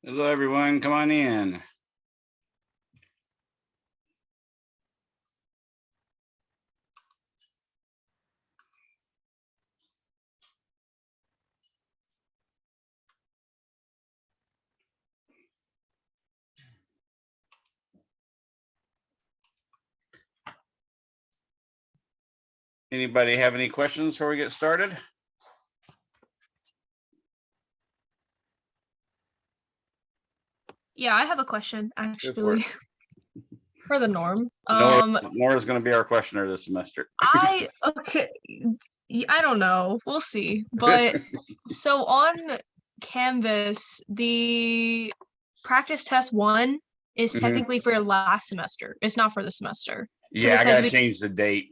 Hello, everyone. Come on in. Anybody have any questions before we get started? Yeah, I have a question actually for the norm. Nora's going to be our questioner this semester. I don't know. We'll see. But so on Canvas, the practice test 1 is technically for last semester. It's not for the semester. Yeah, I got to change the date.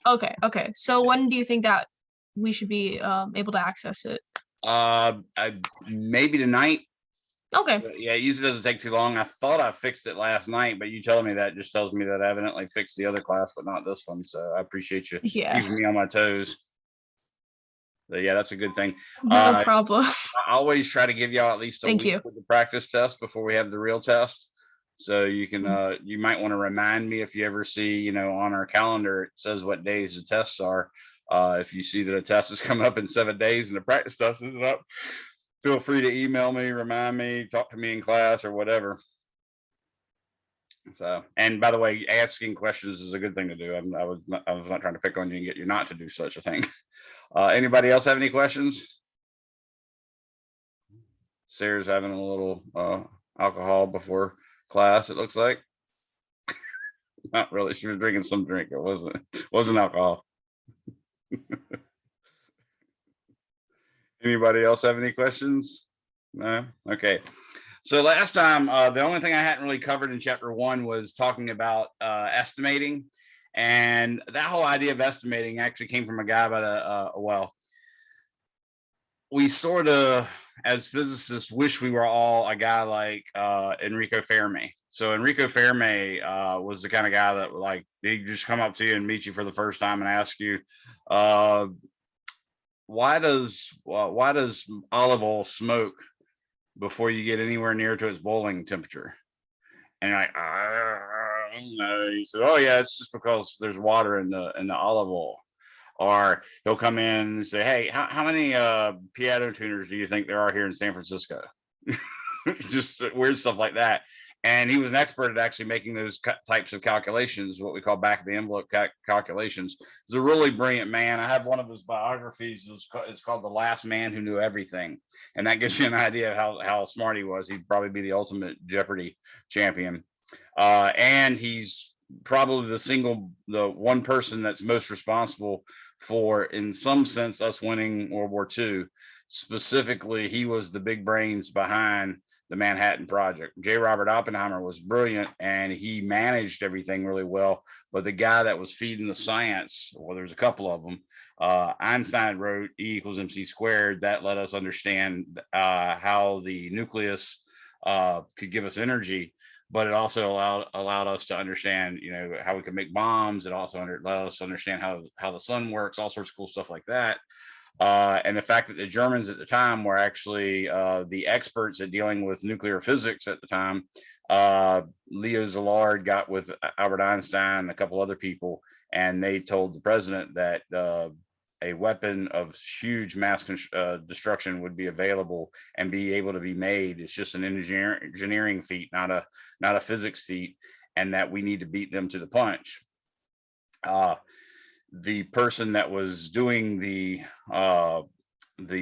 Okay. So when do you think that we should be able to access it? Maybe tonight. Okay. Yeah, it usually doesn't take too long. I thought I fixed it last night, but you telling me that just tells me that I evidently fixed the other class, but not this one. So I appreciate you keeping me on my toes. So yeah, that's a good thing. No problem. I always try to give y'all at least a week with the practice test before we have the real test. So you can, you might want to remind me if you ever see, on our calendar, it says what days the tests are. If you see that a test is coming up in 7 days and the practice test isn't up, feel free to email me, remind me, talk to me in class or whatever. So, and by the way, asking questions is a good thing to do. I was not trying to pick on you and get you not to do such a thing. Anybody else have any questions? Sarah's having a little alcohol before class, it looks like. Not really. She was drinking some drink. It wasn't alcohol. Anybody else have any questions? No? Okay. So last time, the only thing I hadn't really covered in chapter 1 was talking about estimating. And that whole idea of estimating actually came from a guy by the, we sort of, as physicists, wish we were all a guy like Enrico Fermi. So Enrico Fermi was the kind of guy that like he'd just come up to you and meet you for the first time and ask you, why does olive oil smoke before you get anywhere near to its boiling temperature? And you're like, I don't know. He said, oh yeah, it's just because there's water in the olive oil. Or he'll come in and say, hey, how many piano tuners do you think there are here in San Francisco? Just weird stuff like that. And he was an expert at actually making those types of calculations, what we call back of the envelope calculations. He's a really brilliant man. I have one of his biographies. It's called The Last Man Who Knew Everything. And that gives you an idea of how smart he was. He'd probably be the ultimate Jeopardy champion. And he's probably the one person that's most responsible for, in some sense, us winning World War II. Specifically, he was the big brains behind the Manhattan Project. J. Robert Oppenheimer was brilliant and he managed everything really well. But the guy that was feeding the science, well, there's a couple of them. Einstein wrote E = mc squared. That let us understand how the nucleus could give us energy. But it also allowed us to understand, how we could make bombs. It also allowed us to understand how the sun works, all sorts of cool stuff like that. And the fact that the Germans at the time were actually the experts at dealing with nuclear physics at the time. Leo Szilard got with Albert Einstein and a couple other people, and they told the president that a weapon of huge mass destruction would be available and be able to be made. It's just an engineering feat, not a physics feat, and that we need to beat them to the punch. The person that was doing the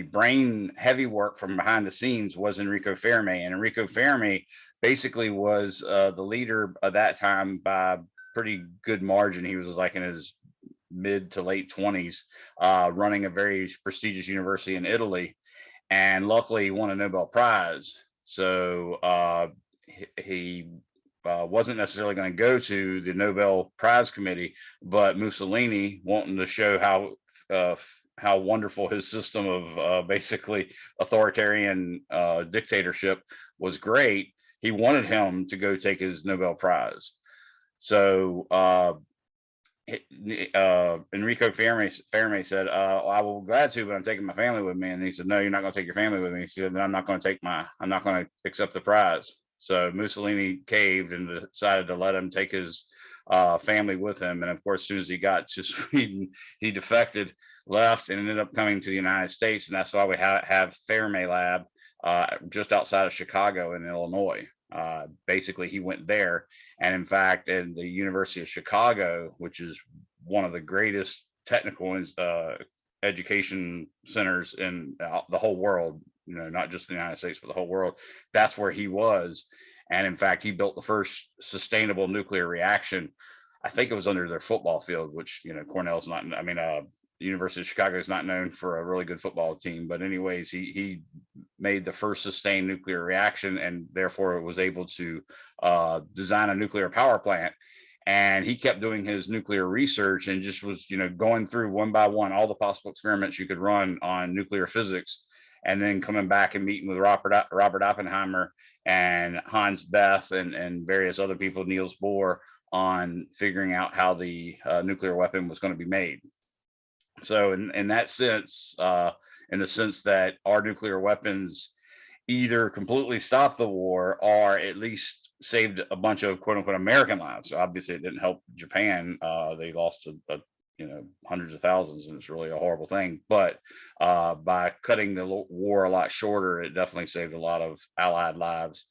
brain heavy work from behind the scenes was Enrico Fermi, and Enrico Fermi basically was the leader of that time by pretty good margin. He was like in his mid to late 20s, running a very prestigious university in Italy, and luckily he won a Nobel Prize. So he wasn't necessarily going to go to the Nobel Prize committee, but Mussolini, wanting to show how wonderful his system of basically authoritarian dictatorship was great, he wanted him to go take his Nobel Prize. So Enrico Fermi said, well, I will be glad to, but I'm taking my family with me. And he said, no, you're not going to take your family with me. He said, then I'm not going to accept the prize. So Mussolini caved and decided to let him take his family with him. And of course, as soon as he got to Sweden, he defected, left, and ended up coming to the United States. And that's why we have Fermi Lab just outside of Chicago in Illinois. Basically, he went there. And in fact, in the University of Chicago, which is one of the greatest technical education centers in the whole world, not just the United States, but the whole world, that's where he was. And in fact, he built the first sustainable nuclear reaction. I think it was under their football field, which, Cornell's not, the University of Chicago is not known for a really good football team, but anyways, he made the first sustained nuclear reaction, and therefore was able to design a nuclear power plant. And he kept doing his nuclear research and just was, going through one by one all the possible experiments you could run on nuclear physics, and then coming back and meeting with Robert Oppenheimer and Hans Bethe and various other people, Niels Bohr, on figuring out how the nuclear weapon was going to be made. So in that sense, in the sense that our nuclear weapons either completely stopped the war or at least saved a bunch of quote unquote American lives. Obviously, it didn't help Japan. They lost hundreds of thousands, and it's really a horrible thing. But by cutting the war a lot shorter, it definitely saved a lot of Allied lives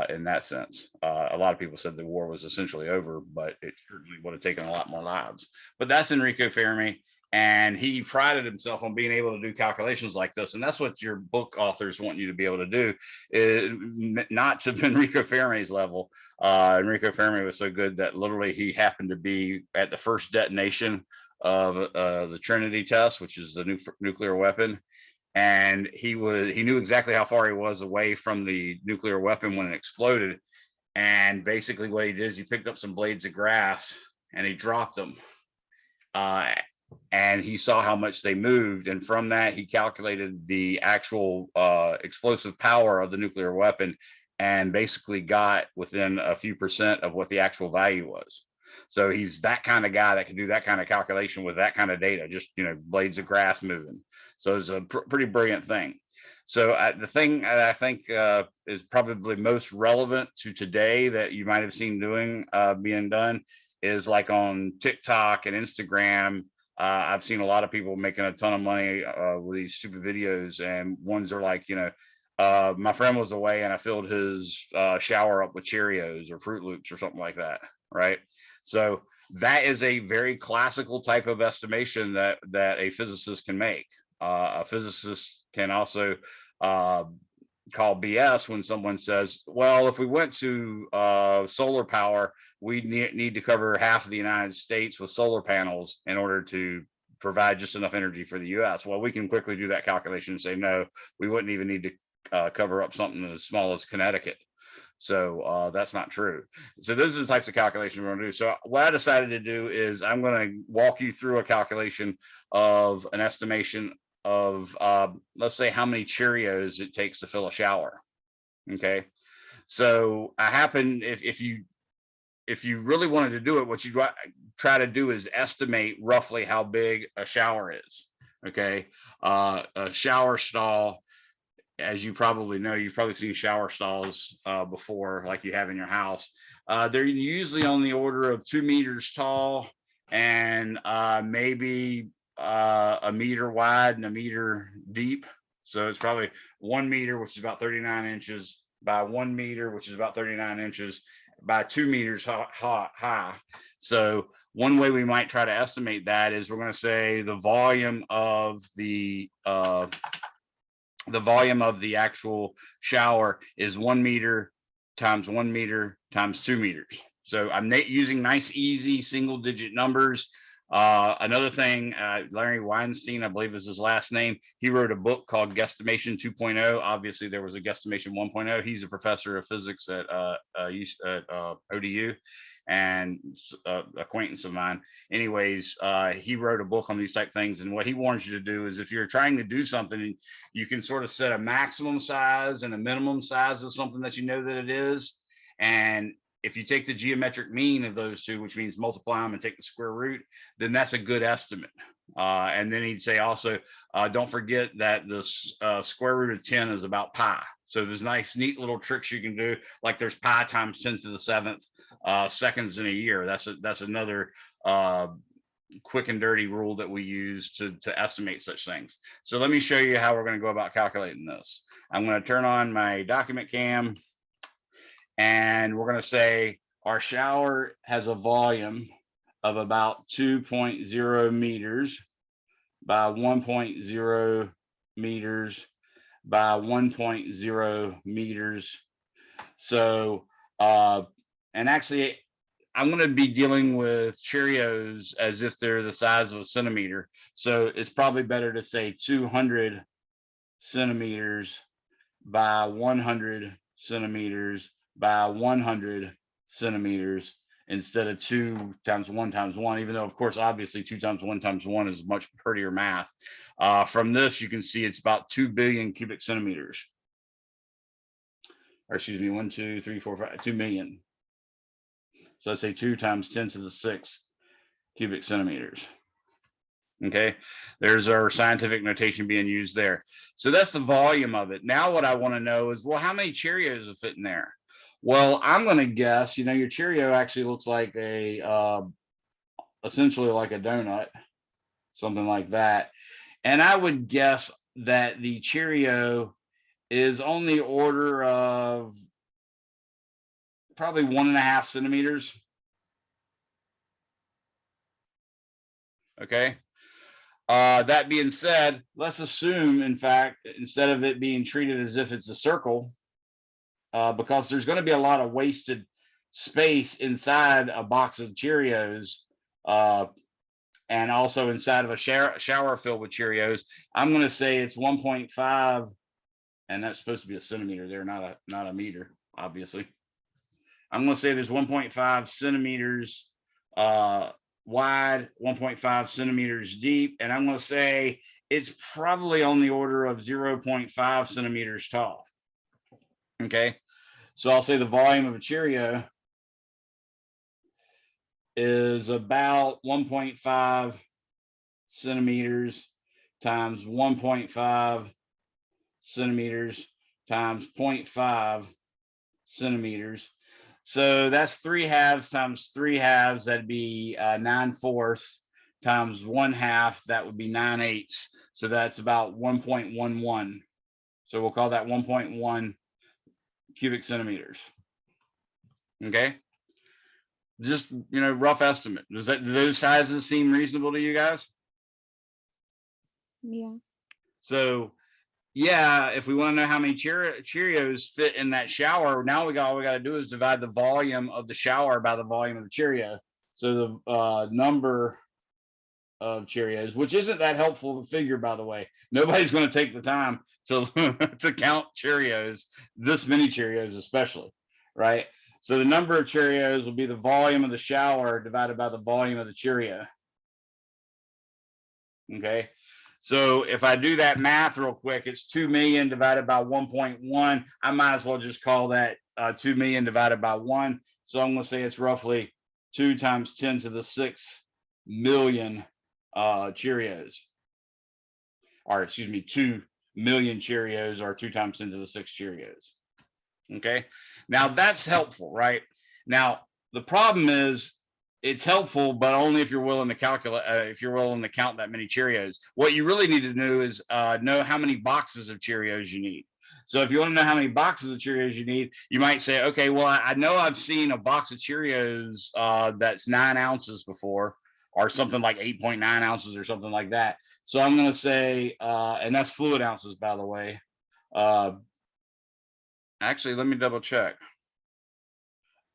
in that sense. A lot of people said the war was essentially over, but it certainly would have taken a lot more lives. But that's Enrico Fermi. And he prided himself on being able to do calculations like this. And that's what your book authors want you to be able to do, is not to Enrico Fermi's level. Enrico Fermi was so good that literally he happened to be at the first detonation of the Trinity test, which is the nuclear weapon. And he knew exactly how far he was away from the nuclear weapon when it exploded. And basically what he did is he picked up some blades of grass and he dropped them. And he saw how much they moved, and from that he calculated the actual explosive power of the nuclear weapon, and basically got within a few percent of what the actual value was. So he's that kind of guy that can do that kind of calculation with that kind of data, just blades of grass moving. So it's a pretty brilliant thing. So the thing that I think is probably most relevant to today that you might have seen being done is like on TikTok and Instagram. I've seen a lot of people making a ton of money with these stupid videos, and ones are like, my friend was away and I filled his shower up with Cheerios or Fruit Loops or something like that, right? So that is a very classical type of estimation that a physicist can make. A physicist can also call BS when someone says, well, if we went to solar power, we need to cover half of the United States with solar panels in order to provide just enough energy for the US. Well, we can quickly do that calculation and say, no, we wouldn't even need to cover up something as small as Connecticut. So that's not true. So those are the types of calculations we're going to do. So what I decided to do is I'm going to walk you through a calculation of an estimation of let's say how many Cheerios it takes to fill a shower. Okay, so I happen, if you really wanted to do it, what you try to do is estimate roughly how big a shower is. Okay, a shower stall, as you probably know, you've probably seen shower stalls before, like you have in your house. They're usually on the order of 2 meters tall and maybe a meter wide and a meter deep. So it's probably 1 meter, which is about 39 inches, by 1 meter, which is about 39 inches, by 2 meters high. So one way we might try to estimate that is we're going to say the volume of the actual shower is 1 meter times 1 meter times 2 meters. So I'm using nice, easy single digit numbers. Another thing, Larry Weinstein, I believe is his last name, he wrote a book called Guesstimation 2.0. Obviously, there was a Guesstimation 1.0. He's a professor of physics at ODU and acquaintance of mine. Anyways, he wrote a book on these type things. And what he warns you to do is if you're trying to do something, you can sort of set a maximum size and a minimum size of something that you know that it is. And if you take the geometric mean of those two, which means multiply them and take the square root, then that's a good estimate. And then he'd say also, don't forget that the square root of 10 is about pi. So there's nice, neat little tricks you can do, like there's pi times 10 to the 7th seconds in a year. That's another quick and dirty rule that we use to estimate such things. So let me show you how we're going to go about calculating this. I'm going to turn on my document cam, and we're going to say our shower has a volume of about 2.0 meters by 1.0 meters by 1.0 meters. So, and actually, I'm going to be dealing with Cheerios as if they're the size of a centimeter. So it's probably better to say 200 centimeters by 100 centimeters by 100 centimeters instead of 2 times 1 times 1, even though, of course, obviously 2 times 1 times 1 is much prettier math. From this, you can see it's about 2 billion cubic centimeters. Or excuse me, 1, 2, 3, 4, 5, 2 million. So let's say 2 times 10 to the 6 cubic centimeters. Okay, there's our scientific notation being used there. So that's the volume of it. Now what I want to know is, well, how many Cheerios will fit in there? Well, I'm going to guess, you know, your Cheerio actually looks like a, essentially like a donut, something like that. And I would guess that the Cheerio is on the order of probably 1.5 centimeters. Okay. That being said, let's assume, in fact, instead of it being treated as if it's a circle, because there's going to be a lot of wasted space inside a box of Cheerios, and also inside of a shower filled with Cheerios, I'm going to say it's 1.5, and that's supposed to be a centimeter there, not a meter, obviously. I'm going to say there's 1.5 centimeters wide, 1.5 centimeters deep, and I'm going to say it's probably on the order of 0.5 centimeters tall. Okay, so I'll say the volume of a Cheerio is about 1.5 centimeters times 1.5 centimeters times 0.5 centimeters. So that's 3/2 times 3/2. That'd be 9/4 times 1/2. That would be 9/8. So that's about 1.11. So we'll call that 1.1 cubic centimeters. Okay. Just, you know, rough estimate. Do those sizes seem reasonable to you guys? Yeah. So yeah, if we want to know how many Cheerios fit in that shower, now all we got to do is divide the volume of the shower by the volume of the Cheerio. So the number of Cheerios, which isn't that helpful to figure, by the way. Nobody's going to take the time to to count Cheerios, this many Cheerios especially, right? So the number of Cheerios will be the volume of the shower divided by the volume of the Cheerio. Okay. So if I do that math real quick, it's 2 million divided by 1.1. I might as well just call that 2 million divided by 1. So I'm going to say it's roughly 2 times 10 to the 6 million Cheerios. Or excuse me, 2 million Cheerios, or 2 times 10 to the 6 Cheerios. Okay. Now that's helpful, right? Now the problem is, it's helpful, but only if you're willing to calculate, if you're willing to count that many Cheerios. What you really need to do is know how many boxes of Cheerios you need. So if you want to know how many boxes of Cheerios you need, you might say, okay, well, I know I've seen a box of Cheerios that's 9 ounces before, or something like 8.9 ounces or something like that. So I'm going to say, and that's fluid ounces, by the way. Actually, let me double check.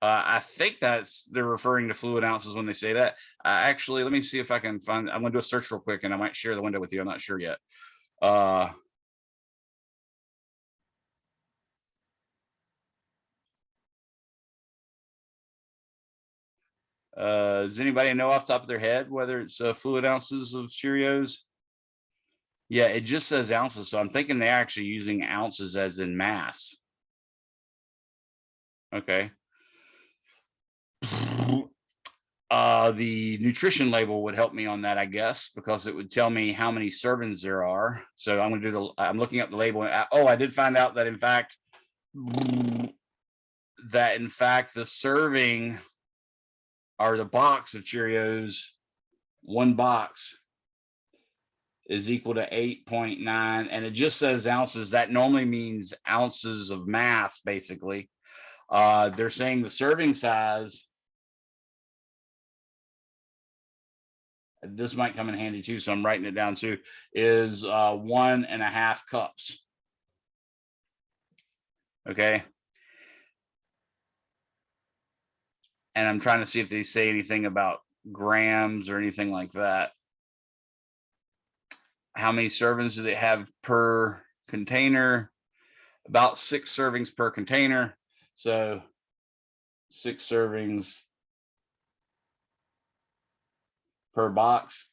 I think they're referring to fluid ounces when they say that. Actually, let me see if I can find. I'm going to do a search real quick, and I might share the window with you. I'm not sure yet. Does anybody know off the top of their head whether it's fluid ounces of Cheerios? Yeah, it just says ounces, so I'm thinking they're actually using ounces as in mass. Okay. The nutrition label would help me on that, I guess, because it would tell me how many servings there are. So I'm going to do I'm looking up the label. Oh, I did find out that in fact, the serving or the box of Cheerios, one box is equal to 8.9, and it just says ounces. That normally means ounces of mass, basically. They're saying the serving size, this might come in handy too, so I'm writing it down too, is 1.5 cups. Okay. And I'm trying to see if they say anything about grams or anything like that. How many servings do they have per container? About 6 servings per container. So 6 servings per box.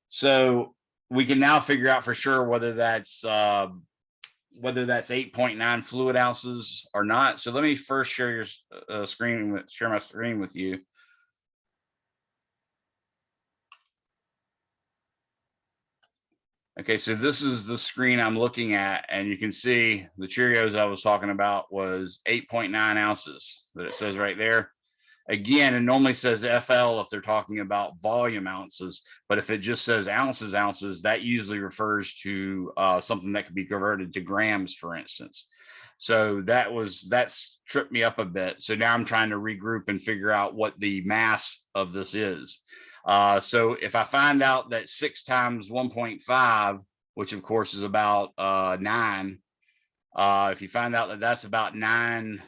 So we can now figure out for sure whether that's 8.9 fluid ounces or not. So let me first share your screen, share my screen with you. Okay, so this is the screen I'm looking at, and you can see the Cheerios I was talking about was 8.9 ounces that it says right there. Again, it normally says FL if they're talking about volume ounces, but if it just says ounces, that usually refers to something that could be converted to grams, for instance. So that's tripped me up a bit. So now I'm trying to regroup and figure out what the mass of this is. So if I find out that 6 times 1.5, which of course is about 9, if you find out that that's about 9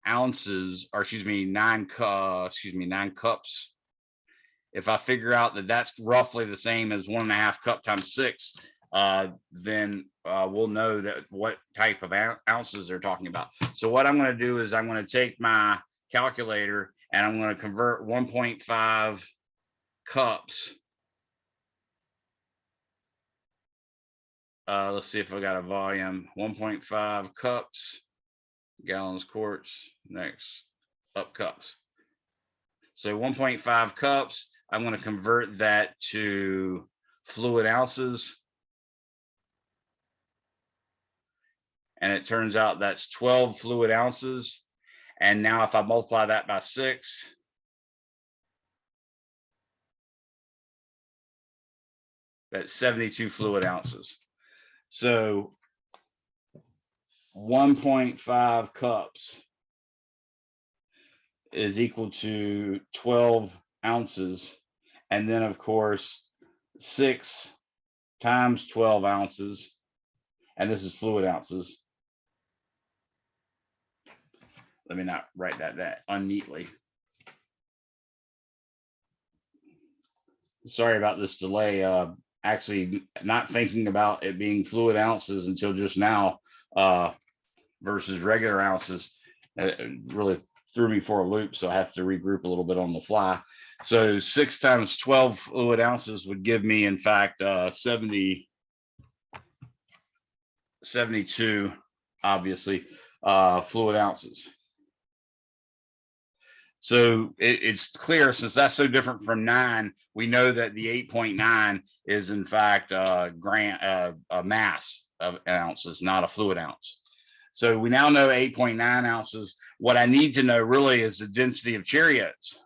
ounces, or excuse me, 9 cups. If I figure out that that's roughly the same as 1.5 cup times 6, then we'll know that what type of ounces they're talking about. So what I'm going to do is I'm going to take my calculator and I'm going to convert 1.5 cups. Let's see if I got a volume. 1.5 cups, gallons, quarts, next up cups. So 1.5 cups, I'm going to convert that to fluid ounces. And it turns out that's 12 fluid ounces. And now if I multiply that by 6, that's 72 fluid ounces. So 1.5 cups is equal to 12 ounces. And then of course, 6 times 12 ounces, and this is fluid ounces. Let me not write that unneatly. Sorry about this delay. Actually not thinking about it being fluid ounces until just now versus regular ounces. It really threw me for a loop, so I have to regroup a little bit on the fly. So 6 times 12 fluid ounces would give me, in fact, 72, obviously, fluid ounces. So it's clear, since that's so different from 9, we know that the 8.9 is in fact a mass of ounces, not a fluid ounce. So we now know 8.9 ounces. What I need to know really is the density of Cheerios,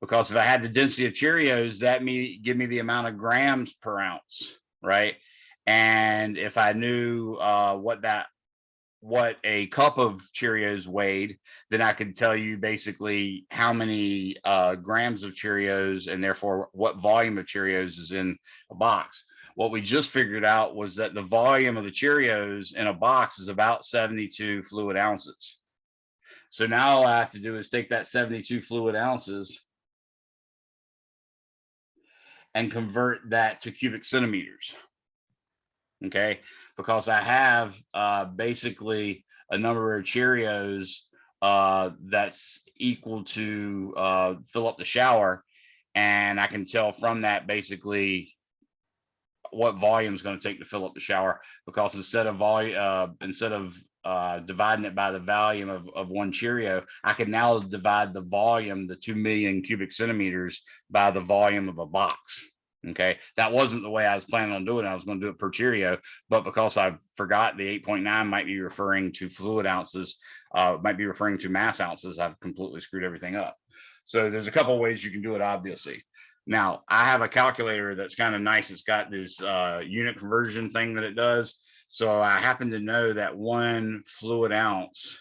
because if I had the density of Cheerios, that give me the amount of grams per ounce, right? And if I knew what a cup of Cheerios weighed, then I could tell you basically how many grams of Cheerios, and therefore what volume of Cheerios is in a box. What we just figured out was that the volume of the Cheerios in a box is about 72 fluid ounces. So now all I have to do is take that 72 fluid ounces and convert that to cubic centimeters. Okay, because I have basically a number of Cheerios that's equal to fill up the shower, and I can tell from that basically what volume is going to take to fill up the shower, because instead of dividing it by the volume of one Cheerio, I can now divide the volume, the 2 million cubic centimeters, by the volume of a box. Okay, that wasn't the way I was planning on doing it. I was going to do it per Cheerio, but because I forgot the 8.9 might be referring to fluid ounces, might be referring to mass ounces, I've completely screwed everything up. So there's a couple of ways you can do it, obviously. Now, I have a calculator that's kind of nice. It's got this unit conversion thing that it does. So I happen to know that 1 fluid ounce,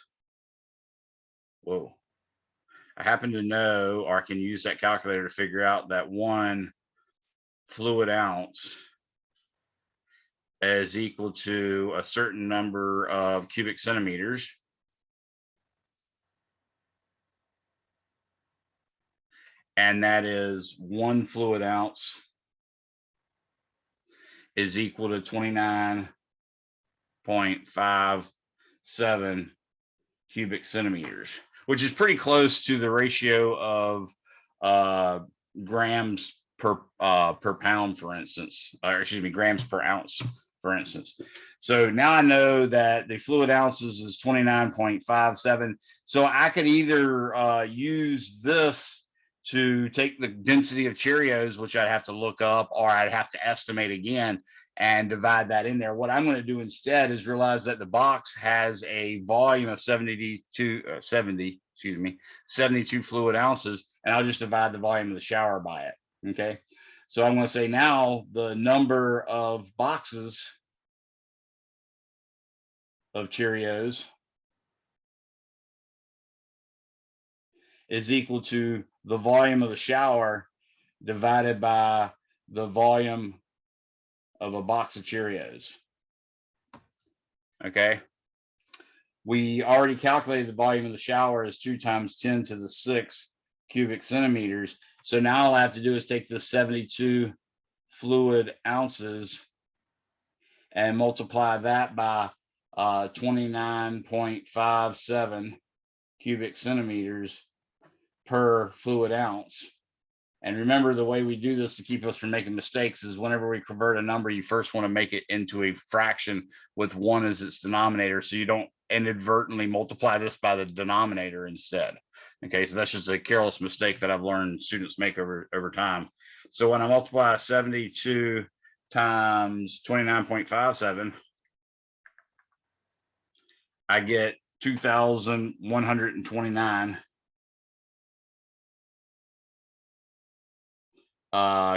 whoa, I happen to know, or I can use that calculator to figure out that 1 fluid ounce is equal to a certain number of cubic centimeters. And that is 1 fluid ounce is equal to 29.57 cubic centimeters, which is pretty close to the ratio of grams per pound, for instance, or excuse me, grams per ounce, for instance. So now I know that the fluid ounces is 29.57. So I could either use this to take the density of Cheerios, which I'd have to look up, or I'd have to estimate again and divide that in there. What I'm going to do instead is realize that the box has a volume of 72 fluid ounces, and I'll just divide the volume of the shower by it. Okay, so I'm going to say now the number of boxes of Cheerios is equal to the volume of the shower divided by the volume of a box of Cheerios. Okay, we already calculated the volume of the shower is 2 times 10 to the 6 cubic centimeters. So now all I have to do is take the 72 fluid ounces and multiply that by 29.57 cubic centimeters per fluid ounce. And remember, the way we do this to keep us from making mistakes is whenever we convert a number, you first want to make it into a fraction with 1 as its denominator, so you don't inadvertently multiply this by the denominator instead. Okay, so that's just a careless mistake that I've learned students make over time. So when I multiply 72 times 29.57, I get 2,129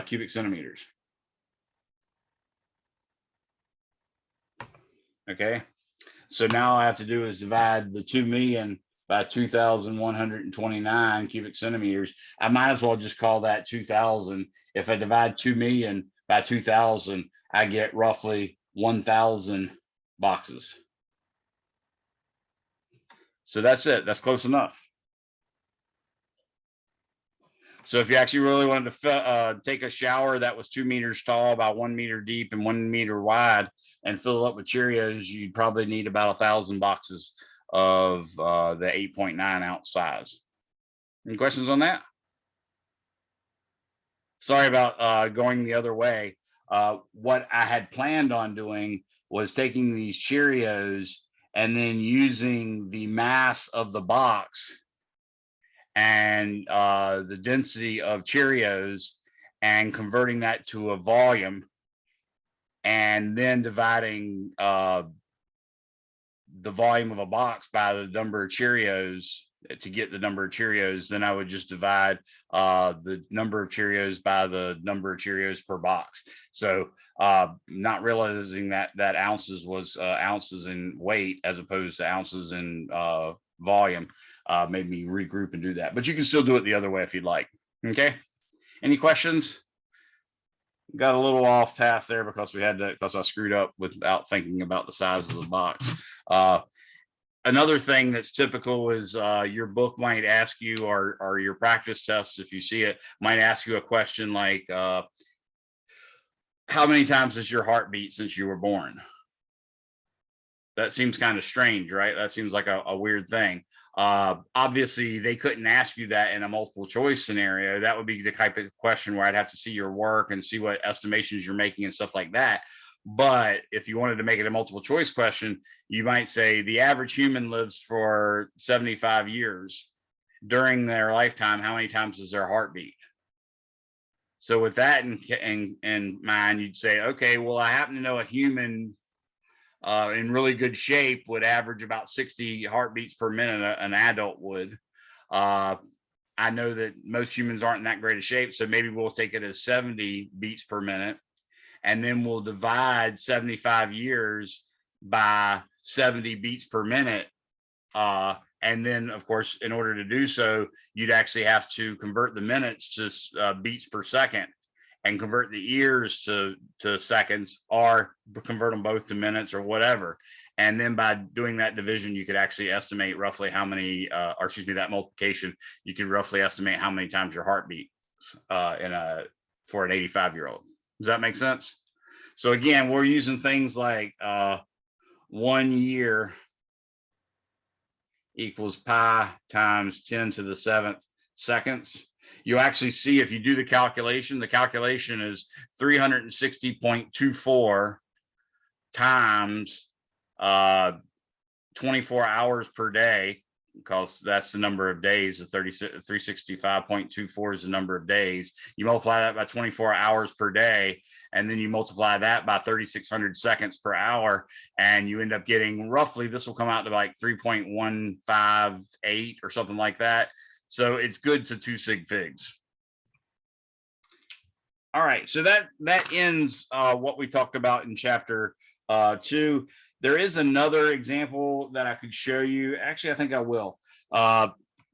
cubic centimeters. Okay, so now all I have to do is divide the 2 million by 2,129 cubic centimeters. I might as well just call that 2,000. If I divide 2 million by 2,000, I get roughly 1,000 boxes. So that's it. That's close enough. So if you actually really wanted to take a shower that was 2 meters tall, about 1 meter deep and 1 meter wide, and fill it up with Cheerios, you'd probably need about 1,000 boxes of the 8.9 ounce size. Any questions on that? Sorry about going the other way. What I had planned on doing was taking these Cheerios and then using the mass of the box and the density of Cheerios and converting that to a volume, and then dividing the volume of a box by the number of Cheerios to get the number of Cheerios. Then I would just divide the number of Cheerios by the number of Cheerios per box. So not realizing that ounces was ounces in weight as opposed to ounces in volume made me regroup and do that. But you can still do it the other way if you'd like. Okay, any questions? Got a little off task there because I screwed up without thinking about the size of the box. Another thing that's typical is your book might ask you, or your practice tests, if you see it, might ask you a question like, how many times has your heart beat since you were born? That seems kind of strange, right? That seems like a weird thing. Obviously, they couldn't ask you that in a multiple choice scenario. That would be the type of question where I'd have to see your work and see what estimations you're making and stuff like that. But if you wanted to make it a multiple choice question, you might say the average human lives for 75 years. During their lifetime, how many times is their heartbeat? So with that in mind, you'd say, okay, well, I happen to know a human in really good shape would average about 60 heartbeats per minute, an adult would. I know that most humans aren't in that great of shape, so maybe we'll take it as 70 beats per minute, and then we'll divide 75 years by 70 beats per minute. And then, of course, in order to do so, you'd actually have to convert the minutes to beats per second, and convert the years to seconds, or convert them both to minutes or whatever. And then by doing that division, you could actually estimate roughly how many, or excuse me, that multiplication, you could roughly estimate how many times your heart beats for an 85-year-old. Does that make sense? So again, we're using things like 1 year equals pi times 10 to the 7th seconds. You actually see, if you do the calculation is 360.24 times 24 hours per day, because that's the number of days. 365.24 is the number of days. You multiply that by 24 hours per day, and then you multiply that by 3,600 seconds per hour, and you end up getting roughly, this will come out to like 3.158 or something like that. So it's good to 2 sig figs. All right, so that ends what we talked about in chapter 2. There is another example that I could show you. Actually, I think I will.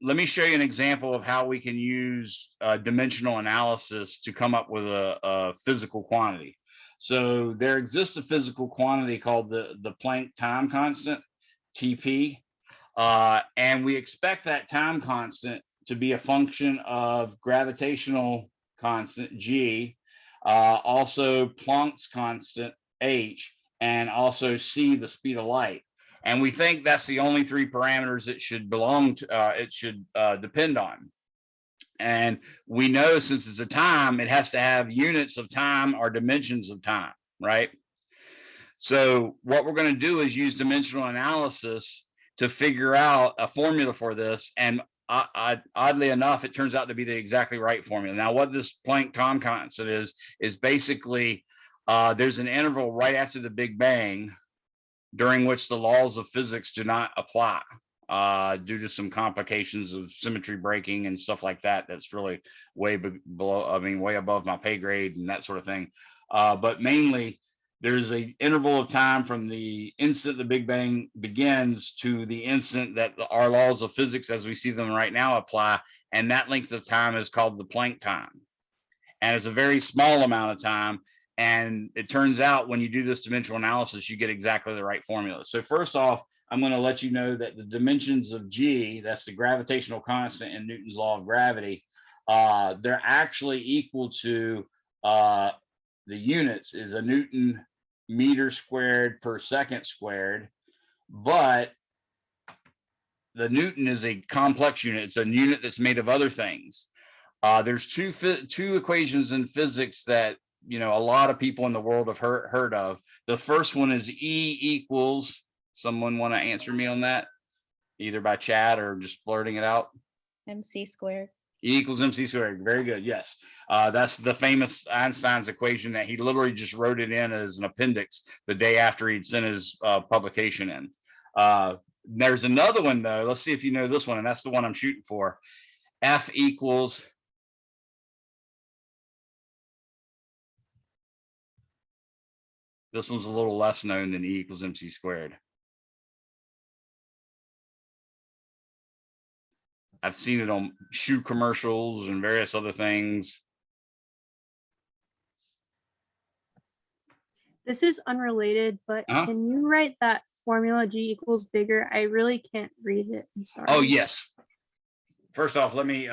Let me show you an example of how we can use dimensional analysis to come up with a physical quantity. So there exists a physical quantity called the Planck time constant, TP, and we expect that time constant to be a function of gravitational constant, G, also Planck's constant, H, and also C, the speed of light. And we think that's the only 3 parameters it should belong to, it should depend on. And we know, since it's a time, it has to have units of time or dimensions of time, right? So what we're going to do is use dimensional analysis to figure out a formula for this. And oddly enough, it turns out to be the exactly right formula. Now, what this Planck time constant is basically there's an interval right after the Big Bang during which the laws of physics do not apply due to some complications of symmetry breaking and stuff like that. That's really way below, I mean, way above my pay grade and that sort of thing. But mainly, there's an interval of time from the instant the Big Bang begins to the instant that our laws of physics as we see them right now apply, and that length of time is called the Planck time. And it's a very small amount of time, and it turns out when you do this dimensional analysis, you get exactly the right formula. So first off, I'm going to let you know that the dimensions of G, that's the gravitational constant in Newton's law of gravity, they're actually equal to the units is a Newton meter squared per second squared, but the Newton is a complex unit. It's a unit that's made of other things. There's two equations in physics that, you know, a lot of people in the world have heard of. The first one is E equals, someone want to answer me on that, either by chat or just blurting it out? MC squared. E equals MC squared. Very good. Yes. That's the famous Einstein's equation that he literally just wrote it in as an appendix the day after he'd sent his publication in. There's another one, though. Let's see if you know this one, and that's the one I'm shooting for. F equals this one's a little less known than E equals MC squared. I've seen it on shoe commercials and various other things. This is unrelated, but can you write that formula G equals bigger? I really can't read it. I'm sorry. Oh, yes. First off, let me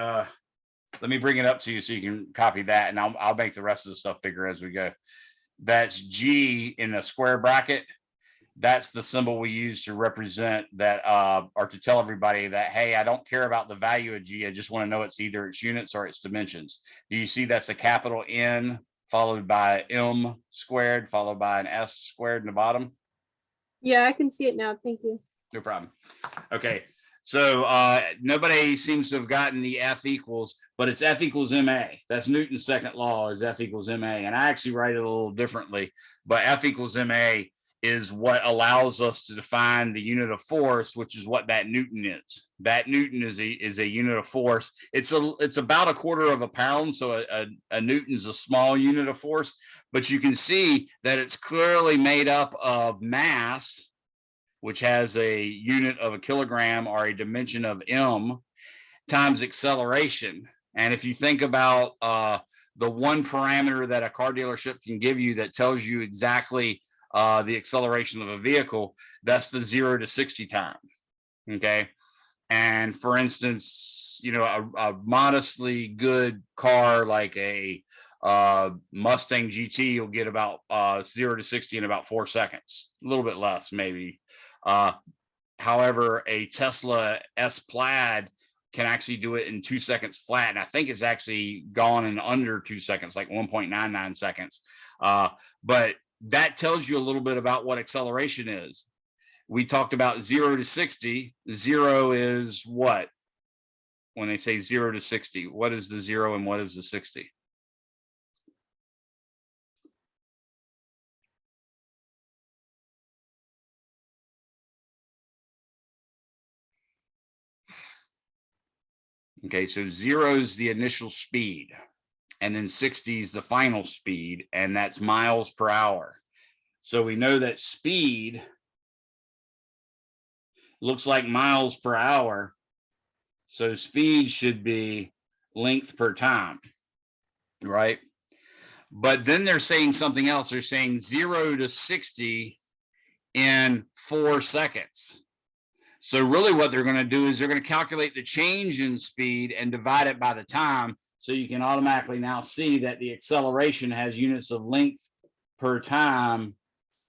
bring it up to you so you can copy that, and I'll make the rest of the stuff bigger as we go. That's G in a square bracket. That's the symbol we use to represent that, or to tell everybody that, hey, I don't care about the value of G. I just want to know it's either its units or its dimensions. Do you see that's a capital N followed by m squared, followed by an s squared in the bottom? Yeah, I can see it now. Thank you. No problem. Okay, so nobody seems to have gotten the F equals, but it's F equals ma. That's Newton's second law, is F equals ma. And I actually write it a little differently, but F equals ma is what allows us to define the unit of force, which is what that Newton is. That Newton is a unit of force. It's about a quarter of a pound, so a Newton's a small unit of force, but you can see that it's clearly made up of mass, which has a unit of a kilogram or a dimension of m, times acceleration. And if you think about the one parameter that a car dealership can give you that tells you exactly the acceleration of a vehicle, that's the 0 to 60 time. Okay. And for instance, you know, a modestly good car like a Mustang GT, you'll get about 0 to 60 in about 4 seconds, a little bit less maybe. However, a Tesla S Plaid can actually do it in 2 seconds flat, and I think it's actually gone in under 2 seconds, like 1.99 seconds. But that tells you a little bit about what acceleration is. We talked about 0 to 60. 0 is what? When they say 0 to 60, what is the 0 and what is the 60? Okay, so 0 is the initial speed, and then 60 is the final speed, and that's miles per hour. So we know that speed looks like miles per hour. So speed should be length per time, right? But then they're saying something else. They're saying 0 to 60 in 4 seconds. So really what they're going to do is they're going to calculate the change in speed and divide it by the time. So you can automatically now see that the acceleration has units of length per time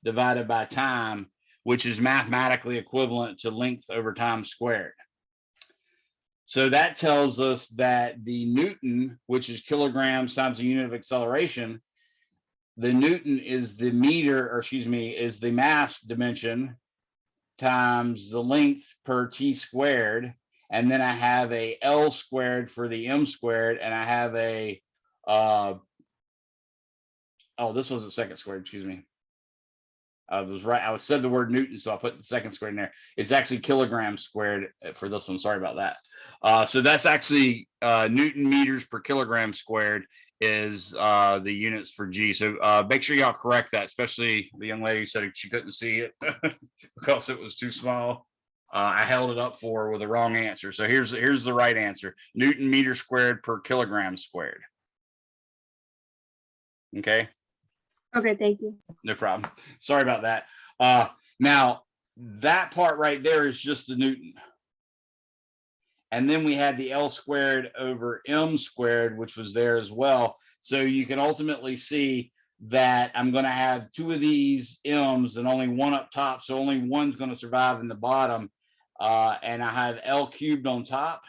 divided by time, which is mathematically equivalent to length over time squared. So that tells us that the Newton, which is kilograms times the unit of acceleration, the Newton is the meter, or excuse me, is the mass dimension times the length per t squared, and then I have a L squared for the m squared, and I have a this was a second squared, excuse me. I was right. I said the word Newton, so I put the second squared in there. It's actually kilograms squared for this one. Sorry about that. So that's actually Newton meters per kilogram squared is the units for G. So make sure y'all correct that, especially the young lady said she couldn't see it because it was too small. I held it up for her with the wrong answer. So here's the right answer: Newton meter squared per kilogram squared. Okay. Okay, thank you. No problem. Sorry about that. Now, that part right there is just the Newton. And then we had the L squared over m squared, which was there as well. So you can ultimately see that I'm going to have 2 of these m's and only one up top. So only one's going to survive in the bottom. And I have L cubed on top.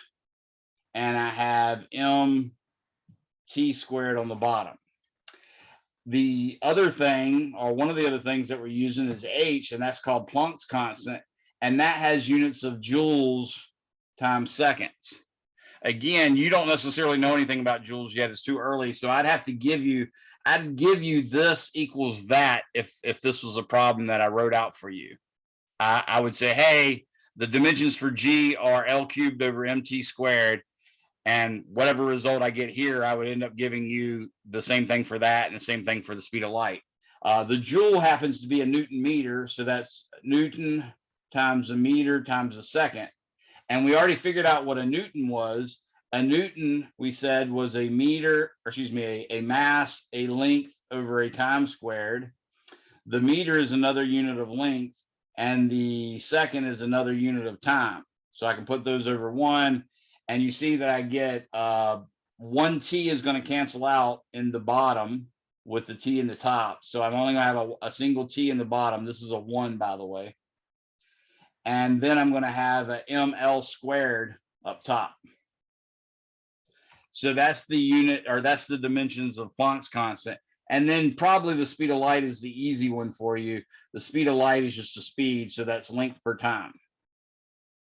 And I have m t squared on the bottom. The other thing, or one of the other things that we're using is H, and that's called Planck's constant. And that has units of joules times seconds. Again, you don't necessarily know anything about joules yet. It's too early. So I'd give you this equals that if this was a problem that I wrote out for you. I would say, hey, the dimensions for G are L cubed over MT squared. And whatever result I get here, I would end up giving you the same thing for that and the same thing for the speed of light. The joule happens to be a Newton meter. So that's Newton times a meter times a second. And we already figured out what a Newton was. A Newton, we said, was a meter, or excuse me, a mass, a length over a time squared. The meter is another unit of length, and the second is another unit of time. So I can put those over 1, and you see that I get 1 t is going to cancel out in the bottom with the t in the top. So I'm only going to have a single t in the bottom. This is a 1, by the way. And then I'm going to have a ml squared up top. So that's the unit, or that's the dimensions of Planck's constant. And then probably the speed of light is the easy one for you. The speed of light is just a speed, so that's length per time.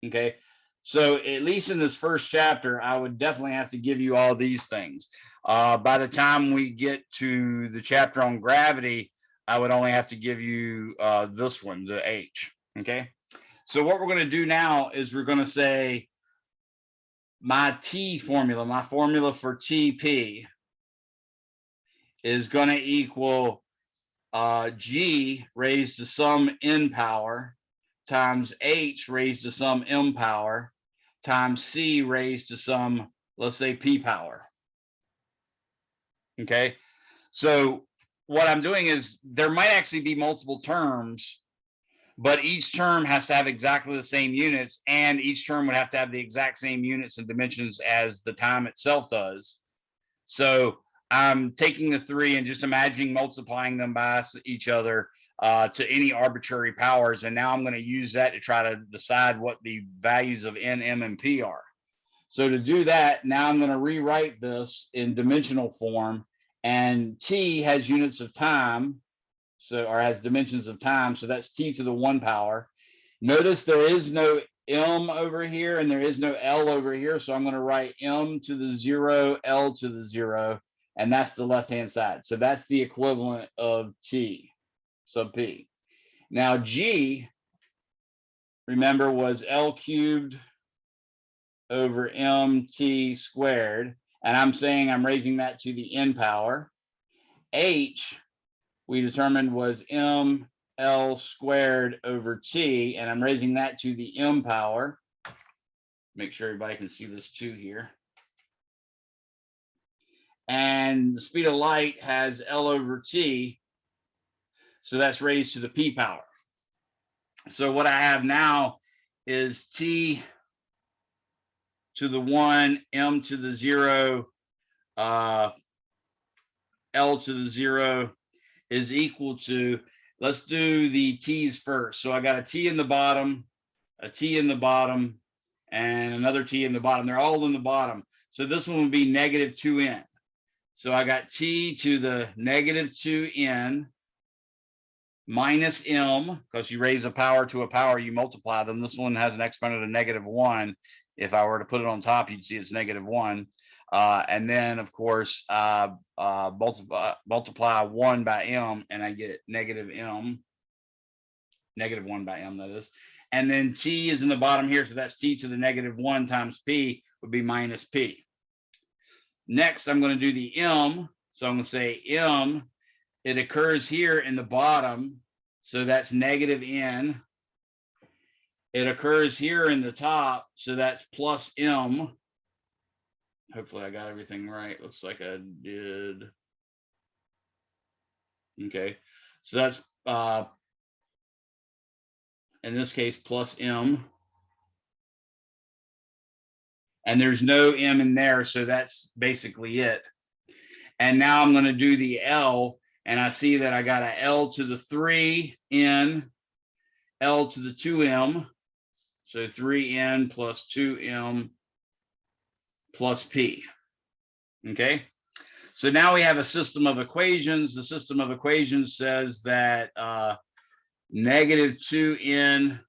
Okay, so at least in this first chapter, I would definitely have to give you all these things. By the time we get to the chapter on gravity, I would only have to give you this one, the H. Okay, so what we're going to do now is we're going to say my T formula, my formula for TP is going to equal G raised to some n power times H raised to some m power times C raised to some, let's say, p power. Okay, so what I'm doing is there might actually be multiple terms, but each term has to have exactly the same units, and each term would have to have the exact same units and dimensions as the time itself does. So I'm taking the 3 and just imagining multiplying them by each other to any arbitrary powers. And now I'm going to use that to try to decide what the values of n, m, and p are. So to do that, now I'm going to rewrite this in dimensional form. And t has units of time, or has dimensions of time. So that's t to the 1 power. Notice there is no m over here and there is no l over here. So I'm going to write m to the 0, l to the 0. And that's the left-hand side. So that's the equivalent of t sub p. Now g, remember, was L cubed over mt squared. And I'm saying I'm raising that to the n power. H, we determined, was ml squared over t. And I'm raising that to the m power. Make sure everybody can see this too here. And the speed of light has L over t. So that's raised to the p power. So what I have now is t to the 1, m to the 0, L to the 0 is equal to, let's do the t's first. So I got a t in the bottom, a t in the bottom, and another t in the bottom. They're all in the bottom. So this one would be negative 2n. So I got t to the negative 2n minus m, because you raise a power to a power, you multiply them. This one has an exponent of negative 1. If I were to put it on top, you'd see it's negative 1. And then, of course, multiply 1 by m, and I get negative m, negative 1 by m, that is. And then t is in the bottom here, so that's t to the negative 1 times p would be minus p. Next, I'm going to do the m. So I'm going to say m, it occurs here in the bottom, so that's negative n. It occurs here in the top, so that's plus m. Hopefully I got everything right. Looks like I did. Okay, so that's in this case plus m. And there's no m in there, so that's basically it. And now I'm going to do the L, and I see that I got a L to the 3n, L to the 2m, so 3n plus 2m plus p. Okay, so now we have a system of equations. The system of equations says that negative 2n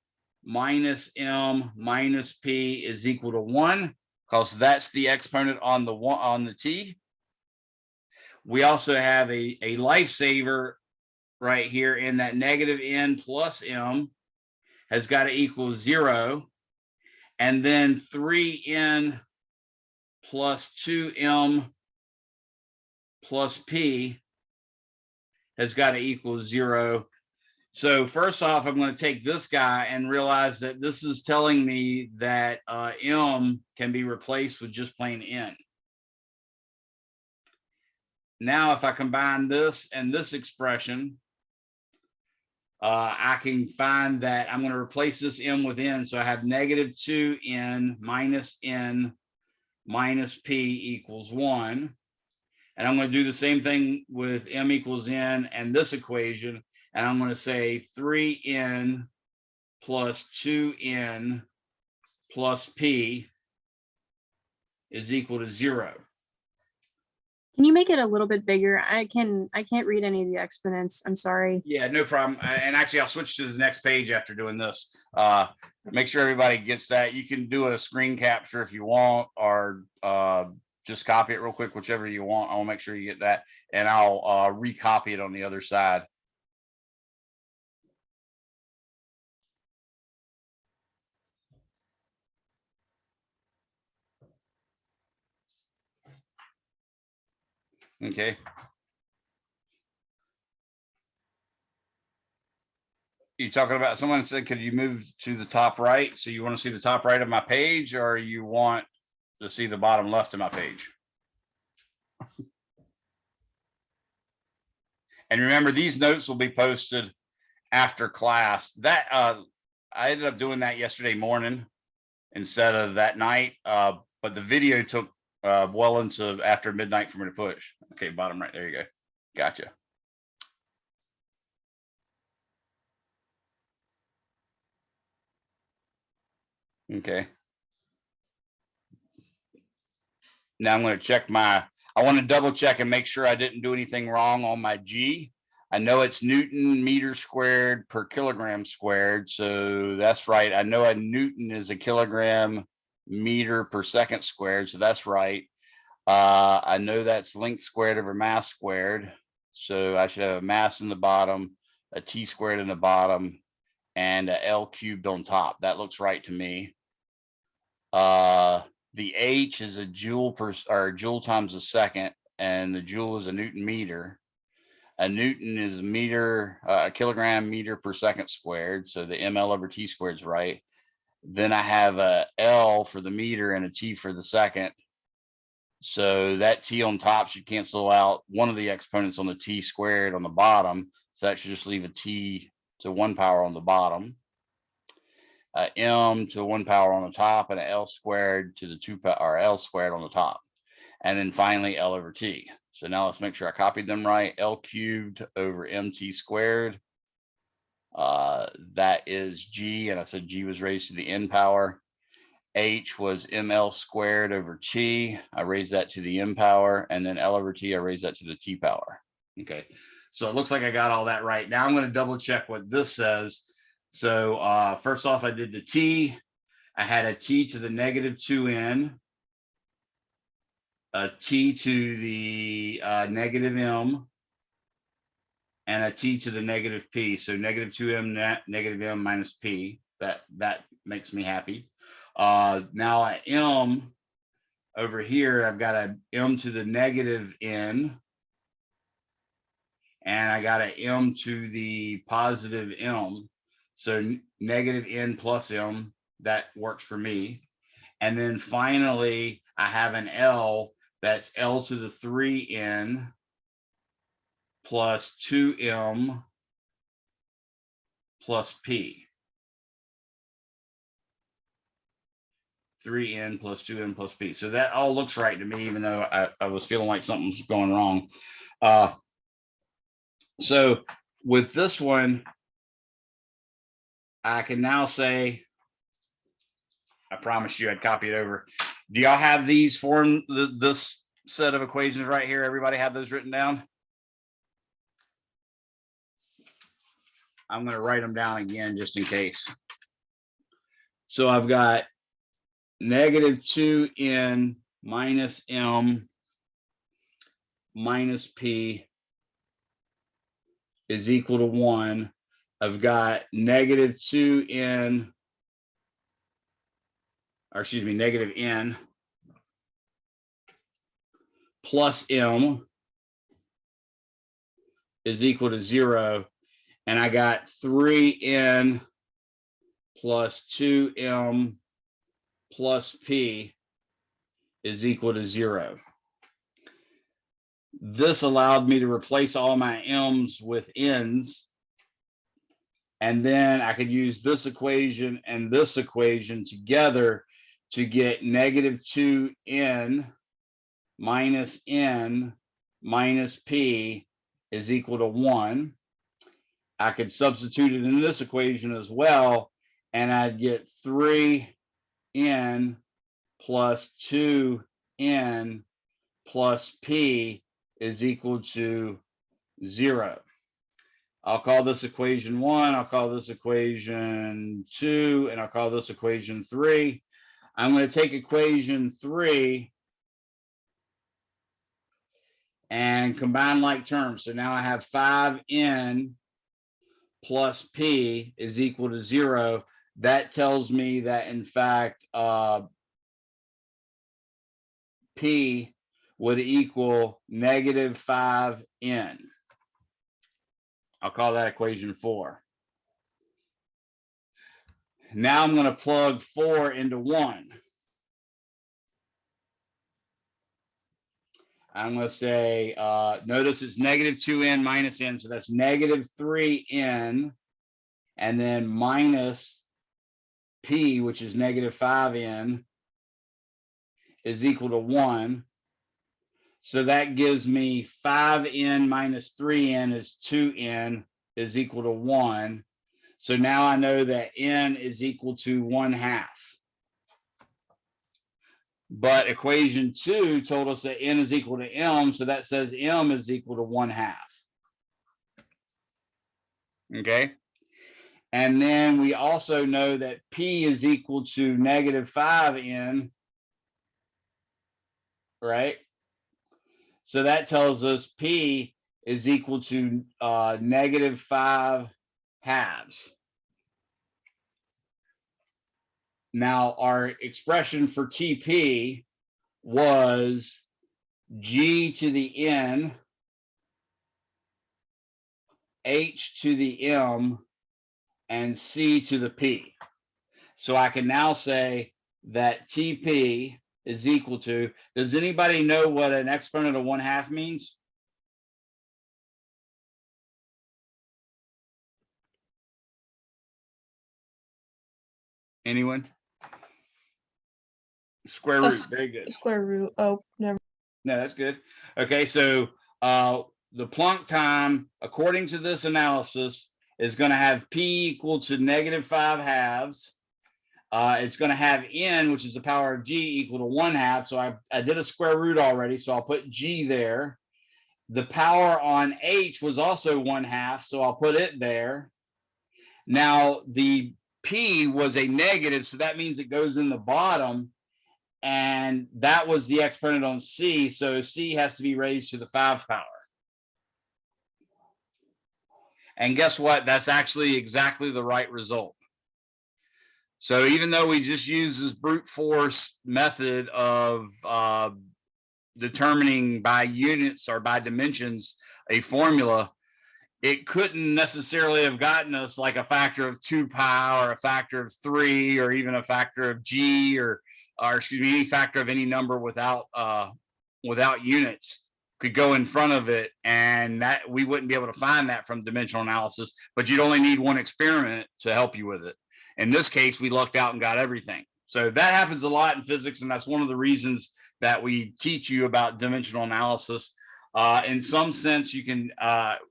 minus m minus p is equal to 1, because that's the exponent on the t. We also have a lifesaver right here in that negative n plus m has got to equal 0. And then 3n plus 2m plus p has got to equal 0. So first off, I'm going to take this guy and realize that this is telling me that m can be replaced with just plain n. Now, if I combine this and this expression, I can find that I'm going to replace this m with n. So I have negative 2n minus n minus p equals 1. And I'm going to do the same thing with m equals n and this equation. And I'm going to say 3n plus 2n plus p is equal to 0. Can you make it a little bit bigger? I can't read any of the exponents. I'm sorry. Yeah, no problem. And actually, I'll switch to the next page after doing this. Make sure everybody gets that. You can do a screen capture if you want, or just copy it real quick, whichever you want. I'll make sure you get that, and I'll recopy it on the other side. Okay. You talking about, someone said, could you move to the top right? So you want to see the top right of my page, or you want to see the bottom left of my page? And remember, these notes will be posted after class. That I ended up doing that yesterday morning instead of that night, but the video took well into after midnight for me to push. Okay, bottom right, there you go. Gotcha. Okay. Now I'm going to check I want to double check and make sure I didn't do anything wrong on my G. I know it's Newton meter squared per kilogram squared, so that's right. I know a Newton is a kilogram meter per second squared, so that's right. I know that's length squared over mass squared, so I should have a mass in the bottom, a T squared in the bottom, and a L cubed on top. That looks right to me. The H is a joule per, or joule times a second, and the joule is a Newton meter. A Newton is a meter, a kilogram meter per second squared, so the ml over T squared is right. Then I have a L for the meter and a T for the second. So that T on top should cancel out one of the exponents on the T squared on the bottom. So that should just leave a T to 1 power on the bottom. M to 1 power on the top, and an L squared to the 2 power, or L squared on the top. And then finally L over T. So now let's make sure I copied them right. L cubed over MT squared. That is G, and I said G was raised to the N power. H was ML squared over T. I raised that to the M power, and then L over T, I raised that to the T power. Okay, so it looks like I got all that right. Now I'm going to double check what this says. So first off, I did the T. I had a T to the negative 2n, a T to the negative M, and a T to the negative P. So negative 2m negative M minus P. That makes me happy. Now I M over here, I've got a M to the negative N, and I got a M to the positive M. So negative N plus M, that works for me. And then finally, I have an L, that's L to the 3N plus 2M plus P. 3N plus 2N plus P. So that all looks right to me, even though I was feeling like something's going wrong. So with this one, I can now say, I promised you I'd copy it over. Do y'all have these form, this set of equations right here? Everybody have those written down? I'm going to write them down again just in case. So I've got negative 2n minus M minus P is equal to 1. I've got negative 2n, or excuse me, negative N plus M is equal to 0. And I got 3n plus 2m plus P is equal to 0. This allowed me to replace all my M's with N's. And then I could use this equation and this equation together to get negative 2n minus N minus P is equal to 1. I could substitute it in this equation as well, and I'd get 3n plus 2n plus P is equal to 0. I'll call this equation 1, I'll call this equation 2, and I'll call this equation 3. I'm going to take equation 3 and combine like terms. So now I have 5n plus p is equal to 0. That tells me that, in fact, p would equal negative 5n. I'll call that equation 4. Now I'm going to plug 4 into 1. I'm going to say, notice it's negative 2n minus n, so that's negative 3n, and then minus p, which is negative 5n, is equal to 1. So that gives me 5n minus 3n is 2n is equal to 1. So now I know that n is equal to 1/2. But equation 2 told us that n is equal to m, so that says m is equal to 1/2. Okay. And then we also know that p is equal to negative 5n, right? So that tells us p is equal to negative 5/2. Now, our expression for TP was g to the n, h to the m, and c to the p. So I can now say that TP is equal to, does anybody know what an exponent of 1/2 means? Anyone? Square root. Very good. Square root. Oh, never. No, that's good. Okay, so the Planck time, according to this analysis, is going to have p equal to negative 5/2. It's going to have n, which is the power of g, equal to 1/2. So I did a square root already, so I'll put g there. The power on h was also 1/2, so I'll put it there. Now, the p was a negative, so that means it goes in the bottom. And that was the exponent on c, so c has to be raised to the 5th power. And guess what? That's actually exactly the right result. So even though we just use this brute force method of determining by units or by dimensions a formula, it couldn't necessarily have gotten us like a factor of 2 pi or a factor of 3 or even a factor of g or excuse me, any factor of any number without units could go in front of it, and that we wouldn't be able to find that from dimensional analysis. But you'd only need one experiment to help you with it. In this case, we lucked out and got everything. So that happens a lot in physics, and that's one of the reasons that we teach you about dimensional analysis. In some sense, you can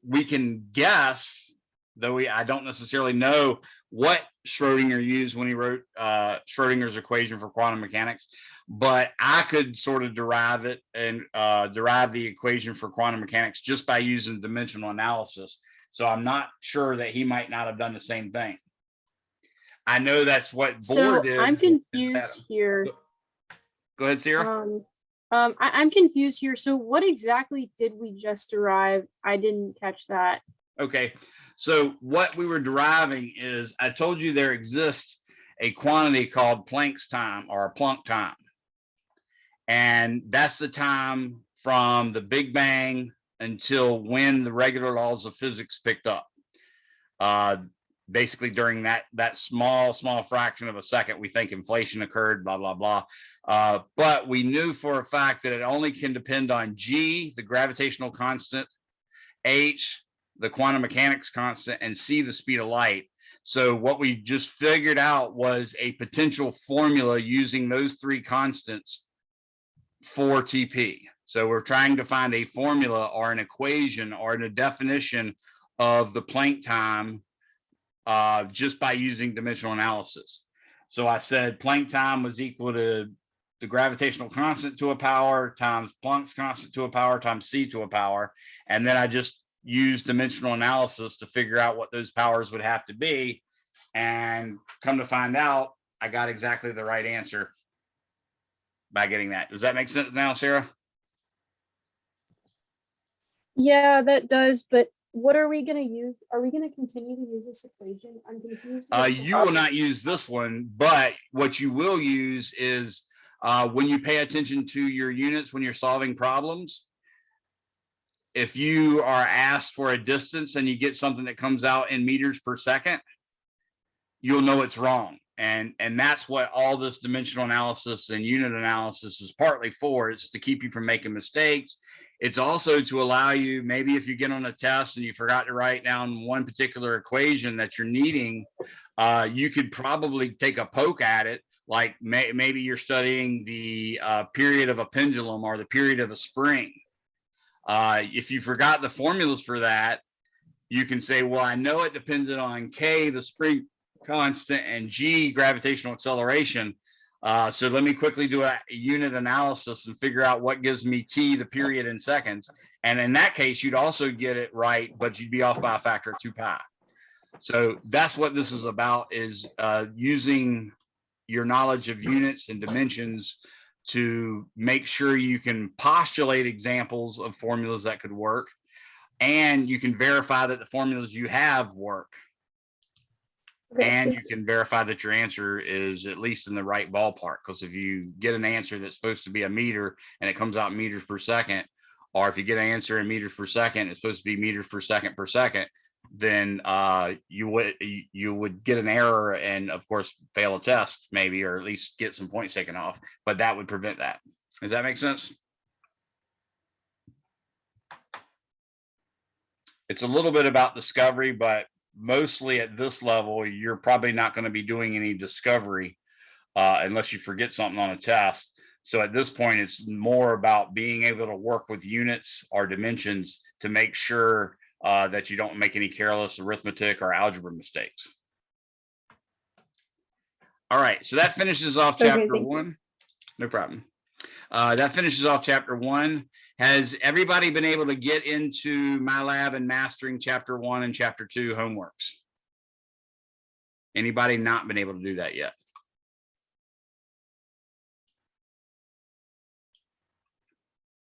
we can guess, though I don't necessarily know what Schrodinger used when he wrote Schrodinger's equation for quantum mechanics, but I could sort of derive it and derive the equation for quantum mechanics just by using dimensional analysis. So I'm not sure that he might not have done the same thing. I know that's what Bohr did. I'm confused here. Go ahead, Sarah. I'm confused here. So what exactly did we just derive? I didn't catch that. Okay, so what we were deriving is, I told you there exists a quantity called Planck's time or Planck time. And that's the time from the Big Bang until when the regular laws of physics picked up. Basically during that small fraction of a second, we think inflation occurred, blah, blah, blah. But we knew for a fact that it only can depend on g, the gravitational constant, h, the quantum mechanics constant, and c, the speed of light. So what we just figured out was a potential formula using those 3 constants for TP. So we're trying to find a formula or an equation or a definition of the Planck time just by using dimensional analysis. So I said Planck time was equal to the gravitational constant to a power times Planck's constant to a power times c to a power. And then I just use dimensional analysis to figure out what those powers would have to be. And come to find out, I got exactly the right answer by getting that. Does that make sense now, Sarah? Yeah, that does. But what are we going to use? Are we going to continue to use this equation? I'm confused. You will not use this one, but what you will use is when you pay attention to your units when you're solving problems. If you are asked for a distance and you get something that comes out in meters per second, you'll know it's wrong. And that's what all this dimensional analysis and unit analysis is partly for. It's to keep you from making mistakes. It's also to allow you, maybe if you get on a test and you forgot to write down one particular equation that you're needing, you could probably take a poke at it. Like maybe you're studying the period of a pendulum or the period of a spring. If you forgot the formulas for that, you can say, well, I know it depended on K, the spring constant, and G, gravitational acceleration. So let me quickly do a unit analysis and figure out what gives me T, the period in seconds. And in that case, you'd also get it right, but you'd be off by a factor of 2 pi. So that's what this is about, is using your knowledge of units and dimensions to make sure you can postulate examples of formulas that could work, and you can verify that the formulas you have work. And you can verify that your answer is at least in the right ballpark. Because if you get an answer that's supposed to be a meter and it comes out in meters per second, or if you get an answer in meters per second, it's supposed to be meters per second, then you would get an error and, of course, fail a test maybe, or at least get some points taken off. But that would prevent that. Does that make sense? It's a little bit about discovery, but mostly at this level, you're probably not going to be doing any discovery unless you forget something on a test. So at this point, it's more about being able to work with units or dimensions to make sure that you don't make any careless arithmetic or algebra mistakes. All right, so that finishes off chapter 1. No problem. That finishes off chapter 1. Has everybody been able to get into MyLab and mastering chapter 1 and chapter 2 homeworks? Anybody not been able to do that yet?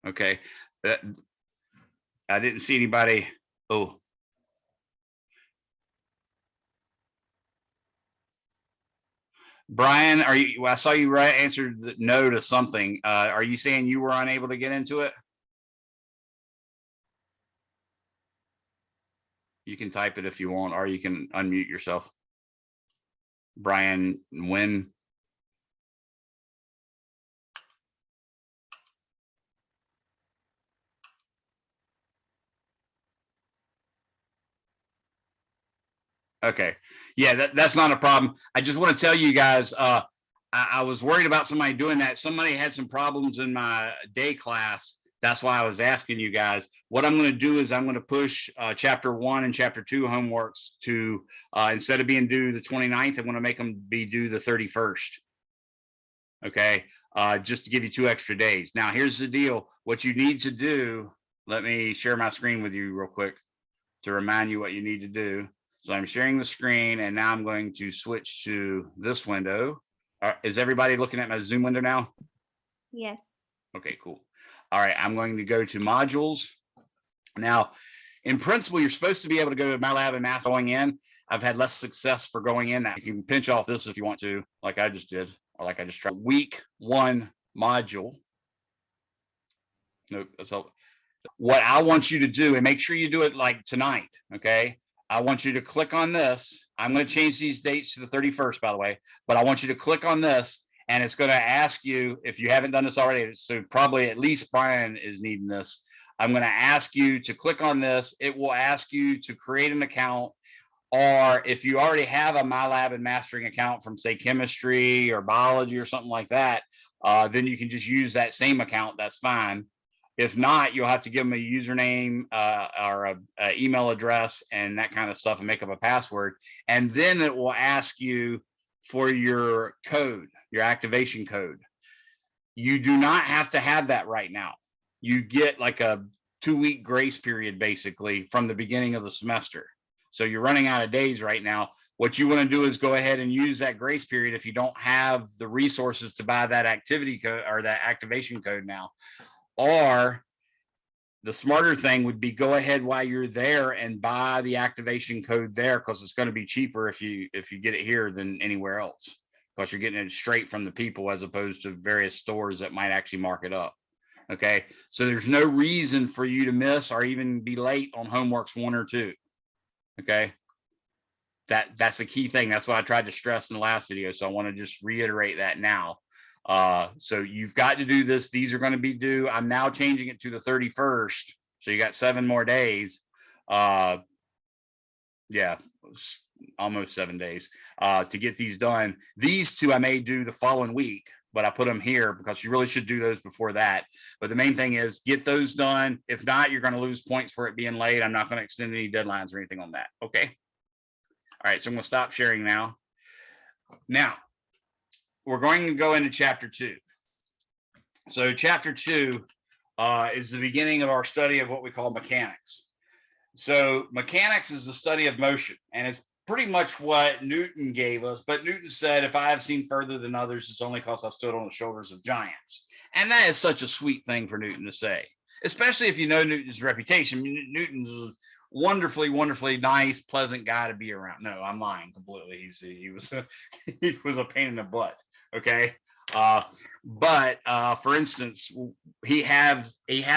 Okay, I didn't see anybody. Oh. Brian, are you? Well, I saw you answered no to something. Are you saying you were unable to get into it? You can type it if you want, or you can unmute yourself. Brian, when? Okay, yeah, that's not a problem. I just want to tell you guys, I was worried about somebody doing that. Somebody had some problems in my day class. That's why I was asking you guys. What I'm going to do is I'm going to push chapter 1 and chapter 2 homeworks to, instead of being due the 29th, I'm going to make them be due the 31st. Okay, just to give you 2 extra days. Now, here's the deal. What you need to do, let me share my screen with you real quick to remind you what you need to do. So I'm sharing the screen, and now I'm going to switch to this window. Is everybody looking at my Zoom window now? Yes. Okay, cool. All right, I'm going to go to modules. Now, in principle, you're supposed to be able to go to MyLab and Master going in. I've had less success for going in. You can pinch off this if you want to, like I just did, or like I just tried. Week 1 module. Nope, that's all. What I want you to do, and make sure you do it like tonight, okay? I want you to click on this. I'm going to change these dates to the 31st, by the way, but I want you to click on this, and it's going to ask you, if you haven't done this already, so probably at least Brian is needing this. I'm going to ask you to click on this. It will ask you to create an account, or if you already have a MyLab and Mastering account from, say, chemistry or biology or something like that, then you can just use that same account. That's fine. If not, you'll have to give them a username or a email address and that kind of stuff, and make up a password. And then it will ask you for your code, your activation code. You do not have to have that right now. You get like a 2-week grace period basically from the beginning of the semester. So you're running out of days right now. What you want to do is go ahead and use that grace period if you don't have the resources to buy that activity code or that activation code now. Or the smarter thing would be go ahead while you're there and buy the activation code there, because it's going to be cheaper if you get it here than anywhere else, because you're getting it straight from the people as opposed to various stores that might actually mark it up. Okay, so there's no reason for you to miss or even be late on homeworks 1 or 2. Okay, that's a key thing. That's what I tried to stress in the last video, so I want to just reiterate that now. So you've got to do this. These are going to be due. I'm now changing it to the 31st, so you got 7 more days. Yeah, almost 7 days to get these done. These 2 I may do the following week, but I put them here because you really should do those before that. But the main thing is get those done. If not, you're going to lose points for it being late. I'm not going to extend any deadlines or anything on that. Okay. All right, so I'm going to stop sharing now. Now, we're going to go into chapter 2. So chapter 2 is the beginning of our study of what we call mechanics. So mechanics is the study of motion, and it's pretty much what Newton gave us. But Newton said, if I have seen further than others, it's only because I stood on the shoulders of giants. And that is such a sweet thing for Newton to say, especially if you know Newton's reputation. Newton's a wonderfully nice, pleasant guy to be around. No, I'm lying completely. He was a pain in the butt. Okay. But for instance, he had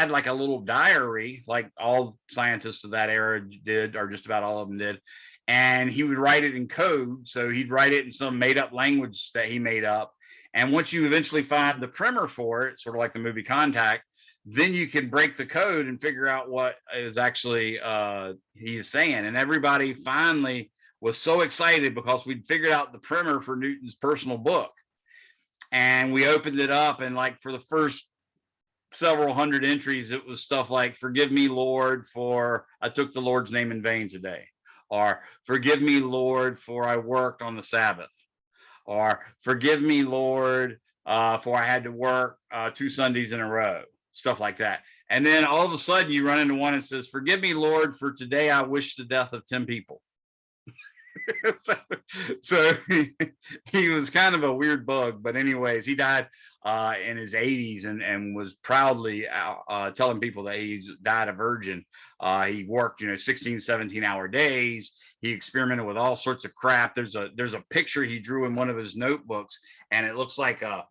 like a little diary, like all scientists of that era did, or just about all of them did, and he would write it in code. So he'd write it in some made up language that he made up, and once you eventually find the primer for it, sort of like the movie Contact, then you can break the code and figure out what is actually he is saying. And everybody finally was so excited because we'd figured out the primer for Newton's personal book. And we opened it up, and like for the first several hundred entries, it was stuff like, forgive me, Lord, for I took the Lord's name in vain today, or forgive me, Lord, for I worked on the Sabbath, or forgive me, Lord, for I had to work 2 Sundays in a row, stuff like that. And then all of a sudden you run into one and says, forgive me, Lord, for today I wish the death of 10 people. so he was kind of a weird bug, but anyways, he died in his 80s and was proudly telling people that he died a virgin. He worked 16-17-hour days. He experimented with all sorts of crap. There's a picture he drew in one of his notebooks, and it looks like a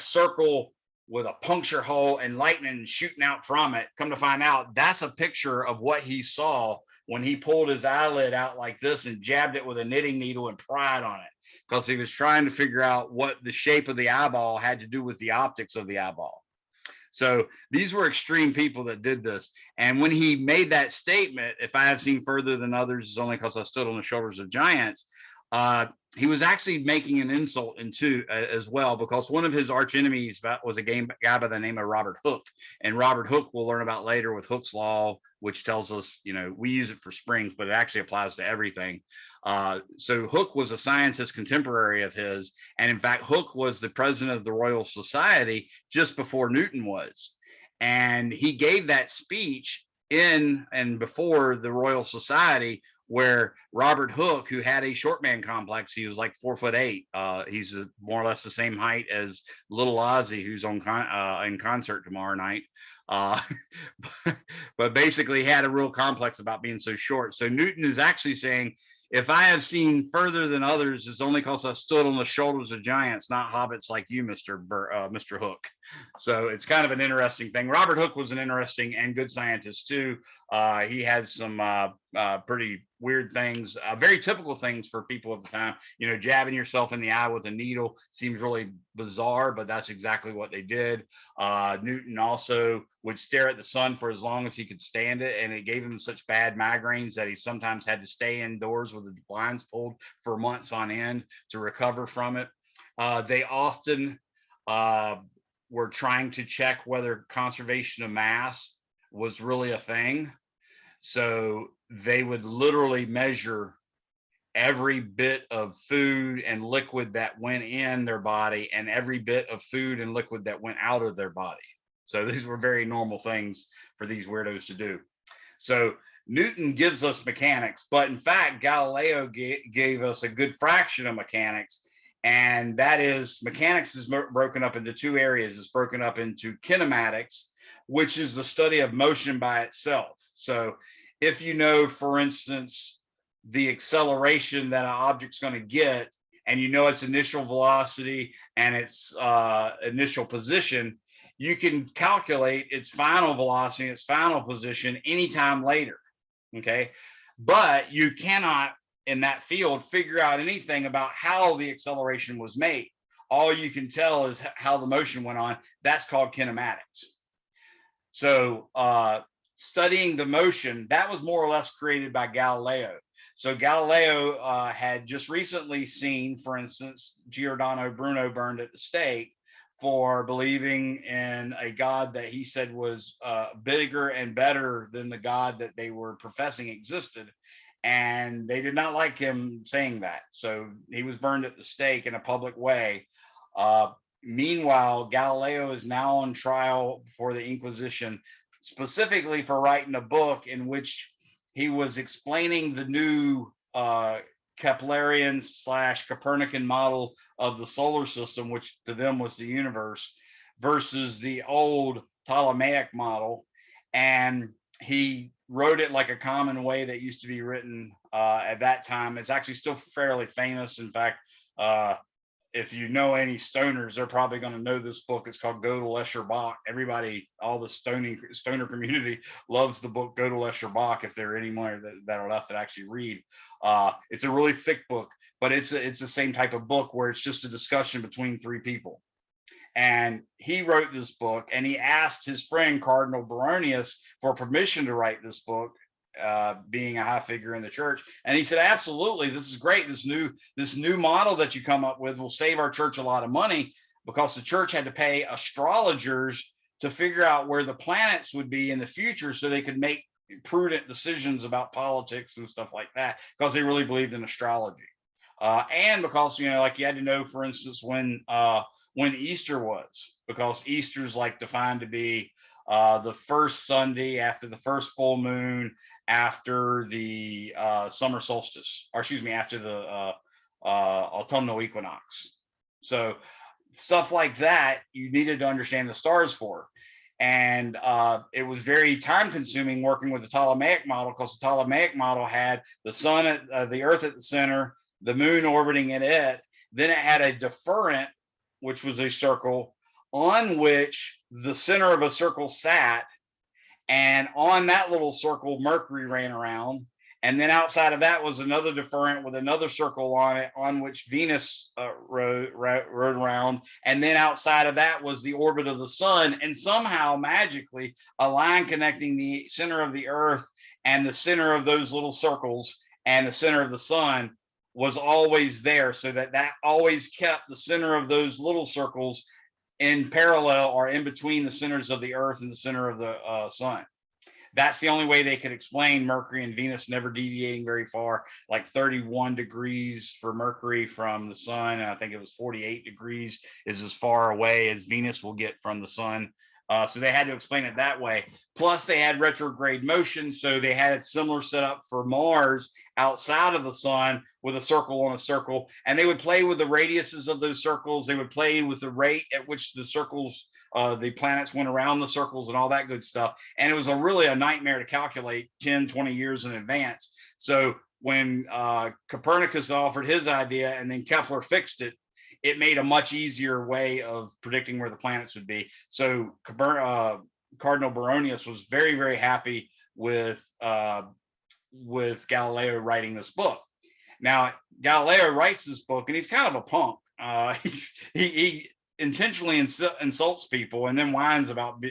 circle with a puncture hole and lightning shooting out from it. Come to find out, that's a picture of what he saw when he pulled his eyelid out like this and jabbed it with a knitting needle and pried on it, because he was trying to figure out what the shape of the eyeball had to do with the optics of the eyeball. So these were extreme people that did this. And when he made that statement, if I have seen further than others, it's only because I stood on the shoulders of giants, he was actually making an insult into as well, because one of his arch enemies was a guy by the name of Robert Hooke. And Robert Hooke, we'll learn about later with Hooke's law, which tells us, we use it for springs, but it actually applies to everything. So Hooke was a scientist contemporary of his. And in fact, Hooke was the president of the Royal Society just before Newton was. And he gave that speech in and before the Royal Society, where Robert Hooke, who had a short man complex, he was like 4'8". He's more or less the same height as Little Ozzy, who's on in concert tomorrow night. But basically he had a real complex about being so short. So Newton is actually saying, if I have seen further than others, it's only because I stood on the shoulders of giants, not hobbits like you, Mr. Hooke. So it's kind of an interesting thing. Robert Hooke was an interesting and good scientist too. He had some pretty weird things, very typical things for people of the time. Jabbing yourself in the eye with a needle seems really bizarre, but that's exactly what they did. Newton also would stare at the sun for as long as he could stand it, and it gave him such bad migraines that he sometimes had to stay indoors with the blinds pulled for months on end to recover from it. They often were trying to check whether conservation of mass was really a thing. So they would literally measure every bit of food and liquid that went in their body and every bit of food and liquid that went out of their body. So these were very normal things for these weirdos to do. So Newton gives us mechanics, but in fact, Galileo gave us a good fraction of mechanics. And that is, mechanics is broken up into two areas. It's broken up into kinematics, which is the study of motion by itself. So if you know, for instance, the acceleration that an object's going to get, and you know its initial velocity and its initial position, you can calculate its final velocity, its final position anytime later. Okay, but you cannot in that field figure out anything about how the acceleration was made. All you can tell is how the motion went on. That's called kinematics. So studying the motion, that was more or less created by Galileo. So Galileo had just recently seen, for instance, Giordano Bruno burned at the stake for believing in a God that he said was bigger and better than the God that they were professing existed. And they did not like him saying that. So he was burned at the stake in a public way. Meanwhile, Galileo is now on trial before the Inquisition, specifically for writing a book in which he was explaining the new Keplerian / Copernican model of the solar system, which to them was the universe, versus the old Ptolemaic model. And he wrote it like a common way that used to be written at that time. It's actually still fairly famous. In fact, if you know any stoners, they're probably going to know this book. It's called Gödel, Escher, Bach. Everybody, all the stoner community loves the book Gödel, Escher, Bach, if there are any more that are left that actually read. It's a really thick book, but it's the same type of book where it's just a discussion between three people. And he wrote this book, and he asked his friend Cardinal Baronius for permission to write this book, being a high figure in the church. And he said, absolutely, this is great. This new model that you come up with will save our church a lot of money, because the church had to pay astrologers to figure out where the planets would be in the future so they could make prudent decisions about politics and stuff like that, because they really believed in astrology. And because, like you had to know, for instance, when Easter was, because Easter's like defined to be the first Sunday after the first full moon after the summer solstice, or excuse me, after the autumnal equinox. So stuff like that you needed to understand the stars for. And it was very time consuming working with the Ptolemaic model, because the Ptolemaic model had the sun at the earth at the center, the moon orbiting in it. Then it had a deferent, which was a circle on which the center of a circle sat. And on that little circle, Mercury ran around. And then outside of that was another deferent with another circle on it, on which Venus rode around. And then outside of that was the orbit of the sun. And somehow, magically, a line connecting the center of the earth and the center of those little circles and the center of the sun was always there, so that always kept the center of those little circles in parallel or in between the centers of the earth and the center of the sun. That's the only way they could explain Mercury and Venus never deviating very far, like 31 degrees for Mercury from the sun, and I think it was 48 degrees is as far away as Venus will get from the sun. So they had to explain it that way. Plus, they had retrograde motion, so they had a similar setup for Mars outside of the sun with a circle on a circle, and they would play with the radiuses of those circles. They would play with the rate at which the circles, the planets went around the circles and all that good stuff. And it was really a nightmare to calculate 10, 20 years in advance. So when Copernicus offered his idea and then Kepler fixed it, it made a much easier way of predicting where the planets would be. So Cardinal Baronius was very, very happy with Galileo writing this book. Now, Galileo writes this book, and he's kind of a punk. He intentionally insults people and then whines about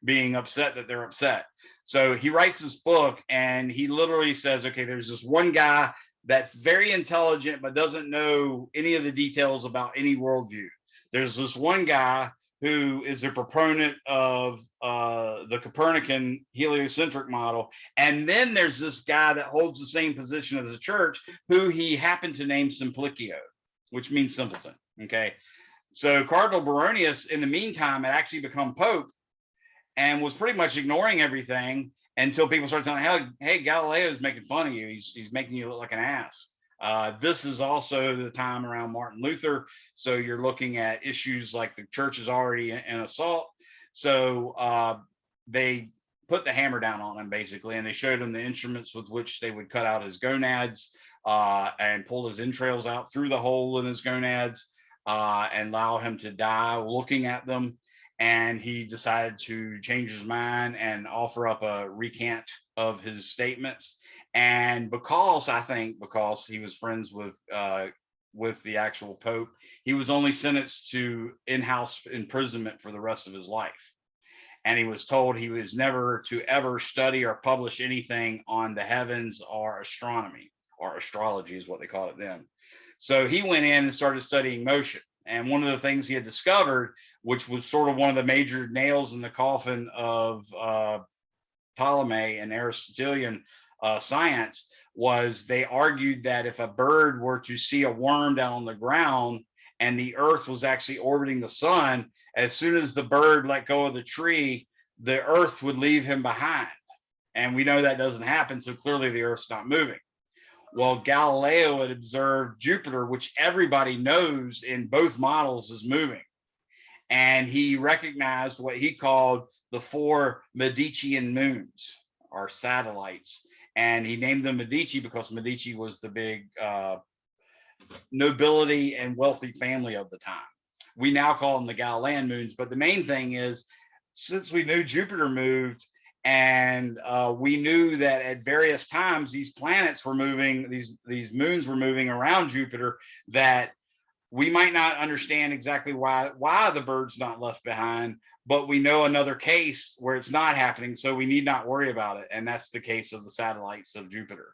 being upset that they're upset. So he writes this book, and he literally says, okay, there's this one guy that's very intelligent but doesn't know any of the details about any worldview. There's this one guy who is a proponent of the Copernican heliocentric model. And then there's this guy that holds the same position as the church, who he happened to name Simplicio, which means simpleton. Okay. So Cardinal Baronius, in the meantime, had actually become Pope and was pretty much ignoring everything until people started telling him, hey, Galileo's making fun of you. He's making you look like an ass. This is also the time around Martin Luther. So you're looking at issues like the church is already in assault. So they put the hammer down on him, basically, and they showed him the instruments with which they would cut out his gonads and pull his entrails out through the hole in his gonads and allow him to die looking at them. And he decided to change his mind and offer up a recant of his statements. And because he was friends with the actual Pope, he was only sentenced to in-house imprisonment for the rest of his life. And he was told he was never to ever study or publish anything on the heavens or astronomy, or astrology is what they called it then. So he went in and started studying motion. And one of the things he had discovered, which was sort of one of the major nails in the coffin of Ptolemy and Aristotelian science, was they argued that if a bird were to see a worm down on the ground and the earth was actually orbiting the sun, as soon as the bird let go of the tree, the earth would leave him behind. And we know that doesn't happen, so clearly the earth's not moving. Well, Galileo had observed Jupiter, which everybody knows in both models is moving. And he recognized what he called the 4 Medicean moons, or satellites. And he named them Medici because Medici was the big nobility and wealthy family of the time. We now call them the Galilean moons. But the main thing is, since we knew Jupiter moved, and we knew that at various times these planets were moving, these moons were moving around Jupiter, that we might not understand exactly why the bird's not left behind, but we know another case where it's not happening, so we need not worry about it. And that's the case of the satellites of Jupiter.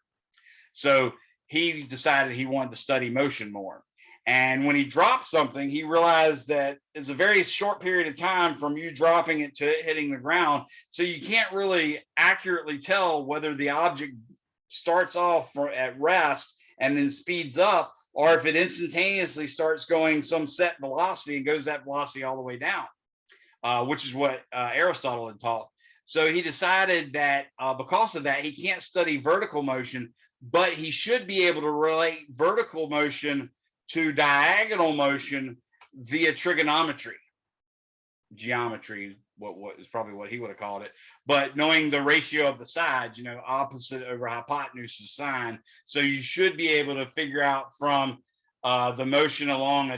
So he decided he wanted to study motion more. And when he dropped something, he realized that it's a very short period of time from you dropping it to it hitting the ground. So you can't really accurately tell whether the object starts off at rest and then speeds up, or if it instantaneously starts going some set velocity and goes that velocity all the way down, which is what Aristotle had taught. So he decided that because of that, he can't study vertical motion, but he should be able to relate vertical motion to diagonal motion via trigonometry, geometry, what is probably what he would have called it, but knowing the ratio of the sides, opposite over hypotenuse is sine. So you should be able to figure out from the motion along a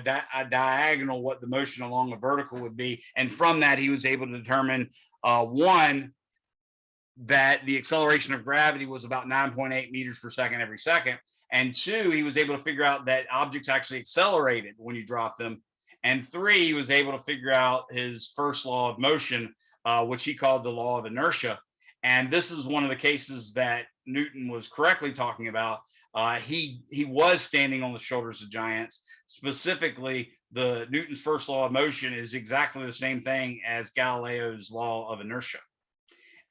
diagonal what the motion along a vertical would be. And from that, he was able to determine one, that the acceleration of gravity was about 9.8 meters per second every second. And 2, he was able to figure out that objects actually accelerated when you drop them. And 3, he was able to figure out his first law of motion, which he called the law of inertia. And this is one of the cases that Newton was correctly talking about. He was standing on the shoulders of giants. Specifically, Newton's first law of motion is exactly the same thing as Galileo's law of inertia.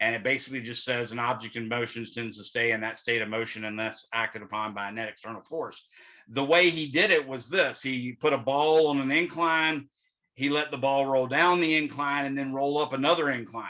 And it basically just says an object in motion tends to stay in that state of motion unless acted upon by a net external force. The way he did it was this: he put a ball on an incline, he let the ball roll down the incline and then roll up another incline.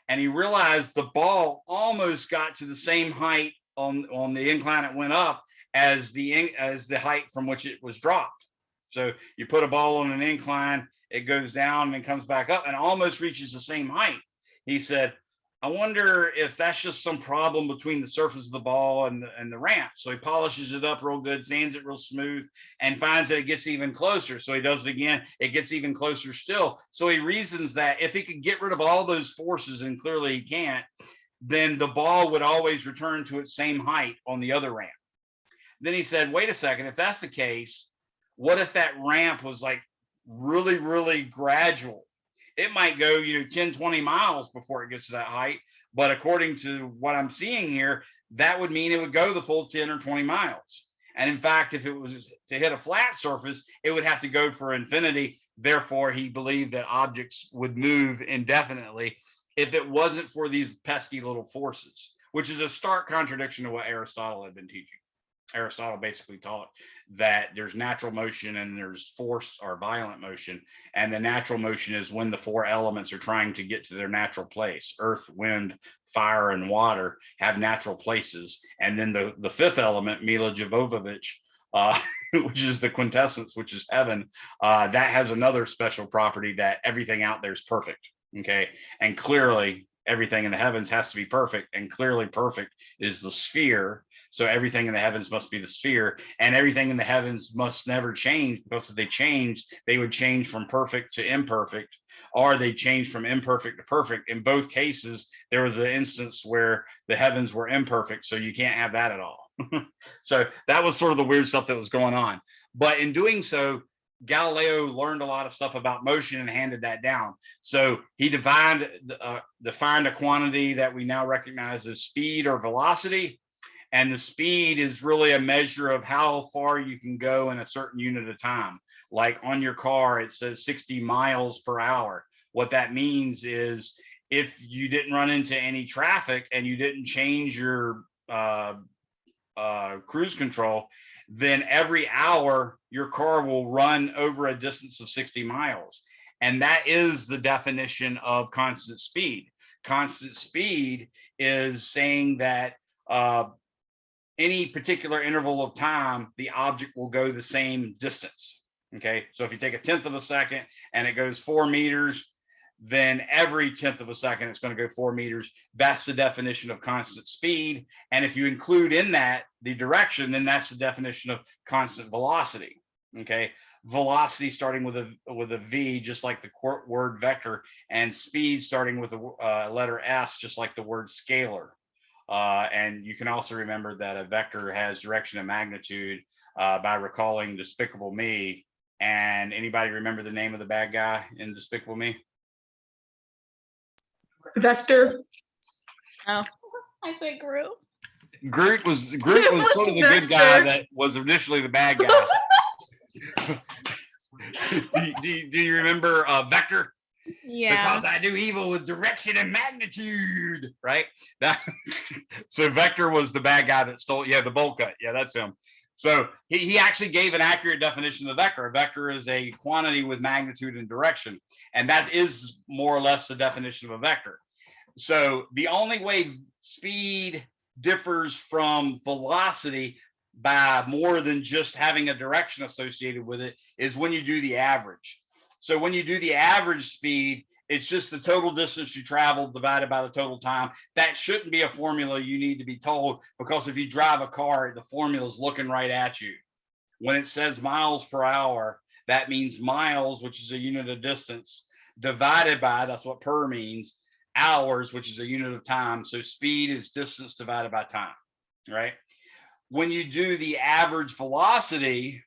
And he realized the ball almost got to the same height on the incline it went up as the height from which it was dropped. So you put a ball on an incline, it goes down and comes back up and almost reaches the same height. He said, I wonder if that's just some problem between the surface of the ball and the ramp. So he polishes it up real good, sands it real smooth, and finds that it gets even closer. So he does it again, it gets even closer still. So he reasons that if he could get rid of all those forces, and clearly he can't, then the ball would always return to its same height on the other ramp. Then he said, wait a second, if that's the case, what if that ramp was like really, really gradual? It might go, 10, 20 miles before it gets to that height. But according to what I'm seeing here, that would mean it would go the full 10 or 20 miles. And in fact, if it was to hit a flat surface, it would have to go for infinity therefore he believed that objects would move indefinitely if it wasn't for these pesky little forces, which is a stark contradiction to what Aristotle had been teaching. Aristotle basically taught that there's natural motion and there's forced or violent motion. And the natural motion is when the four elements are trying to get to their natural place. Earth, wind, fire, and water have natural places. And then the fifth element, Mila Jovovich, which is the quintessence, which is heaven, that has another special property that everything out there is perfect. Okay. And clearly everything in the heavens has to be perfect. And clearly perfect is the sphere. So everything in the heavens must be the sphere, and everything in the heavens must never change, because if they changed, they would change from perfect to imperfect, or they change from imperfect to perfect. In both cases, there was an instance where the heavens were imperfect, so you can't have that at all. So that was sort of the weird stuff that was going on. But in doing so, Galileo learned a lot of stuff about motion and handed that down. So he defined a quantity that we now recognize as speed or velocity. And the speed is really a measure of how far you can go in a certain unit of time. Like on your car, it says 60 miles per hour. What that means is if you didn't run into any traffic and you didn't change your cruise control, then every hour your car will run over a distance of 60 miles. And that is the definition of constant speed. Constant speed is saying that any particular interval of time, the object will go the same distance. Okay, so if you take a tenth of a second and it goes 4 meters, then every tenth of a second it's going to go 4 meters. That's the definition of constant speed. And if you include in that the direction, then that's the definition of constant velocity. Okay, velocity starting with a V, just like the word vector, and speed starting with a letter S, just like the word scalar. And you can also remember that a vector has direction and magnitude by recalling Despicable Me. And anybody remember the name of the bad guy in Despicable Me? Vector. Oh, I think Groot. Groot was sort of the good guy that was initially the bad guy. do you remember Vector? Yeah. Because I do evil with direction and magnitude, right? So Vector was the bad guy that stole, the bolt cut. Yeah, that's him. So he actually gave an accurate definition of the vector. A vector is a quantity with magnitude and direction. And that is more or less the definition of a vector. So the only way speed differs from velocity by more than just having a direction associated with it is when you do the average. So when you do the average speed, it's just the total distance you traveled divided by the total time. That shouldn't be a formula you need to be told, because if you drive a car, the formula is looking right at you. When it says miles per hour, that means miles, which is a unit of distance, divided by, that's what per means, hours, which is a unit of time. So speed is distance divided by time, right? When you do the average velocity,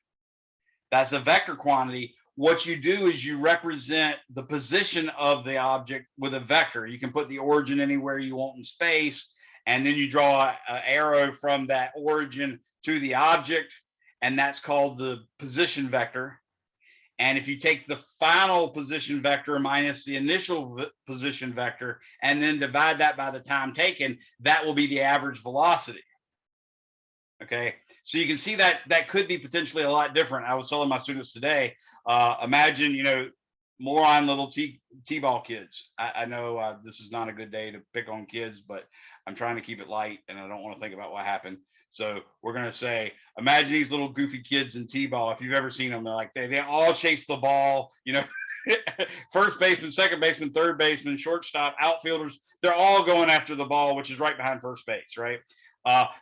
that's a vector quantity. What you do is you represent the position of the object with a vector. You can put the origin anywhere you want in space, and then you draw an arrow from that origin to the object, and that's called the position vector. And if you take the final position vector minus the initial position vector and then divide that by the time taken, that will be the average velocity. Okay, so you can see that could be potentially a lot different. I was telling my students today, imagine, moron little T-ball kids. I know this is not a good day to pick on kids, but I'm trying to keep it light and I don't want to think about what happened. So we're going to say, imagine these little goofy kids in T-ball. If you've ever seen them, they're like, they all chase the ball, first baseman, second baseman, third baseman, shortstop, outfielders, they're all going after the ball, which is right behind first base, right?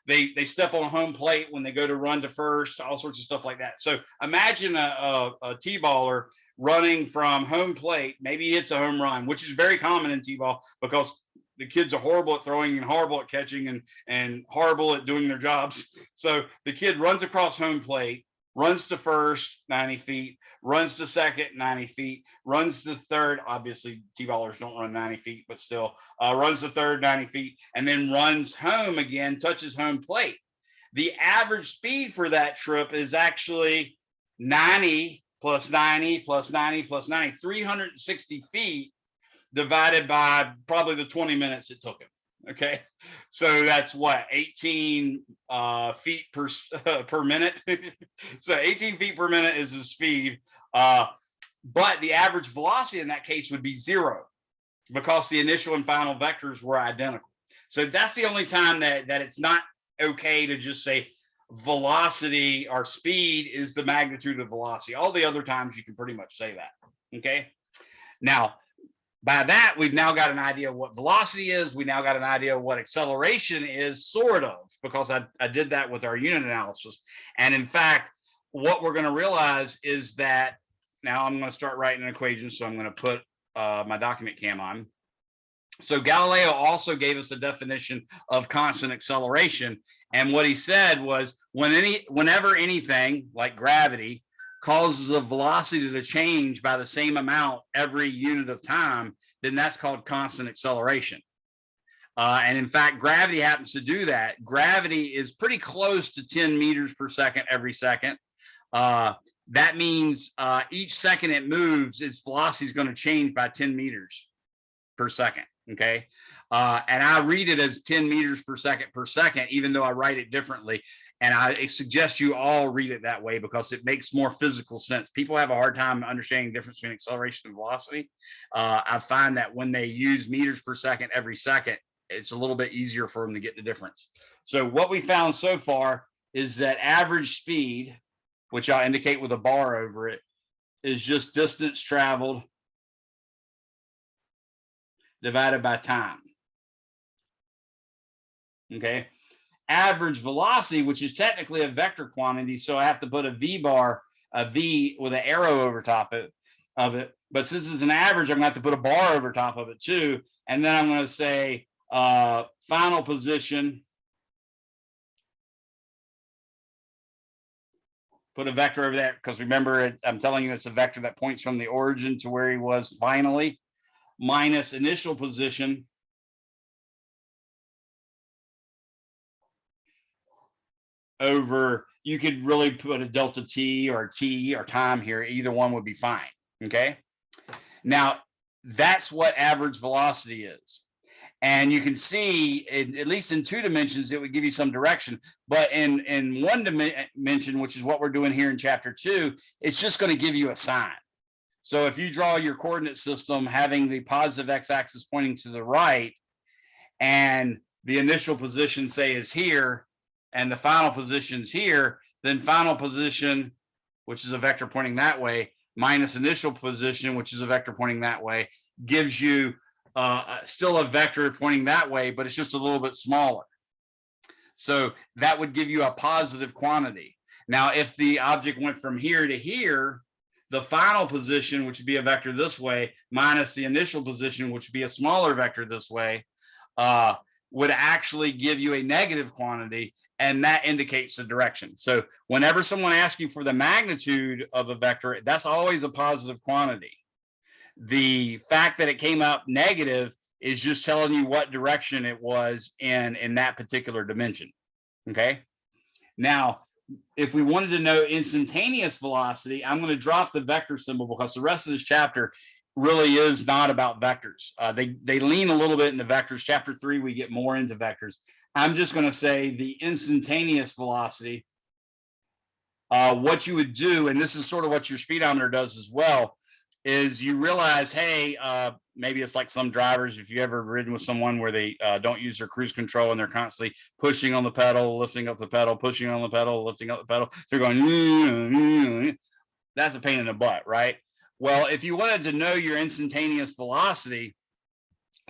They step on home plate when they go to run to first, all sorts of stuff like that. So imagine a T-baller running from home plate. Maybe it's a home run, which is very common in T-ball because the kids are horrible at throwing and horrible at catching and horrible at doing their jobs. So the kid runs across home plate, runs to first 90 feet, runs to second 90 feet, runs to third. Obviously, T-ballers don't run 90 feet, but still runs to third 90 feet, and then runs home again, touches home plate. The average speed for that trip is actually 90 plus 90 plus 90 plus 90, 360 feet divided by probably the 20 minutes it took him. Okay, so that's what, 18 feet per minute. So 18 feet per minute is the speed, but the average velocity in that case would be 0 because the initial and final vectors were identical. So that's the only time that it's not okay to just say velocity or speed is the magnitude of velocity. All the other times you can pretty much say that. Okay, now by that, we've now got an idea of what velocity is. We now got an idea of what acceleration is, sort of, because I did that with our unit analysis. And in fact, what we're going to realize is that now I'm going to start writing an equation. So I'm going to put my document cam on. So Galileo also gave us a definition of constant acceleration. And what he said was whenever anything like gravity causes a velocity to change by the same amount every unit of time, then that's called constant acceleration. And in fact, gravity happens to do that. Gravity is pretty close to 10 meters per second every second. That means each second it moves, its velocity is going to change by 10 meters per second. Okay. And I read it as 10 meters per second, even though I write it differently. And I suggest you all read it that way because it makes more physical sense. People have a hard time understanding the difference between acceleration and velocity. I find that when they use meters per second every second, it's a little bit easier for them to get the difference. So what we found so far is that average speed, which I'll indicate with a bar over it, is just distance traveled divided by time. Okay. Average velocity, which is technically a vector quantity, so I have to put a V with an arrow over top of it. But since it's an average, I'm going to have to put a bar over top of it too. And then I'm going to say final position, put a vector over there, because remember, I'm telling you it's a vector that points from the origin to where he was finally, minus initial position over, you could really put a delta t or time here. Either one would be fine. Okay. Now that's what average velocity is. And you can see, at least in 2 dimensions, it would give you some direction. But in 1 dimension, which is what we're doing here in chapter 2, it's just going to give you a sign. So if you draw your coordinate system having the positive x-axis pointing to the right, and the initial position, say, is here, and the final position's here, then final position, which is a vector pointing that way, minus initial position, which is a vector pointing that way, gives you still a vector pointing that way, but it's just a little bit smaller. So that would give you a positive quantity. Now, if the object went from here to here, the final position, which would be a vector this way, minus the initial position, which would be a smaller vector this way, would actually give you a negative quantity, and that indicates the direction. So whenever someone asks you for the magnitude of a vector, that's always a positive quantity. The fact that it came out negative is just telling you what direction it was in that particular dimension. Okay. Now, if we wanted to know instantaneous velocity, I'm going to drop the vector symbol because the rest of this chapter really is not about vectors. They lean a little bit into vectors. Chapter 3, we get more into vectors. I'm just going to say the instantaneous velocity. What you would do, and this is sort of what your speedometer does as well, is you realize, hey, maybe it's like some drivers, if you ever ridden with someone where they don't use their cruise control and they're constantly pushing on the pedal, lifting up the pedal, pushing on the pedal, lifting up the pedal. So they're going, that's a pain in the butt, right? Well, if you wanted to know your instantaneous velocity,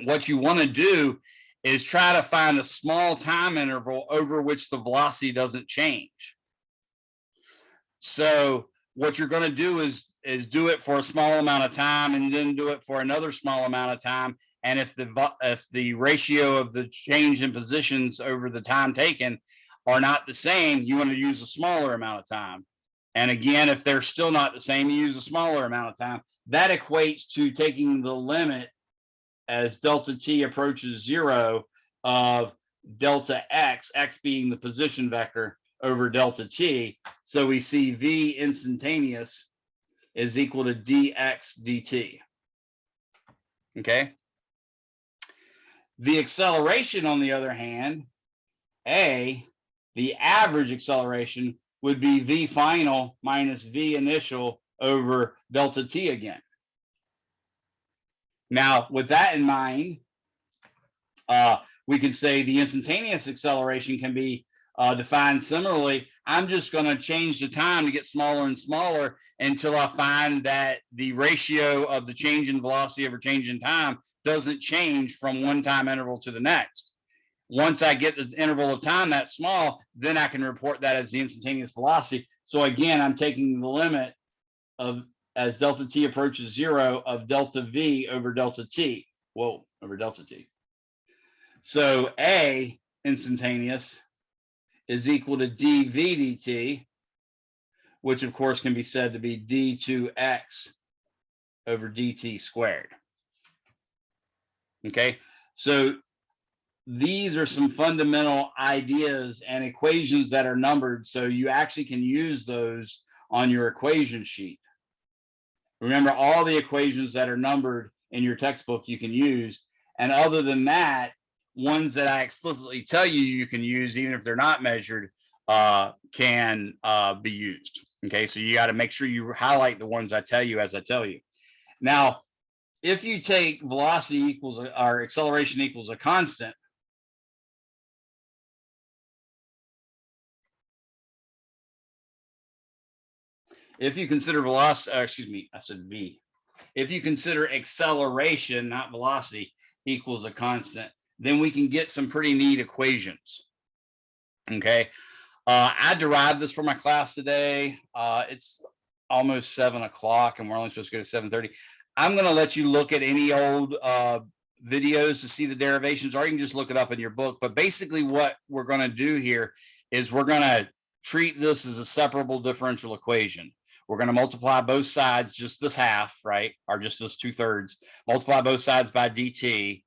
what you want to do is try to find a small time interval over which the velocity doesn't change. So what you're going to do is do it for a small amount of time and then do it for another small amount of time. And if the ratio of the change in positions over the time taken are not the same, you want to use a smaller amount of time. And again, if they're still not the same, you use a smaller amount of time. That equates to taking the limit as delta t approaches 0 of delta x, x being the position vector, over delta t. So we see v instantaneous is equal to dx dt. Okay. The acceleration, on the other hand, A, the average acceleration would be V final minus V initial over delta t again. Now, with that in mind, we can say the instantaneous acceleration can be defined similarly. I'm just going to change the time to get smaller and smaller until I find that the ratio of the change in velocity over change in time doesn't change from one time interval to the next. Once I get the interval of time that small, then I can report that as the instantaneous velocity. So again, I'm taking the limit of, as delta t approaches 0, of delta v over delta t. Whoa, over delta t. So A instantaneous is equal to dv dt, which of course can be said to be d2x over dt squared. Okay, so these are some fundamental ideas and equations that are numbered, so you actually can use those on your equation sheet. Remember, all the equations that are numbered in your textbook you can use, and other than that, ones that I explicitly tell you you can use, even if they're not measured, can be used. Okay, so you got to make sure you highlight the ones I tell you as I tell you. Now, if you take velocity equals, or acceleration equals a constant, if you consider velocity, excuse me, I said V. If you consider acceleration, not velocity, equals a constant, then we can get some pretty neat equations. Okay, I derived this for my class today. It's almost 7 o'clock and we're only supposed to go to 7:30. I'm going to let you look at any old videos to see the derivations, or you can just look it up in your book. But basically what we're going to do here is we're going to treat this as a separable differential equation. We're going to multiply both sides, just this half, right? Or just this 2/3, multiply both sides by dt.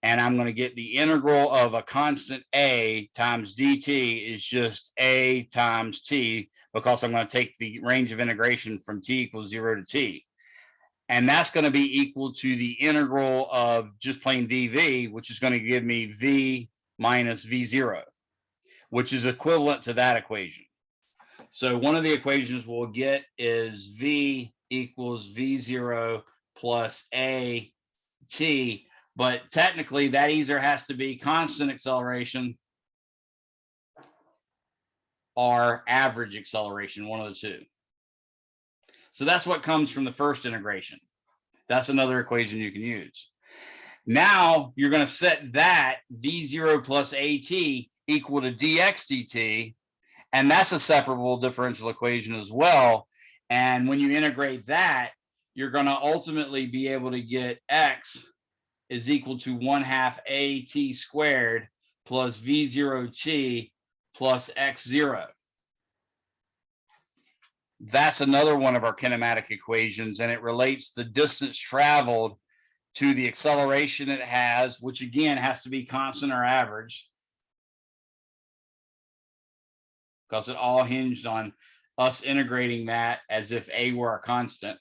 And I'm going to get the integral of a constant a times dt is just a times t, because I'm going to take the range of integration from t equals 0 to t. And that's going to be equal to the integral of just plain dv, which is going to give me v minus v0, which is equivalent to that equation. So one of the equations we'll get is v equals v0 plus a t, but technically that either has to be constant acceleration or average acceleration, one of the two. So that's what comes from the first integration. That's another equation you can use. Now you're going to set that v0 plus at equal to dx dt, and that's a separable differential equation as well. And when you integrate that, you're going to ultimately be able to get x is equal to 1/2 at squared plus v0t plus x0. That's another one of our kinematic equations, and it relates the distance traveled to the acceleration it has, which again has to be constant or average, because it all hinged on us integrating that as if a were a constant.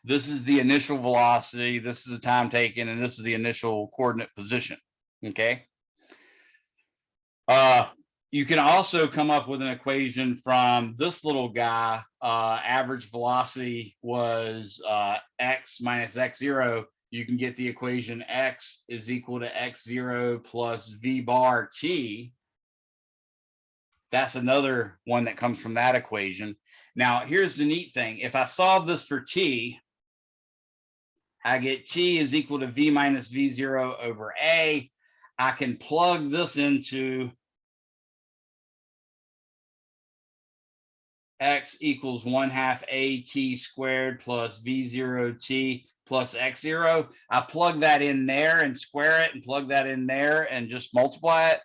This is the initial velocity, this is the time taken, and this is the initial coordinate position. Okay. You can also come up with an equation from this little guy. Average velocity was x minus x0. You can get the equation x is equal to x0 plus v bar t. That's another one that comes from that equation. Now, here's the neat thing. If I solve this for t, I get t is equal to v minus v0 over a. I can plug this into x equals 1/2 at squared plus v0t plus x0. I plug that in there and square it and plug that in there and just multiply it.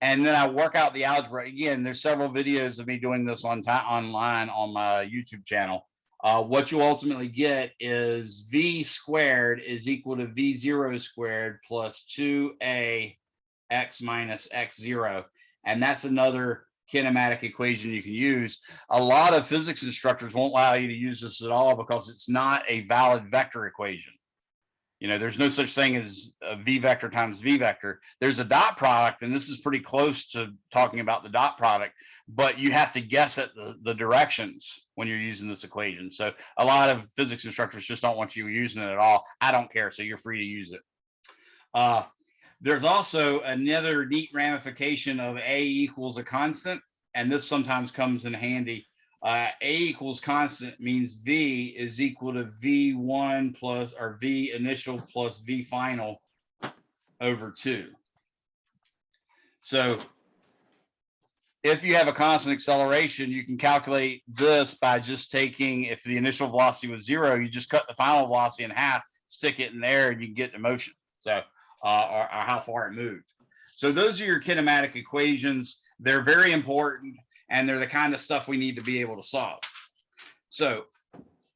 And then I work out the algebra. Again, there's several videos of me doing this online on my YouTube channel. What you ultimately get is v squared is equal to v0 squared plus 2a x minus x0. And that's another kinematic equation you can use. A lot of physics instructors won't allow you to use this at all because it's not a valid vector equation. You know, there's no such thing as a v vector times v vector. There's a dot product, and this is pretty close to talking about the dot product, but you have to guess at the directions when you're using this equation. So a lot of physics instructors just don't want you using it at all. I don't care, so you're free to use it. There's also another neat ramification of A equals a constant, and this sometimes comes in handy. A equals constant means V is equal to V1 plus, or V initial plus V final over 2. So if you have a constant acceleration, you can calculate this by just taking, if the initial velocity was 0, you just cut the final velocity in half, stick it in there, and you can get the motion. So, or how far it moved. So those are your kinematic equations. They're very important, and they're the kind of stuff we need to be able to solve. So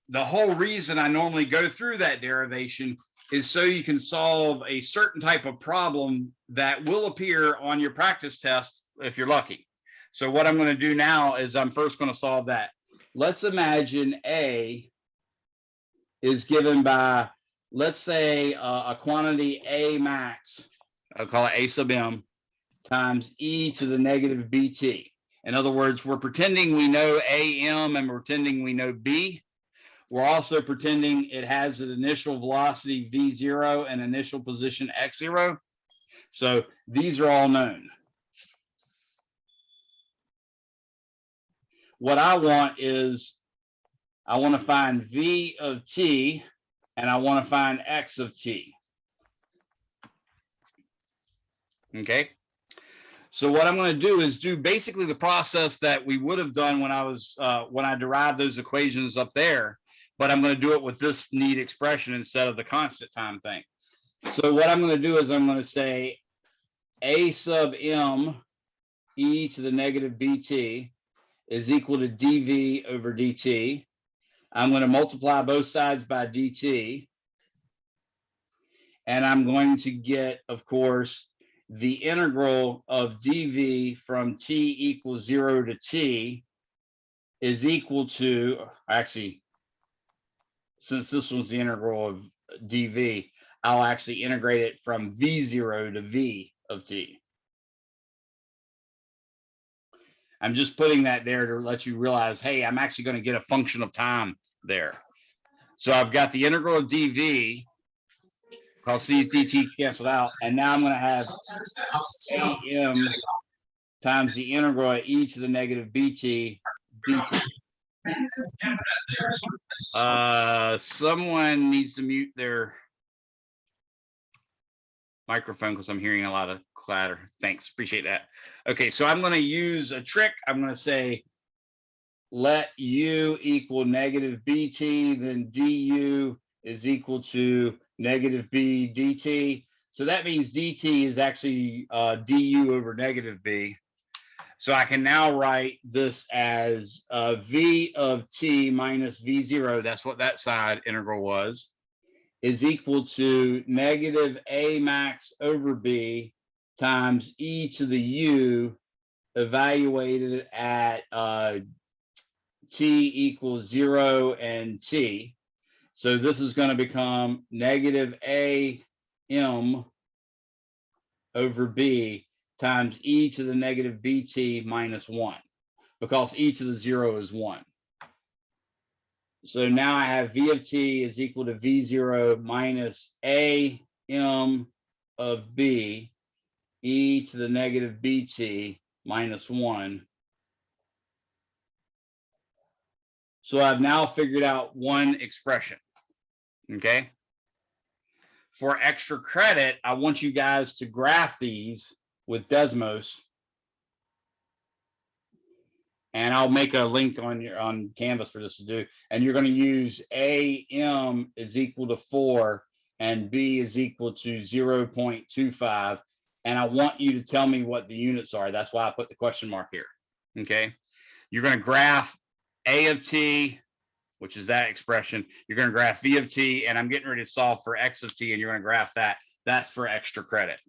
the whole reason I normally go through that derivation is so you can solve a certain type of problem that will appear on your practice test if you're lucky. So what I'm going to do now is I'm first going to solve that. Let's imagine A is given by, let's say, a quantity A max, I'll call it A sub m, times e to the negative bt. In other words, we're pretending we know AM and we're pretending we know B. We're also pretending it has an initial velocity V0 and initial position X0. So these are all known. What I want is, I want to find V of t, and I want to find X of t. Okay. So what I'm going to do is do basically the process that we would have done when I derived those equations up there, but I'm going to do it with this neat expression instead of the constant time thing. So what I'm going to do is I'm going to say A sub m e to the negative bt is equal to dv over dt. I'm going to multiply both sides by dt, and I'm going to get, of course, the integral of dv from t equals 0 to t is equal to, actually, since this was the integral of dv, I'll actually integrate it from v0 to v of t. I'm just putting that there to let you realize, hey, I'm actually going to get a function of time there. So I've got the integral of dv, because these dt canceled out, and now I'm going to have am times the integral of e to the negative bt dt. Someone needs to mute their microphone because I'm hearing a lot of clatter. Thanks, appreciate that. Okay, so I'm going to use a trick. I'm going to say let u equal negative bt, then du is equal to negative b dt. So that means dt is actually du over negative b. So I can now write this as v of t minus v0, that's what that side integral was, is equal to negative a max over b times e to the u evaluated at t equals 0 and t. So this is going to become negative a m over b times e to the negative bt minus 1, because e to the 0 is 1. So now I have v of t is equal to v0 minus a m of b e to the negative bt minus 1. So I've now figured out one expression, okay? For extra credit, I want you guys to graph these with Desmos, and I'll make a link on Canvas for this to do. And you're going to use AM is equal to 4 and B is equal to 0.25. And I want you to tell me what the units are. That's why I put the question mark here. Okay. You're going to graph A of t, which is that expression. You're going to graph V of t, and I'm getting ready to solve for X of t, and you're going to graph that. That's for extra credit.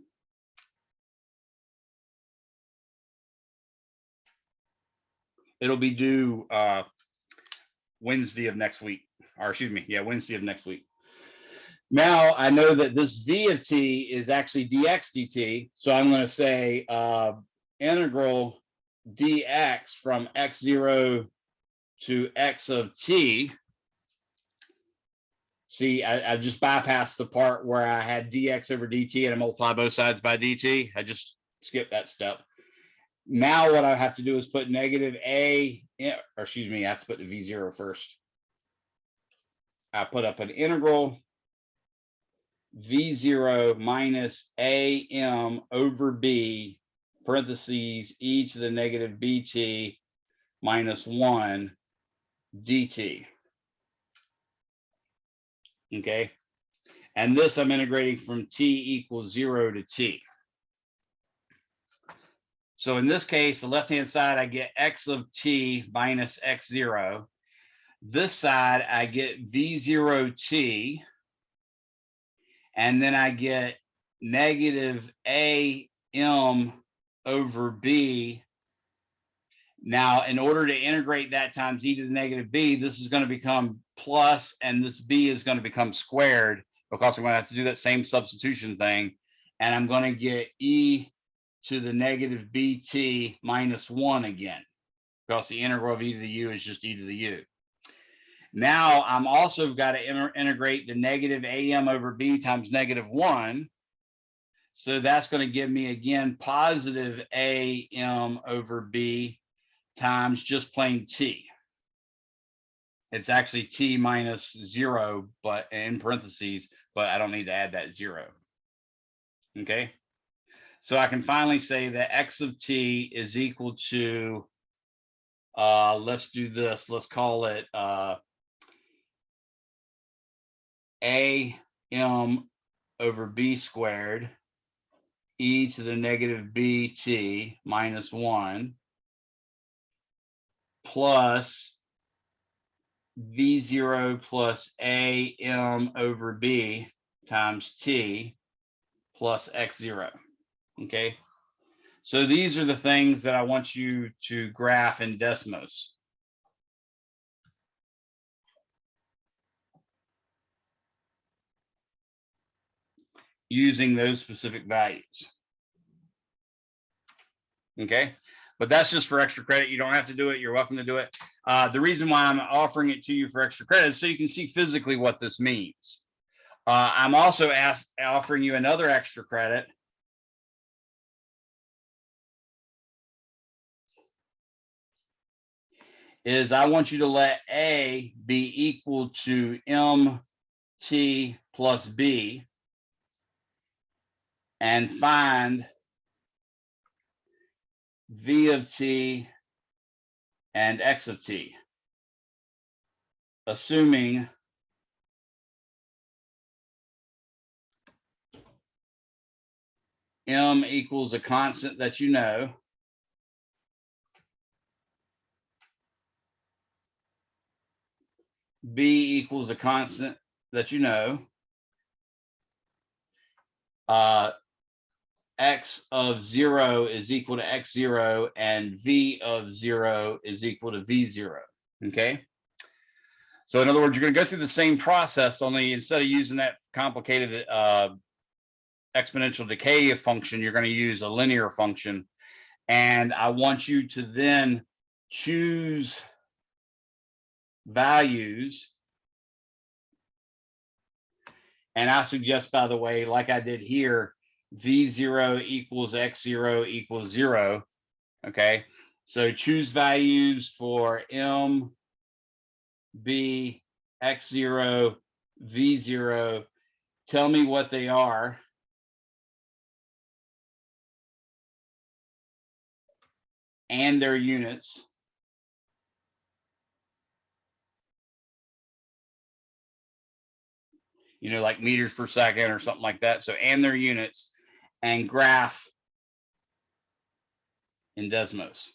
it'll be due Wednesday of next week, or excuse me, yeah, Wednesday of next week. Now I know that this v of t is actually dx dt, so I'm going to say integral dx from x0 to x of t. See, I just bypassed the part where I had dx over dt and I multiply both sides by dt. I just skipped that step. Now what I have to do is put negative a, or excuse me, I have to put the v0 first. I put up an integral v0 minus am over b, parentheses, e to the negative bt minus 1 dt. Okay, and this I'm integrating from t equals 0 to t. So in this case, the left-hand side, I get x of t minus x0. This side, I get v0t, and then I get negative am over b. Now, in order to integrate that times e to the negative b, this is going to become plus, and this b is going to become squared, because I'm going to have to do that same substitution thing, and I'm going to get e to the negative bt minus 1 again, because the integral of e to the u is just e to the u. Now I'm also got to integrate the negative am over b times negative 1. So that's going to give me again positive am over b times just plain t. It's actually t minus 0, but in parentheses, but I don't need to add that 0. Okay. So I can finally say that x of t is equal to, let's do this. Let's call it am over b squared e to the negative bt minus 1 plus v0 plus am over b times t plus x0. Okay, so these are the things that I want you to graph in Desmos. Using those specific values. Okay, but that's just for extra credit. You don't have to do it. You're welcome to do it. The reason why I'm offering it to you for extra credit is so you can see physically what this means. I'm also offering you another extra credit. Is I want you to let A be equal to mt plus b and find v of t and x of t, assuming m equals a constant that you know, b equals a constant that you know, x of 0 is equal to x0, and v of 0 is equal to v0. Okay, so in other words, you're going to go through the same process, only instead of using that complicated exponential decay function, you're going to use a linear function. And I want you to then choose values. And I suggest, by the way, like I did here, v0 equals x0 equals 0. Okay, so choose values for m, b, x0, v0. Tell me what they are. And their units. You know, like meters per second or something like that. So, and their units, and graph in Desmos.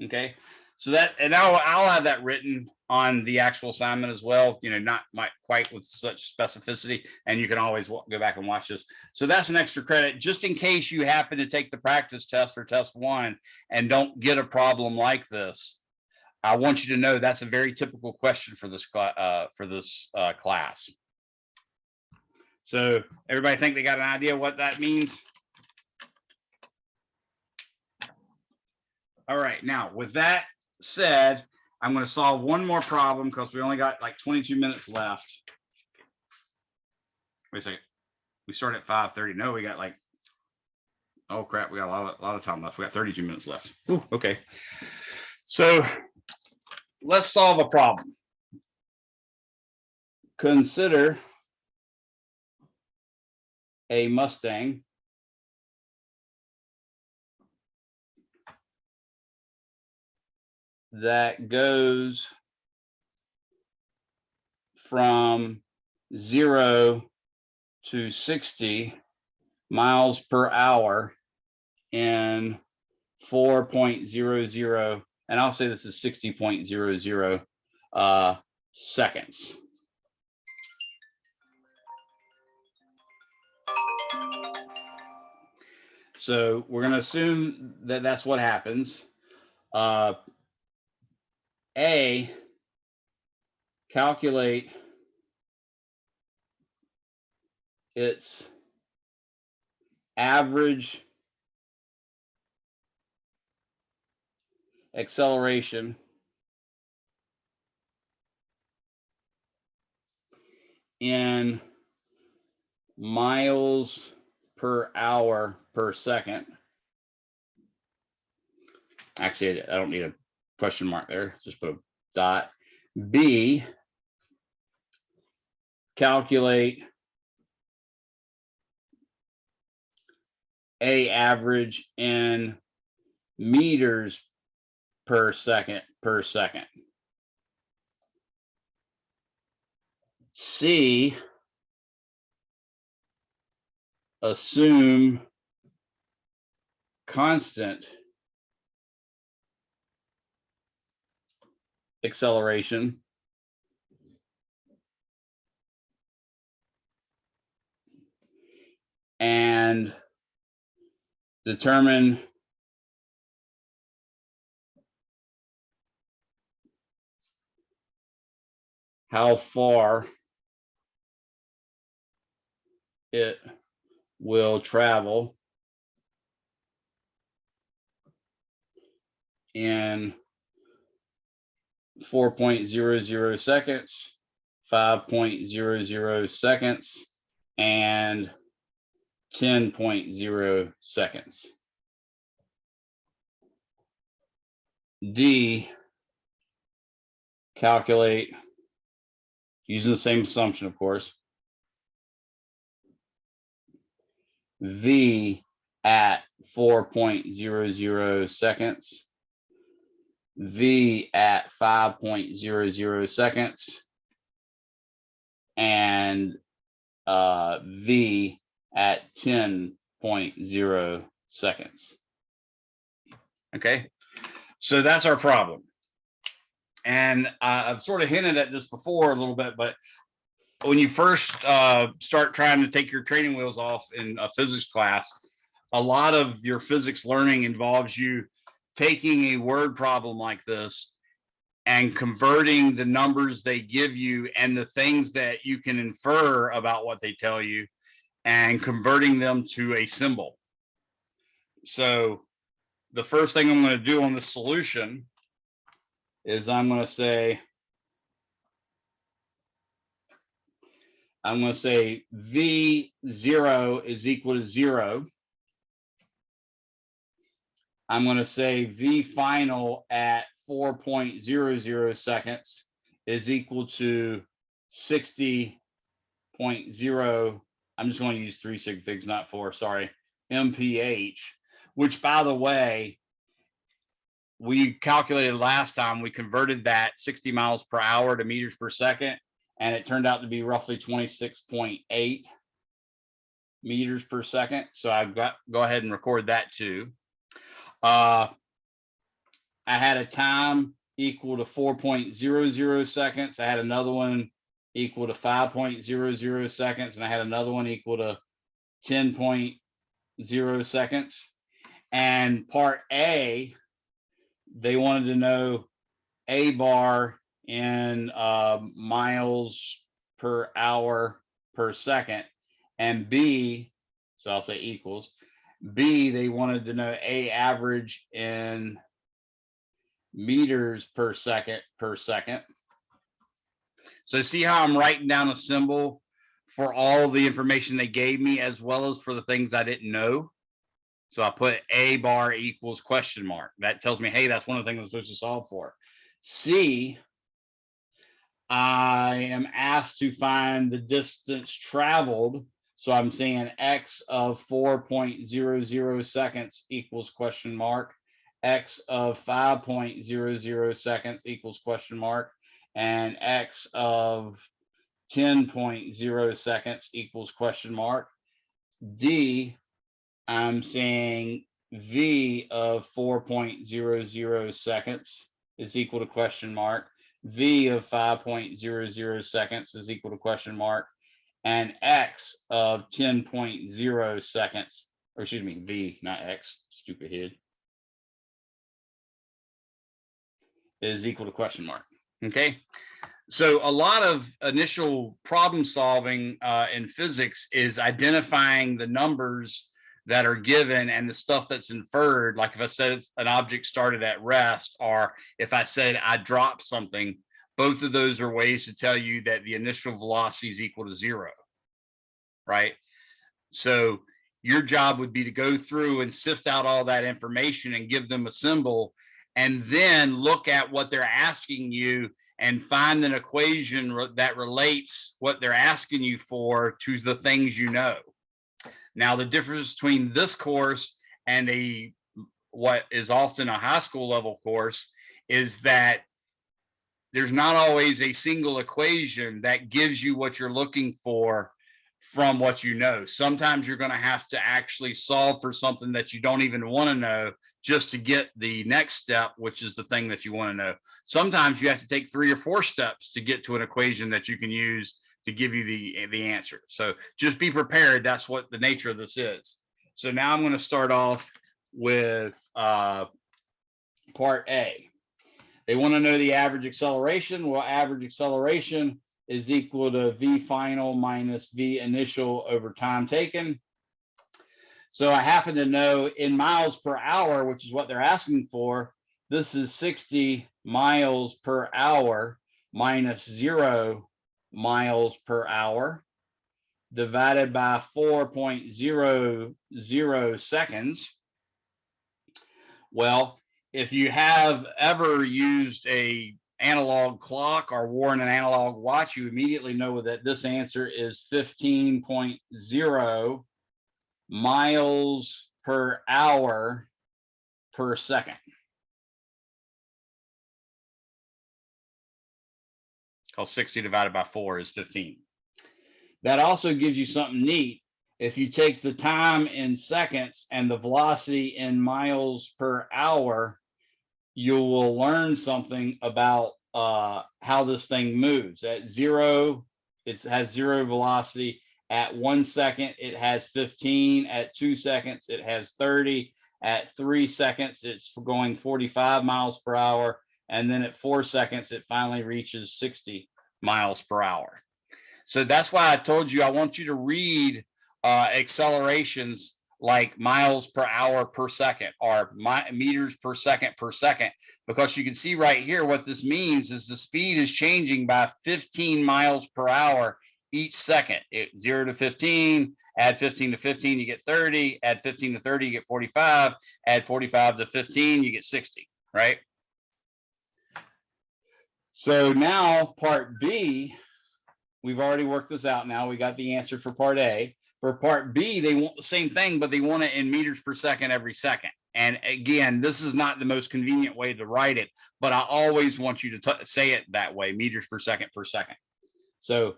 Okay, So that, and I'll have that written on the actual assignment as well, you know, not quite with such specificity, and you can always go back and watch this. So that's an extra credit, just in case you happen to take the practice test for test 1 and don't get a problem like this. I want you to know that's a very typical question for this class. So everybody think they got an idea what that means? All right, now with that said, I'm going to solve one more problem because we only got like 22 minutes left. Wait a second. We start at 5:30. No, we got like, oh crap, we got a lot of time left. We got 32 minutes left. Ooh, okay. So let's solve a problem. Consider a Mustang that goes from 0 to 60 miles per hour in 4.00, and I'll say this is 60.00 seconds. So we're going to assume that that's what happens. A, calculate its average acceleration in miles per hour per second. Actually, I don't need a question mark there. Just put a dot. B, calculate A average in meters per second per second. C, assume constant acceleration and determine how far it will travel in 4.00 seconds, 5.00 seconds, and 10.0 seconds. D, calculate, using the same assumption, of course, V at 4.00 seconds, V at 5.00 seconds, and V at 10.0 seconds. Okay, so that's our problem. And I've sort of hinted at this before a little bit, but when you first start trying to take your training wheels off in a physics class, a lot of your physics learning involves you taking a word problem like this and converting the numbers they give you and the things that you can infer about what they tell you and converting them to a symbol. So the first thing I'm going to do on this solution is I'm going to say V0 is equal to 0. I'm going to say V final at 4.00 seconds is equal to 60.0. I'm just going to use 3 sig figs, not 4, sorry, mph, which, by the way, we calculated last time. We converted that 60 miles per hour to meters per second, and it turned out to be roughly 26.8 meters per second. So I've got, go ahead and record that too. I'm I had a time equal to 4.00 seconds. I had another one equal to 5.00 seconds, and I had another one equal to 10.0 seconds. And part A, they wanted to know A bar in miles per hour per second, and B, so I'll say equals, B, they wanted to know A average in meters per second per second. So see how I'm writing down a symbol for all the information they gave me, as well as for the things I didn't know. So I put A bar equals question mark. That tells me, hey, that's one of the things I'm supposed to solve for. C, I am asked to find the distance traveled. So I'm saying X of 4.00 seconds equals question mark. X of 5.00 seconds equals question mark. And X of 10.0 seconds equals question mark. D, I'm saying V of 4.00 seconds is equal to question mark. V of 5.00 seconds is equal to question mark. And X of 10.0 seconds, or excuse me, V, not X, stupid head, is equal to question mark. Okay. So a lot of initial problem solving in physics is identifying the numbers that are given and the stuff that's inferred. Like if I said an object started at rest, or if I said I dropped something, both of those are ways to tell you that the initial velocity is equal to 0, right? So your job would be to go through and sift out all that information and give them a symbol, and then look at what they're asking you and find an equation that relates what they're asking you for to the things you know. Now, the difference between this course and what is often a high school level course is that there's not always a single equation that gives you what you're looking for from what you know. Sometimes you're going to have to actually solve for something that you don't even want to know just to get the next step, which is the thing that you want to know. Sometimes you have to take 3 or 4 steps to get to an equation that you can use to give you the answer. So just be prepared. That's what the nature of this is. So now I'm going to start off with part A. They want to know the average acceleration. Well, average acceleration is equal to V final minus V initial over time taken. So I happen to know in miles per hour, which is what they're asking for, this is 60 miles per hour minus 0 miles per hour divided by 4.00 seconds. Well, if you have ever used a analog clock or worn an analog watch, you immediately know that this answer is 15.0 miles per hour per second. Because 60 divided by 4 is 15. That also gives you something neat. If you take the time in seconds and the velocity in miles per hour, you will learn something about how this thing moves. At 0, it has 0 velocity. At 1 second, it has 15. At 2 seconds, it has 30. At 3 seconds, it's going 45 miles per hour. And then at 4 seconds, it finally reaches 60 miles per hour. So that's why I told you I want you to read accelerations like miles per hour per second or meters per second, because you can see right here what this means is the speed is changing by 15 miles per hour each second. 0 to 15, add 15 to 15, you get 30, add 15 to 30, you get 45, add 45 to 15, you get 60, right? So now part B, we've already worked this out now. We got the answer for part A. For part B, they want the same thing, but they want it in meters per second every second. And again, this is not the most convenient way to write it, but I always want you to say it that way, meters per second per second. So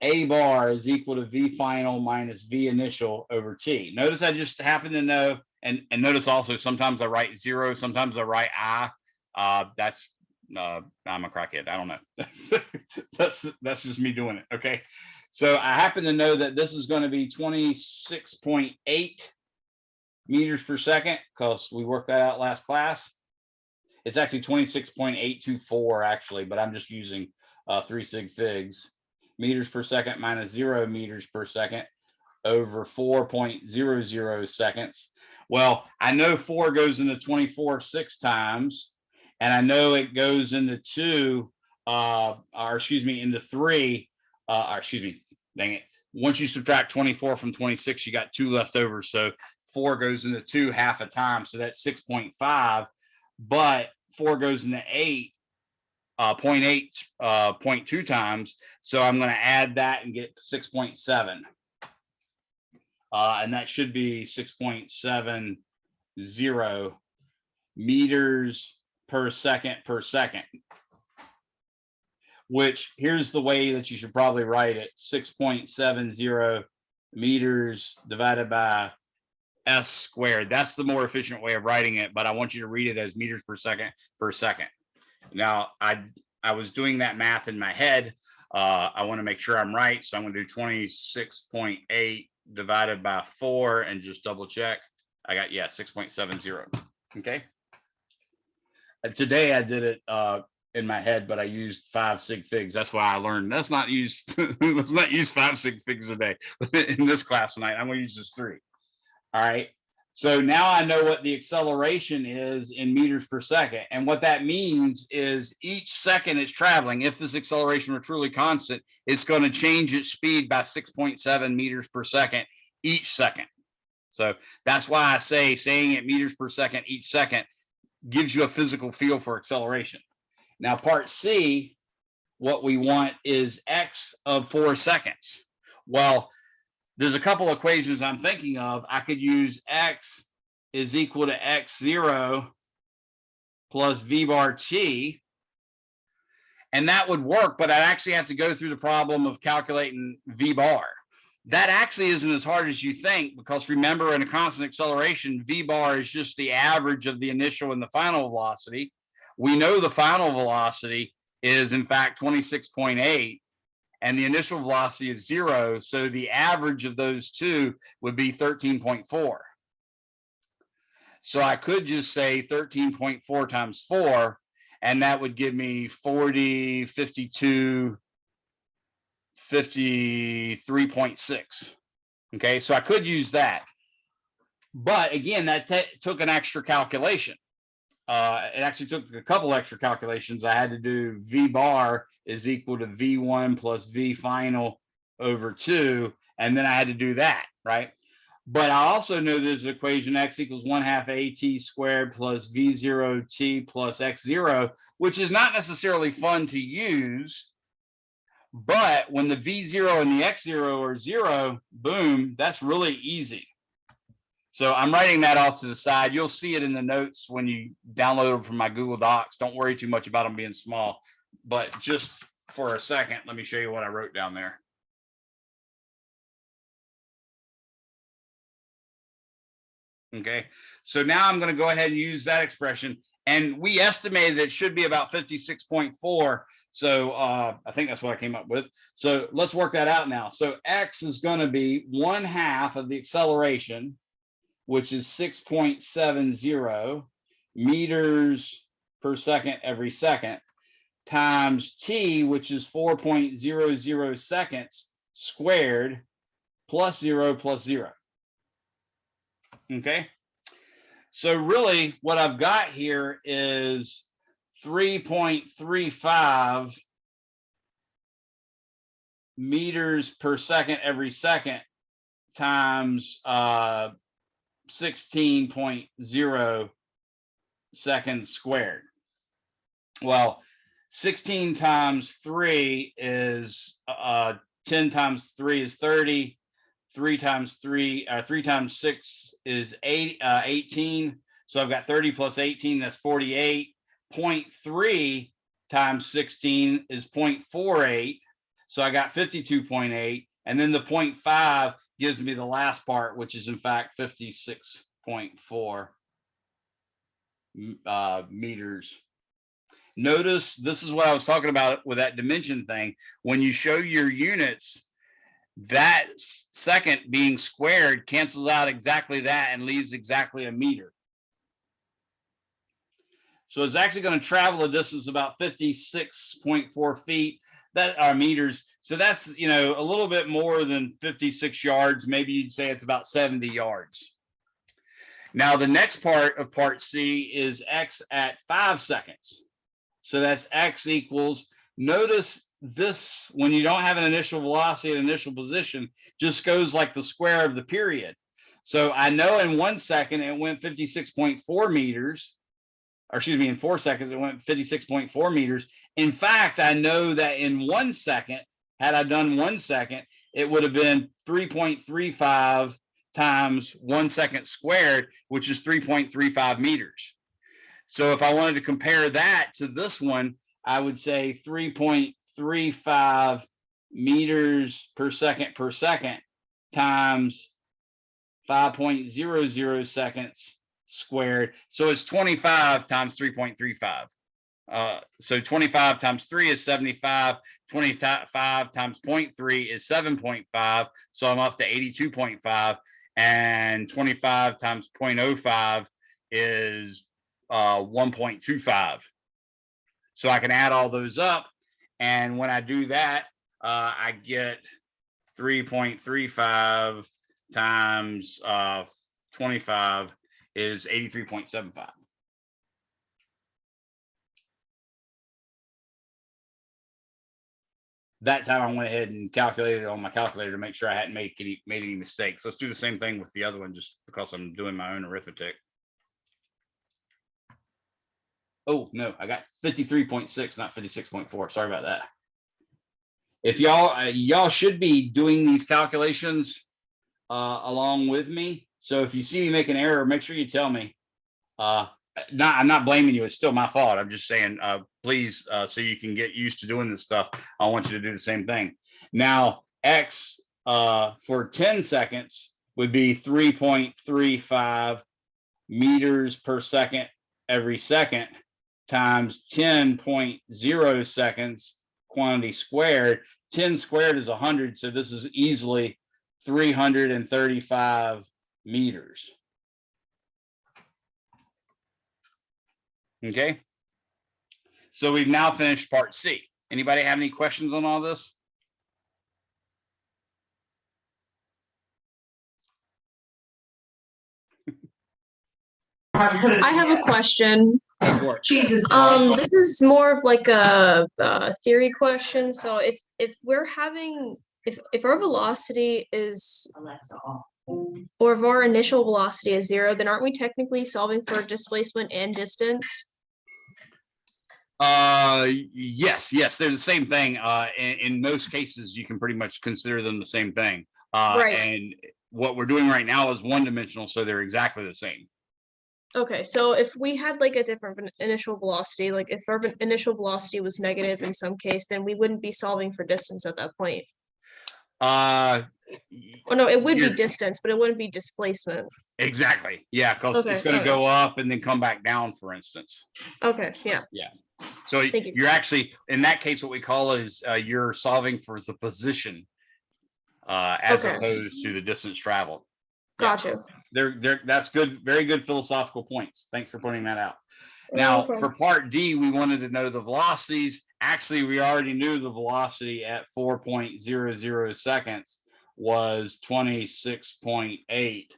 A bar is equal to V final minus V initial over T. Notice I just happen to know, and notice also sometimes I write 0, sometimes I write I. That's I'm a crackhead. I don't know. that's just me doing it. Okay. So I happen to know that this is going to be 26.8 meters per second because we worked that out last class. It's actually 26.824 actually, but I'm just using 3 sig figs. Meters per second minus 0 meters per second over 4.00 seconds. Well, I know 4 goes into 24 6 times, and I know it goes into 2, into 3, dang it. Once you subtract 24 from 26, you got 2 left over. So 4 goes into 2 half a time. So that's 6.5, but 4 goes into 8, 0.2 times. So I'm going to add that and get 6.7. And that should be 6.70 meters per second, which here's the way that you should probably write it: 6.70 meters divided by s squared. That's the more efficient way of writing it, but I want you to read it as meters per second. Now, I was doing that math in my head. I want to make sure I'm right, so I'm going to do 26.8 divided by 4 and just double check. I got, 6.70. Okay. Today I did it in my head, but I used 5 sig figs. That's why I learned let's not use 5 sig figs a day in this class tonight. I'm going to use just 3. All right. So now I know what the acceleration is in meters per second. And what that means is each second it's traveling, if this acceleration were truly constant, it's going to change its speed by 6.7 meters per second each second. So that's why I say saying it meters per second each second gives you a physical feel for acceleration. Now, part C, what we want is x of 4 seconds. Well, there's a couple equations I'm thinking of. I could use x is equal to x0 plus v bar t, and that would work, but I'd actually have to go through the problem of calculating v bar. That actually isn't as hard as you think, because remember, in a constant acceleration, v bar is just the average of the initial and the final velocity. We know the final velocity is in fact 26.8. and the initial velocity is 0, so the average of those two would be 13.4. So I could just say 13.4 times 4, and that would give me 40, 52, 53.6. Okay, so I could use that. But again, that took an extra calculation. It actually took a couple extra calculations. I had to do v bar is equal to v1 plus v final over 2, and then I had to do that, right? But I also know there's an equation x equals 1/2 at squared plus v0t plus x0, which is not necessarily fun to use, but when the v0 and the x0 are 0, boom, that's really easy. So I'm writing that off to the side. You'll see it in the notes when you download them from my Google Docs. Don't worry too much about them being small. But just for a second, let me show you what I wrote down there. Okay, so now I'm going to go ahead and use that expression. And we estimated it should be about 56.4. So I think that's what I came up with. So let's work that out now. So x is going to be 1/2 of the acceleration, which is 6.70 meters per second every second, times t, which is 4.00 seconds squared, plus 0 plus 0. Okay, so really what I've got here is 3.35 meters per second every second times 16.0 seconds squared. Well, 16 times 3 is 10 times 3 is 30. 3 times 6 is 18. So I've got 30 plus 18, that's 48. 0.3 times 16 is 0.48. So I got 52.8. And then the 0.5 gives me the last part, which is in fact 56.4 meters notice this is what I was talking about with that dimension thing. When you show your units, that second being squared cancels out exactly that and leaves exactly a meter. So it's actually going to travel a distance of about 56.4 feet, that are meters. So that's, you know, a little bit more than 56 yards. Maybe you'd say it's about 70 yards. Now, the next part of part C is x at 5 seconds. So that's x equals, notice this, when you don't have an initial velocity at initial position, just goes like the square of the period. So I know in 1 second it went 56.4 meters, or excuse me, in 4 seconds it went 56.4 meters. In fact, I know that in 1 second, had I done 1 second, it would have been 3.35 times 1 second squared, which is 3.35 meters. So if I wanted to compare that to this one, I would say 3.35 meters per second times 5.00 seconds squared. So it's 25 times 3.35. So 25 times 3 is 75. 25 times 0.3 is 7.5. So I'm up to 82.5. And 25 times 0.05 is 1.25. So I can add all those up. And when I do that, I get 3.35 times 25 is 83.75. That time I went ahead and calculated it on my calculator to make sure I hadn't made any mistakes. Let's do the same thing with the other one, just because I'm doing my own arithmetic. Oh no, I got 53.6, not 56.4. Sorry about that. If y'all should be doing these calculations along with me. So if you see me make an error, make sure you tell me. I'm not blaming you. It's still my fault. I'm just saying, please, so you can get used to doing this stuff, I want you to do the same thing. Now, x for 10 seconds would be 3.35 meters per second every second times 10.0 seconds quantity squared. 10 squared is 100, so this is easily 335 meters. Okay, so we've now finished part C. Anybody have any questions on all this? I have a question. Jesus. This is more of like a theory question. So if we're having if our velocity is or if our initial velocity is 0, then aren't we technically solving for displacement and distance? Yes, they're the same thing. In most cases, you can pretty much consider them the same thing. Right. And what we're doing right now is one-dimensional, so they're exactly the same. Okay, so if we had like a different initial velocity, like if our initial velocity was negative in some case, then we wouldn't be solving for distance at that point. Oh no, it would be distance, but it wouldn't be displacement. Exactly. Yeah, because it's going to go up and then come back down, for instance. Okay. Yeah. Yeah. So you're actually, in that case, what we call it is you're solving for the position as opposed to the distance traveled. Gotcha. That's good. Very good philosophical points. Thanks for pointing that out. Now, for part D, we wanted to know the velocities. Actually, we already knew the velocity at 4.00 seconds was 26.8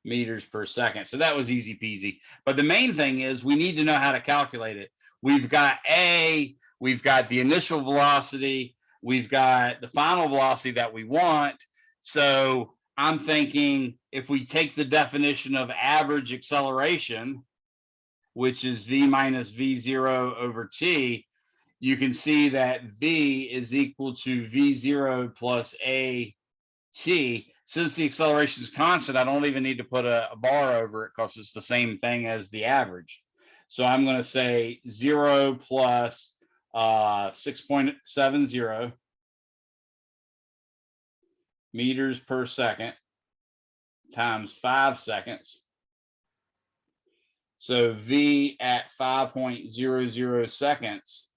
meters per second. So that was easy peasy. But the main thing is we need to know how to calculate it. We've got we've got the initial velocity, we've got the final velocity that we want. So I'm thinking if we take the definition of average acceleration, which is v minus v0 over t, you can see that v is equal to v0 plus a t. Since the acceleration is constant, I don't even need to put a bar over it because it's the same thing as the average. So I'm going to say 0 plus 6.70 meters per second times 5 seconds So V at 5.00 seconds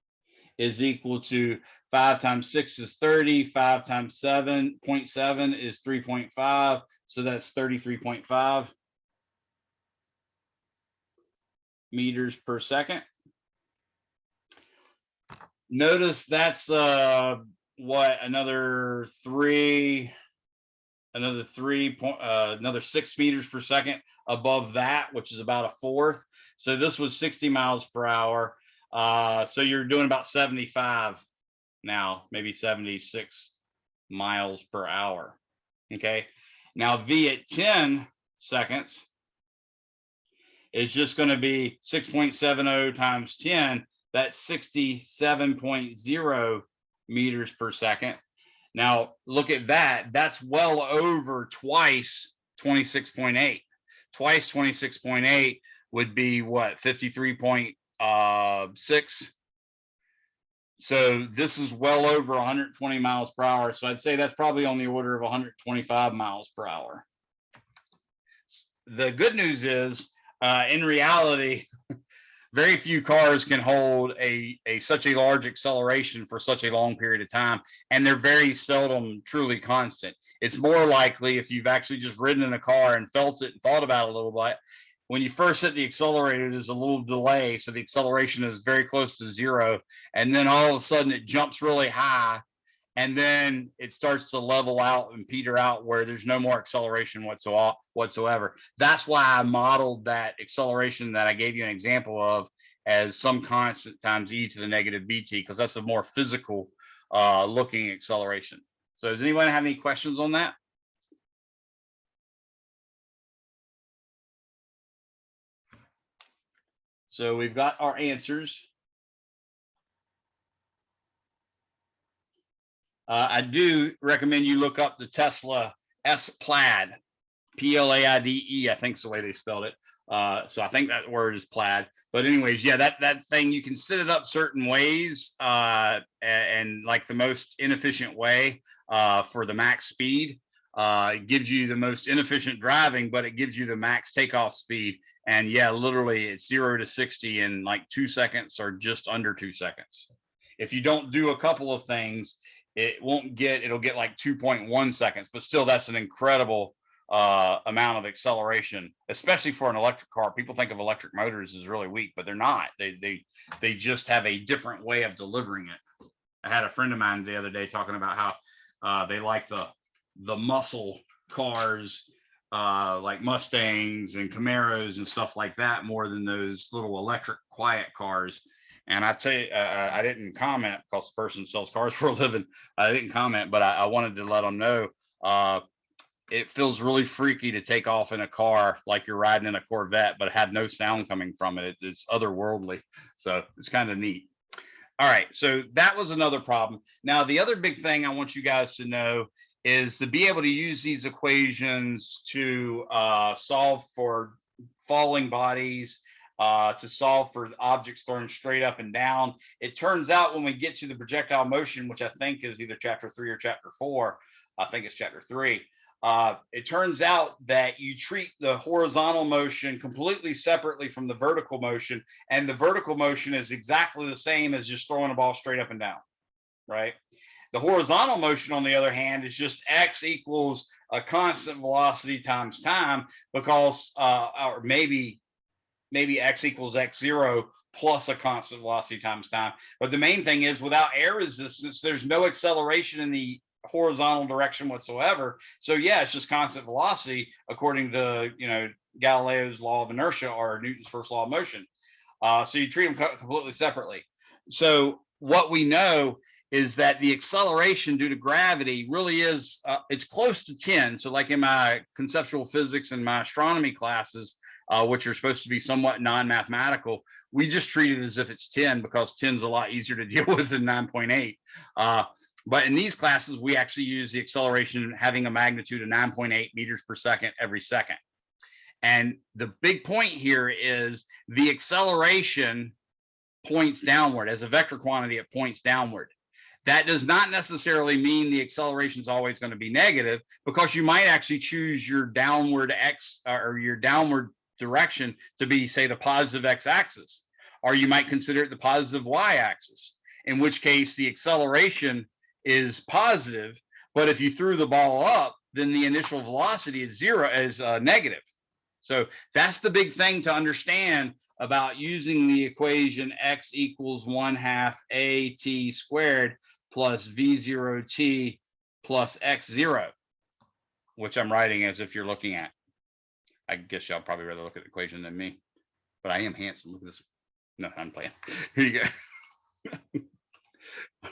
is equal to 5 times 6 is 30, 5 times 7.7 is 3.5. So that's 33.5 meters per second. Notice that's what, another 6 meters per second above that, which is about a fourth. So this was 60 miles per hour. So you're doing about 75 now, maybe 76 miles per hour. Okay. Now V at 10 seconds is just going to be 6.70 times 10. That's 67.0 meters per second. Now look at that. That's well over twice 26.8. Twice 26.8 would be what, 53.6. So this is well over 120 miles per hour. So I'd say that's probably on the order of 125 miles per hour. The good news is, in reality, very few cars can hold such a large acceleration for such a long period of time, and they're very seldom truly constant. It's more likely, if you've actually just ridden in a car and felt it and thought about it a little bit, when you first hit the accelerator, there's a little delay, so the acceleration is very close to zero, and then all of a sudden it jumps really high, and then it starts to level out and peter out where there's no more acceleration whatsoever. That's why I modeled that acceleration that I gave you an example of as some constant times e to the negative bt, because that's a more physical looking acceleration. So does anyone have any questions on that? So we've got our answers. I do recommend you look up the Tesla S-Plaid, P-L-A-I-D-E, I think is the way they spelled it. So I think that word is plaid. But anyways, yeah, that thing, you can set it up certain ways, and like the most inefficient way for the max speed. It gives you the most inefficient driving, but it gives you the max takeoff speed. And yeah, literally it's 0 to 60 in like 2 seconds or just under 2 seconds. If you don't do a couple of things, it'll get like 2.1 seconds, but still that's an incredible amount of acceleration, especially for an electric car. People think of electric motors as really weak, but they're not. They just have a different way of delivering it. I had a friend of mine the other day talking about how they like the muscle cars, like Mustangs and Camaros and stuff like that, more than those little electric quiet cars. And I tell you, I didn't comment because the person sells cars for a living. I didn't comment, but I wanted to let them know it feels really freaky to take off in a car like you're riding in a Corvette, but have no sound coming from it. It's otherworldly. So it's kind of neat. All right, so that was another problem. Now, the other big thing I want you guys to know is to be able to use these equations to solve for falling bodies, to solve for objects thrown straight up and down. It turns out when we get to the projectile motion, which I think is either chapter 3 or chapter 4, I think it's chapter 3, it turns out that you treat the horizontal motion completely separately from the vertical motion, and the vertical motion is exactly the same as just throwing a ball straight up and down, right? The horizontal motion, on the other hand, is just x equals a constant velocity times time, because or maybe x equals x0 plus a constant velocity times time. But the main thing is, without air resistance, there's no acceleration in the horizontal direction whatsoever. So yeah, it's just constant velocity according to, Galileo's law of inertia or Newton's first law of motion. So you treat them completely separately. So what we know is that the acceleration due to gravity really is, it's close to 10. So like in my conceptual physics and my astronomy classes, which are supposed to be somewhat non-mathematical, we just treat it as if it's 10 because 10 is a lot easier to deal with than 9.8. But in these classes, we actually use the acceleration having a magnitude of 9.8 meters per second every second. And the big point here is the acceleration points downward. As a vector quantity, it points downward. That does not necessarily mean the acceleration is always going to be negative, because you might actually choose your downward x or your downward direction to be, say, the positive x-axis, or you might consider it the positive y-axis, in which case the acceleration is positive, but if you threw the ball up, then the initial velocity is negative. So that's the big thing to understand about using the equation x equals 1/2 at squared plus v0t plus x0, which I'm writing as if you're looking at. I guess y'all probably rather look at the equation than me, but I am handsome. Look at this. No, I'm playing. Here you go.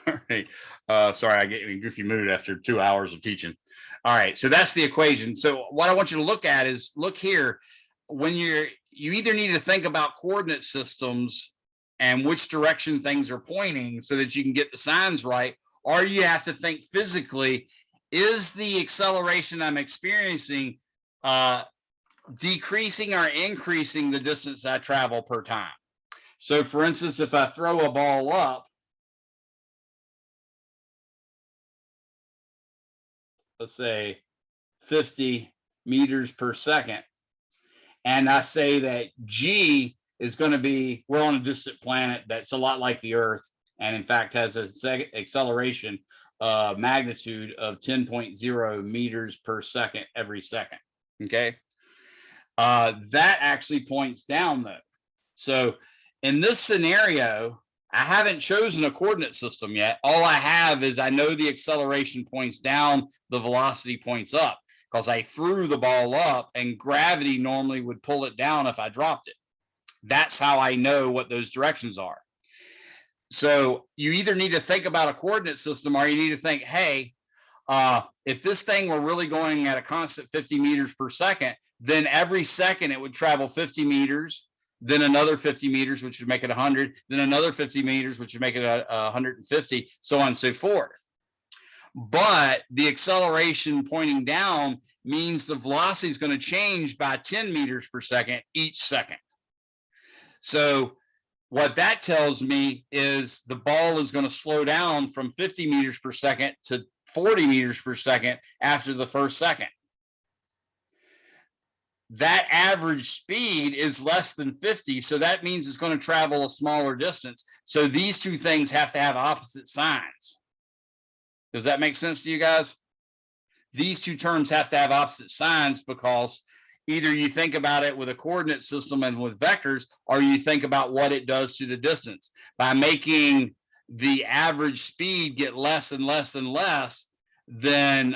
All right. Sorry, I get in a goofy mood after 2 hours of teaching. All right, so that's the equation. So what I want you to look at is, look here. When you either need to think about coordinate systems and which direction things are pointing so that you can get the signs right, or you have to think physically, is the acceleration I'm experiencing decreasing or increasing the distance I travel per time? So for instance, if I throw a ball up, let's say 50 meters per second, and I say that G is going to be, we're on a distant planet that's a lot like the Earth, and in fact has an acceleration magnitude of 10.0 meters per second every second. Okay. That actually points down though. So in this scenario, I haven't chosen a coordinate system yet. All I have is I know the acceleration points down, the velocity points up, because I threw the ball up and gravity normally would pull it down if I dropped it. That's how I know what those directions are. So you either need to think about a coordinate system, or you need to think, hey, if this thing were really going at a constant 50 meters per second, then every second it would travel 50 meters, then another 50 meters, which would make it 100, then another 50 meters, which would make it 150, so on and so forth. But the acceleration pointing down means the velocity is going to change by 10 meters per second each second. So what that tells me is the ball is going to slow down from 50 meters per second to 40 meters per second after the first second. That average speed is less than 50, so that means it's going to travel a smaller distance. So these two things have to have opposite signs. Does that make sense to you guys? These two terms have to have opposite signs, because either you think about it with a coordinate system and with vectors, or you think about what it does to the distance. By making the average speed get less and less and less, then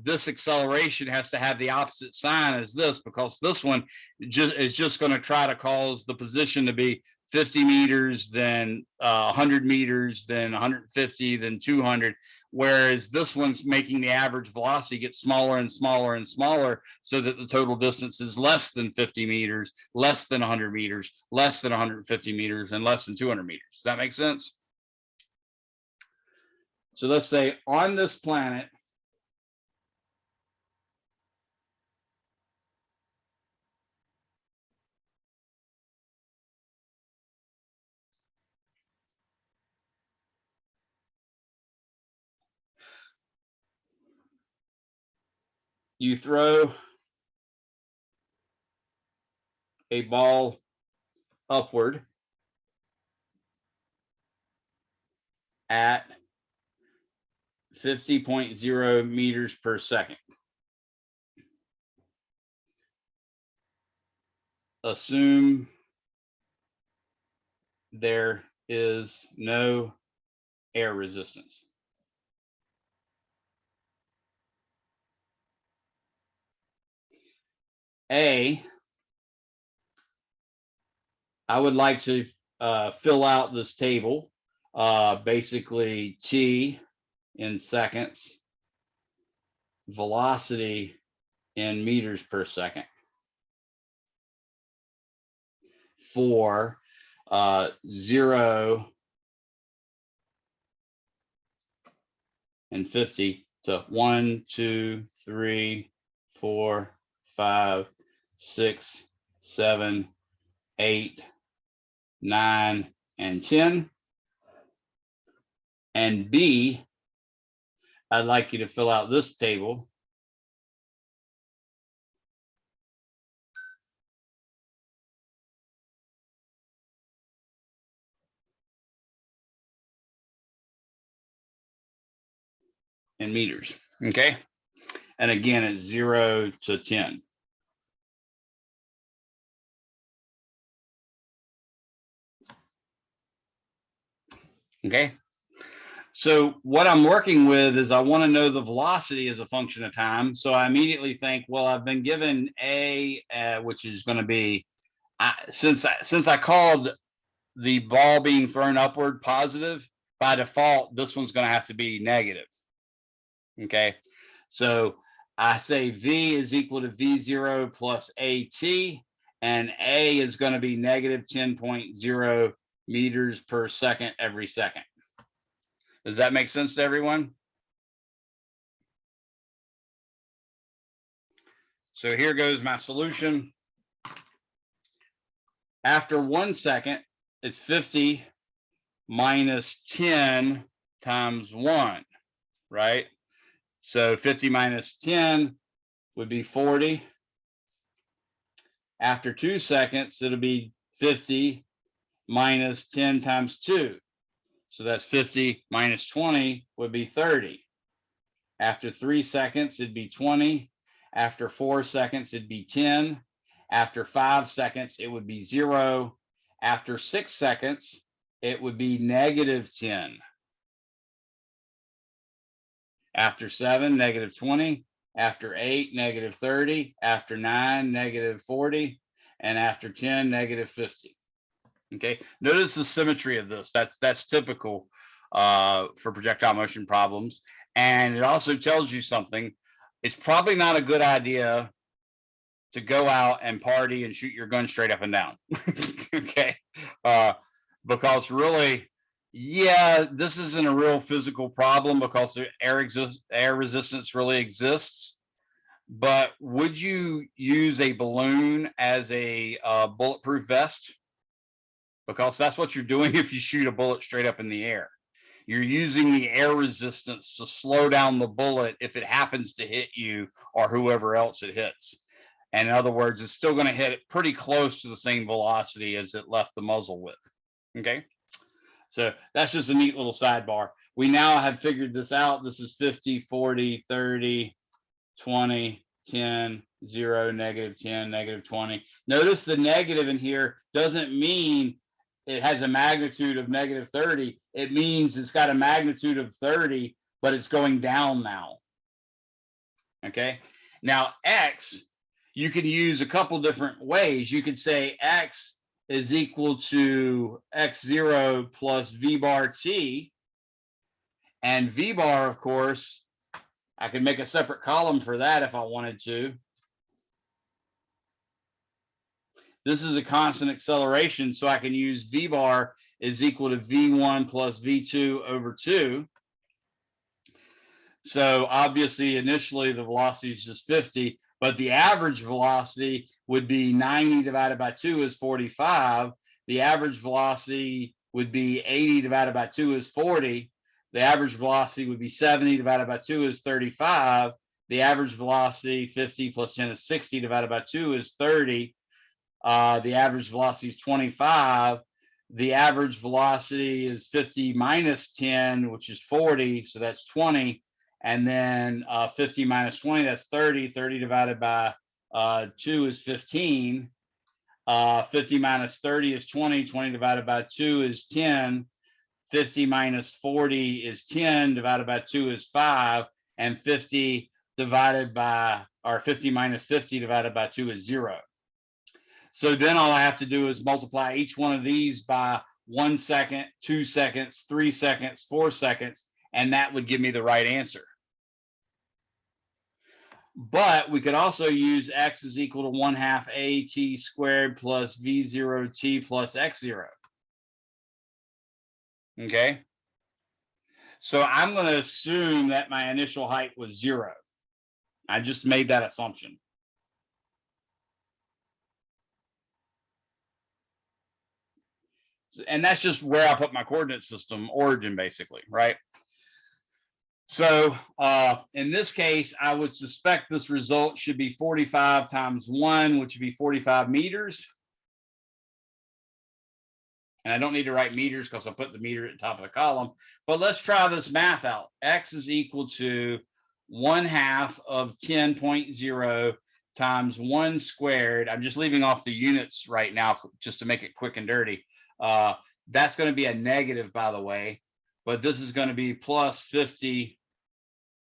this acceleration has to have the opposite sign as this, because this one is just going to try to cause the position to be 50 meters, then 100 meters, then 150, then 200. Whereas this one's making the average velocity get smaller and smaller and smaller, so that the total distance is less than 50 meters, less than 100 meters, less than 150 meters, and less than 200 meters. Does that make sense? So let's say on this planet, you throw a ball upward at 50.0 meters per second. Assume there is no air resistance. I would like to fill out this table, basically t in seconds, velocity in meters per second, for 0 and 50 to 1, 2, 3, 4, 5, 6, 7, 8, 9, and 10. And B, I'd like you to fill out this table. in meters. Okay. And again, it's 0 to 10. Okay. So what I'm working with is I want to know the velocity as a function of time. So I immediately think, well, I've been given a, which is going to be, since I called the ball being thrown upward positive, by default, this one's going to have to be negative. Okay. So I say V is equal to V0 plus AT, and A is going to be negative 10.0 meters per second every second. Does that make sense to everyone? So here goes my solution. After 1 second, it's 50 minus 10 times 1, right? So 50 minus 10 would be 40. After 2 seconds, it'll be 50 minus 10 times 2. So that's 50 minus 20 would be 30. After 3 seconds, it'd be 20. After 4 seconds, it'd be 10. After 5 seconds, it would be 0. After 6 seconds, it would be negative 10. After 7, negative 20. After 8, negative 30. After 9, negative 40. And after 10, negative 50. Okay, notice the symmetry of this. That's typical for projectile motion problems. And it also tells you something. It's probably not a good idea to go out and party and shoot your gun straight up and down. Okay, because really, yeah, this isn't a real physical problem because air resistance really exists. But would you use a balloon as a bulletproof vest? Because that's what you're doing if you shoot a bullet straight up in the air. You're using the air resistance to slow down the bullet if it happens to hit you or whoever else it hits. And in other words, it's still going to hit it pretty close to the same velocity as it left the muzzle with. Okay, so that's just a neat little sidebar. We now have figured this out. This is 50, 40, 30, 20, 10, 0, negative 10, negative 20. Notice the negative in here doesn't mean it has a magnitude of negative 30. It means it's got a magnitude of 30, but it's going down now. Okay. Now, X, you can use a couple different ways. You could say X is equal to X0 plus V bar T. And V bar, of course, I can make a separate column for that if I wanted to. This is a constant acceleration, so I can use V bar is equal to V1 plus V2 over 2. So obviously, initially, the velocity is just 50, but the average velocity would be 90 divided by 2 is 45. The average velocity would be 80 divided by 2 is 40. The average velocity would be 70 divided by 2 is 35. The average velocity, 50 plus 10 is 60 divided by 2 is 30. The average velocity is 25. The average velocity is 50 minus 10, which is 40. So that's 20. And then 50 minus 20, that's 30. 30 divided by 2 is 15. 50 minus 30 is 20. 20 divided by 2 is 10. 50 minus 40 is 10. Divided by 2 is 5. And 50 divided by, or 50 minus 50 divided by 2 is 0. So then all I have to do is multiply each one of these by 1 second, 2 seconds, 3 seconds, 4 seconds, and that would give me the right answer. But we could also use X is equal to 1/2 AT squared plus V0T plus X0. Okay. So I'm going to assume that my initial height was 0. I just made that assumption. And that's just where I put my coordinate system origin, basically, right? So in this case, I would suspect this result should be 45 times 1, which would be 45 meters. And I don't need to write meters because I put the meter at the top of the column. But let's try this math out. X is equal to 1/2 of 10.0 times 1 squared. I'm just leaving off the units right now just to make it quick and dirty. That's going to be a negative, by the way, but this is going to be plus 50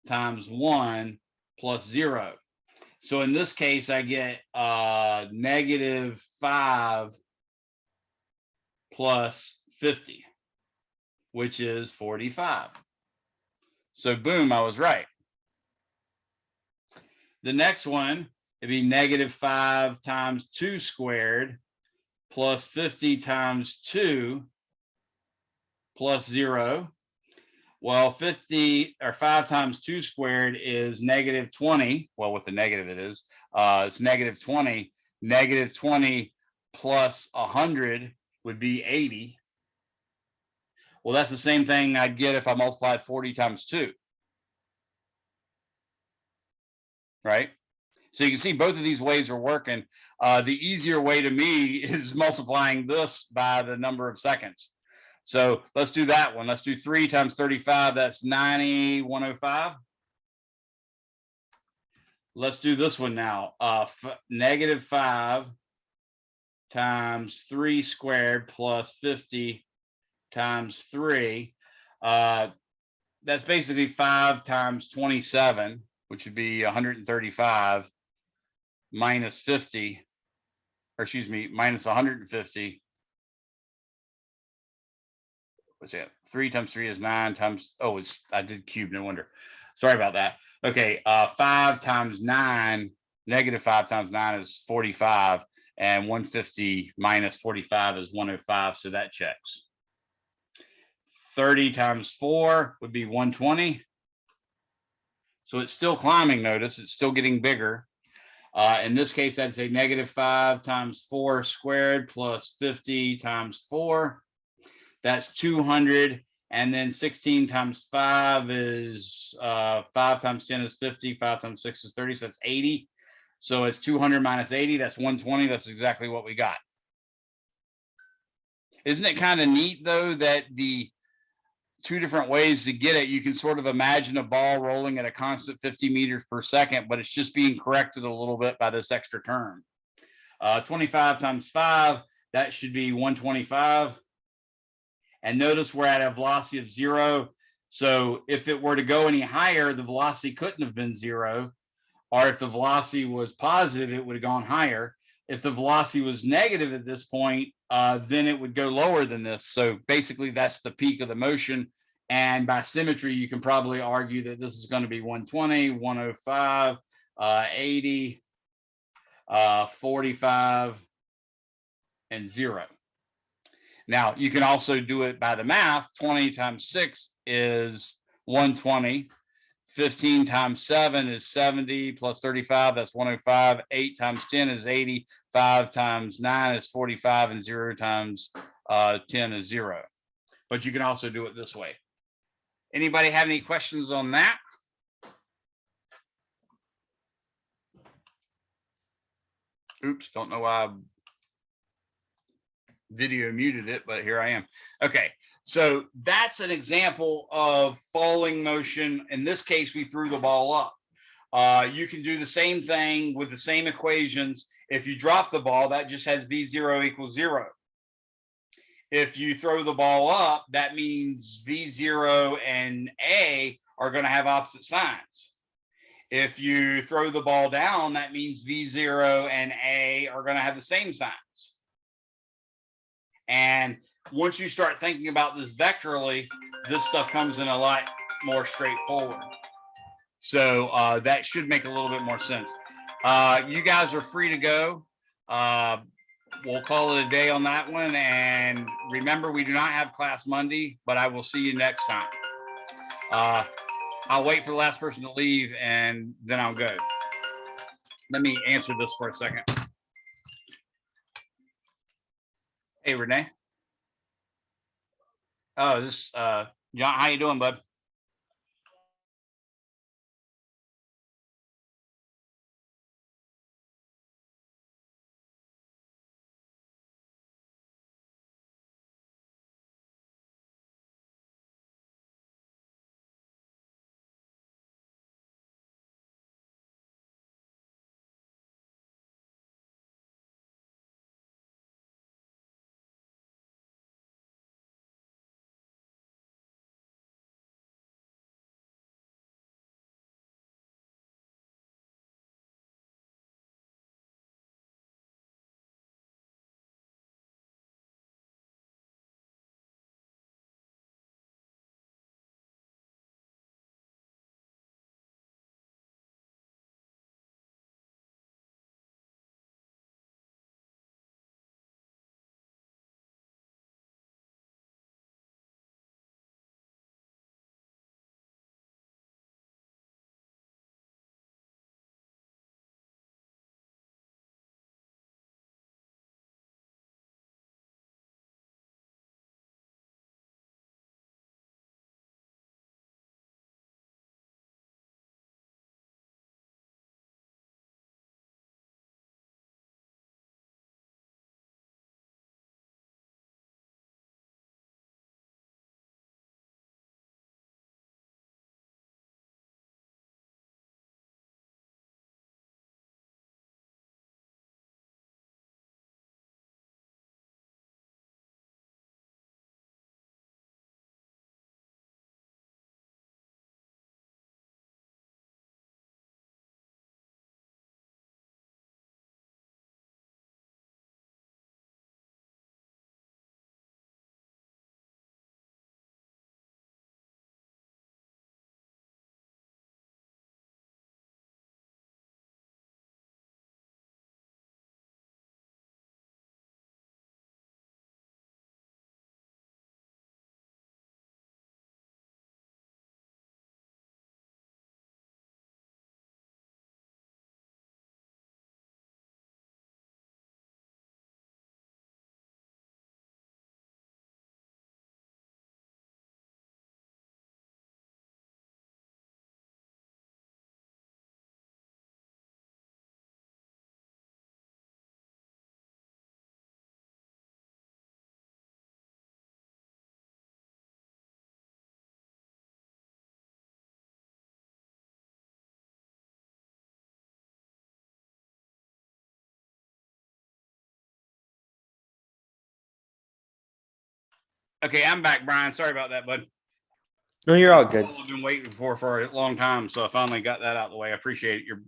times 1 plus 0. So in this case, I get -5 plus 50, which is 45. So boom, I was right. The next one, it'd be -5 times 2 squared plus 50 times 2 plus 0. Well, 50 or 5 times 2 squared is -20. Well, with the negative it is. It's -20. -20 plus 100 would be 80. Well, that's the same thing I'd get if I multiplied 40 times 2. Right? So you can see both of these ways are working. The easier way to me is multiplying this by the number of seconds. So let's do that one. Let's do 3 times 35. That's 90, 105. Let's do this one now. -5 times 3 squared plus 50 times 3. That's basically 5 times 27, which would be 135 minus 50, or excuse me, minus 150. What's that? 3 times 3 is 9 times, oh, I did cube, no wonder. Sorry about that. Okay, 5 times 9, -5 times 9 is 45, and 150 minus 45 is 105, so that checks. 30 times 4 would be 120. So it's still climbing, notice, it's still getting bigger. In this case, I'd say -5 times 4 squared plus 50 times 4. That's 200. And then 16 times 5 is 5 times 10 is 50. 5 times 6 is 30. So that's 80. So it's 200 minus 80. That's 120. That's exactly what we got. Isn't it kind of neat, though, that the two different ways to get it, you can sort of imagine a ball rolling at a constant 50 meters per second, but it's just being corrected a little bit by this extra term. 25 times 5, that should be 125. And notice we're at a velocity of 0. So if it were to go any higher, the velocity couldn't have been 0. Or if the velocity was positive, it would have gone higher. If the velocity was negative at this point, then it would go lower than this. So basically, that's the peak of the motion. And by symmetry, you can probably argue that this is going to be 120, 105, 80, 45, and 0. Now, you can also do it by the math. 20 times 6 is 120. 15 times 7 is 70 plus 35, that's 105. 8 times 10 is 80. 5 times 9 is 45, and 0 times 10 is 0. But you can also do it this way. Anybody have any questions on that? Oops, don't know why I video muted it, but here I am. Okay, so that's an example of falling motion. In this case, we threw the ball up. You can do the same thing with the same equations. If you drop the ball, that just has V0 equals 0. If you throw the ball up, that means V0 and A are going to have opposite signs. If you throw the ball down, that means V0 and A are going to have the same signs. And once you start thinking about this vectorally, this stuff comes in a lot more straightforward. So that should make a little bit more sense. You guys are free to go. We'll call it a day on that one. And remember, we do not have class Monday, but I will see you next time. I'll wait for the last person to leave, and then I'll go. Let me answer this for a second. Hey, Renee. Oh, this John, how you doing, bud? Okay, I'm back, Brian. Sorry about that, bud. No, you're all good. I've been waiting for a long time, so I finally got that out of the way. I appreciate your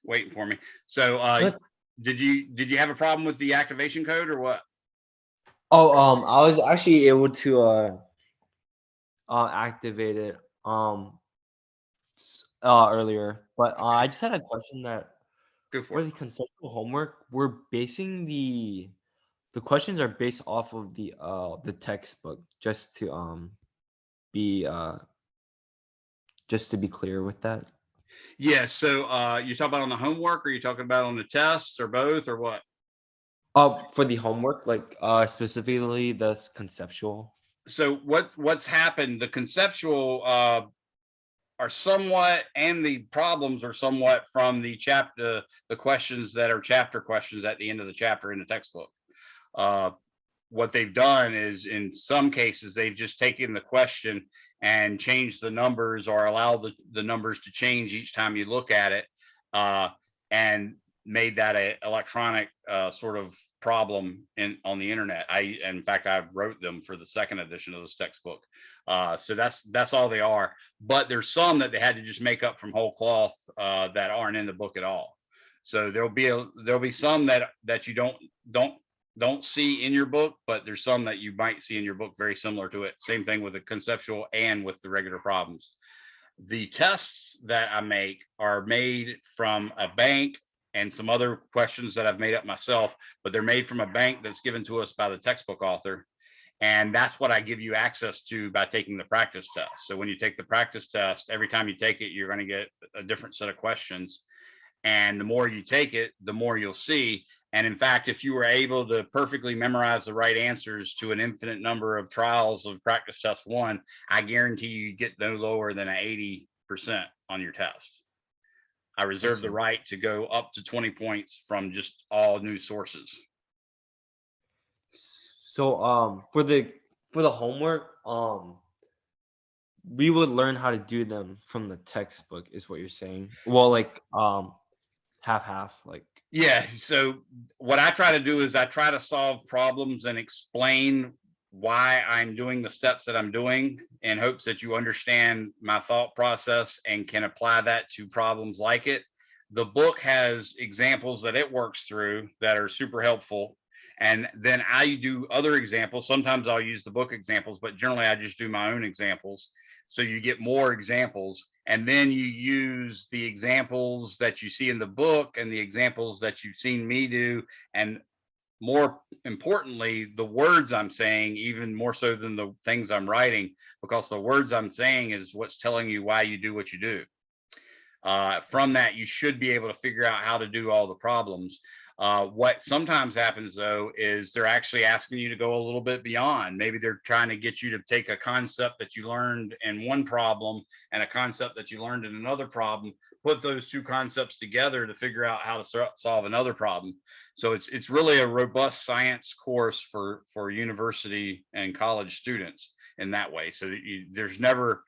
waiting for me. So, did you have a problem with the activation code or what? Oh, I was actually able to activate it earlier, but I just had a question that for the conceptual homework, we're basing the questions are based off of the textbook, just to be clear with that. Yeah, so you talking about on the homework, or you talking about on the tests, or both, or what? For the homework, like specifically the conceptual. So what's happened, the conceptual are somewhat, and the problems are somewhat from the chapter, the questions that are chapter questions at the end of the chapter in the textbook. What they've done is, in some cases, they've just taken the question and changed the numbers, or allow the numbers to change each time you look at it, and made that a electronic sort of problem on the internet. In fact, I wrote them for the second edition of this textbook. So that's all they are. But there's some that they had to just make up from whole cloth that aren't in the book at all. So there'll be some that you don't see in your book, but there's some that you might see in your book very similar to it. Same thing with the conceptual and with the regular problems. The tests that I make are made from a bank and some other questions that I've made up myself, but they're made from a bank that's given to us by the textbook author. And that's what I give you access to by taking the practice test. So when you take the practice test, every time you take it, you're going to get a different set of questions. And the more you take it, the more you'll see. And in fact, if you were able to perfectly memorize the right answers to an infinite number of trials of practice test 1, I guarantee you get no lower than an 80% on your test. I reserve the right to go up to 20 points from just all new sources. So for the homework, we would learn how to do them from the textbook, is what you're saying. Well, like half, like. Yeah, so what I try to do is I try to solve problems and explain why I'm doing the steps that I'm doing, in hopes that you understand my thought process and can apply that to problems like it. The book has examples that it works through that are super helpful. And then I do other examples. Sometimes I'll use the book examples, but generally I just do my own examples. So you get more examples, and then you use the examples that you see in the book and the examples that you've seen me do, and more importantly, the words I'm saying, even more so than the things I'm writing, because the words I'm saying is what's telling you why you do what you do. From that, you should be able to figure out how to do all the problems. What sometimes happens, though, is they're actually asking you to go a little bit beyond. Maybe they're trying to get you to take a concept that you learned in one problem and a concept that you learned in another problem, put those two concepts together to figure out how to solve another problem. So it's really a robust science course for university and college students in that way. So that there's never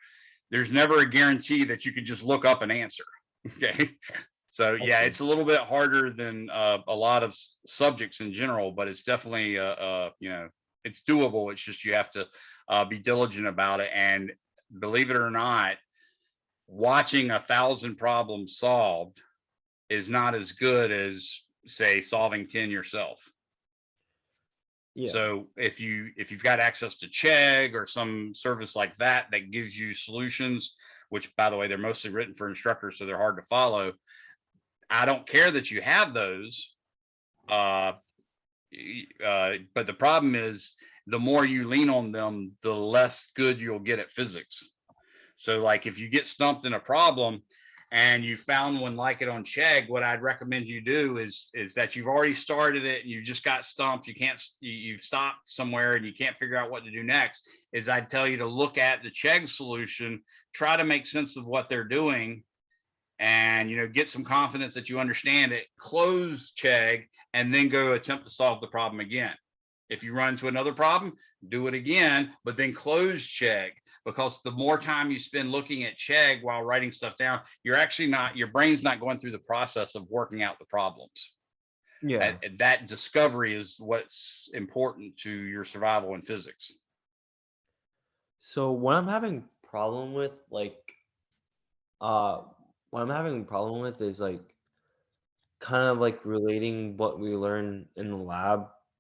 a guarantee that you could just look up an answer. Okay. So yeah, it's a little bit harder than a lot of subjects in general, but it's definitely it's doable. It's just you have to be diligent about it. And believe it or not, watching 1,000 problems solved is not as good as, say, solving 10 yourself. Yeah. So if you've got access to Chegg or some service like that that gives you solutions, which, by the way, they're mostly written for instructors, so they're hard to follow. I don't care that you have those, but the problem is, the more you lean on them, the less good you'll get at physics. So like if you get stumped in a problem and you found one like it on Chegg, what I'd recommend you do is that you've already started it and you just got stumped, you've stopped somewhere and you can't figure out what to do next, is I'd tell you to look at the Chegg solution, try to make sense of what they're doing, and get some confidence that you understand it, close Chegg, and then go attempt to solve the problem again. If you run into another problem, do it again, but then close Chegg, because the more time you spend looking at Chegg while writing stuff down, your brain's not going through the process of working out the problems. Yeah. That discovery is what's important to your survival in physics. So what I'm having problem with, like, what I'm having problem with is like kind of like relating what we learn in the lab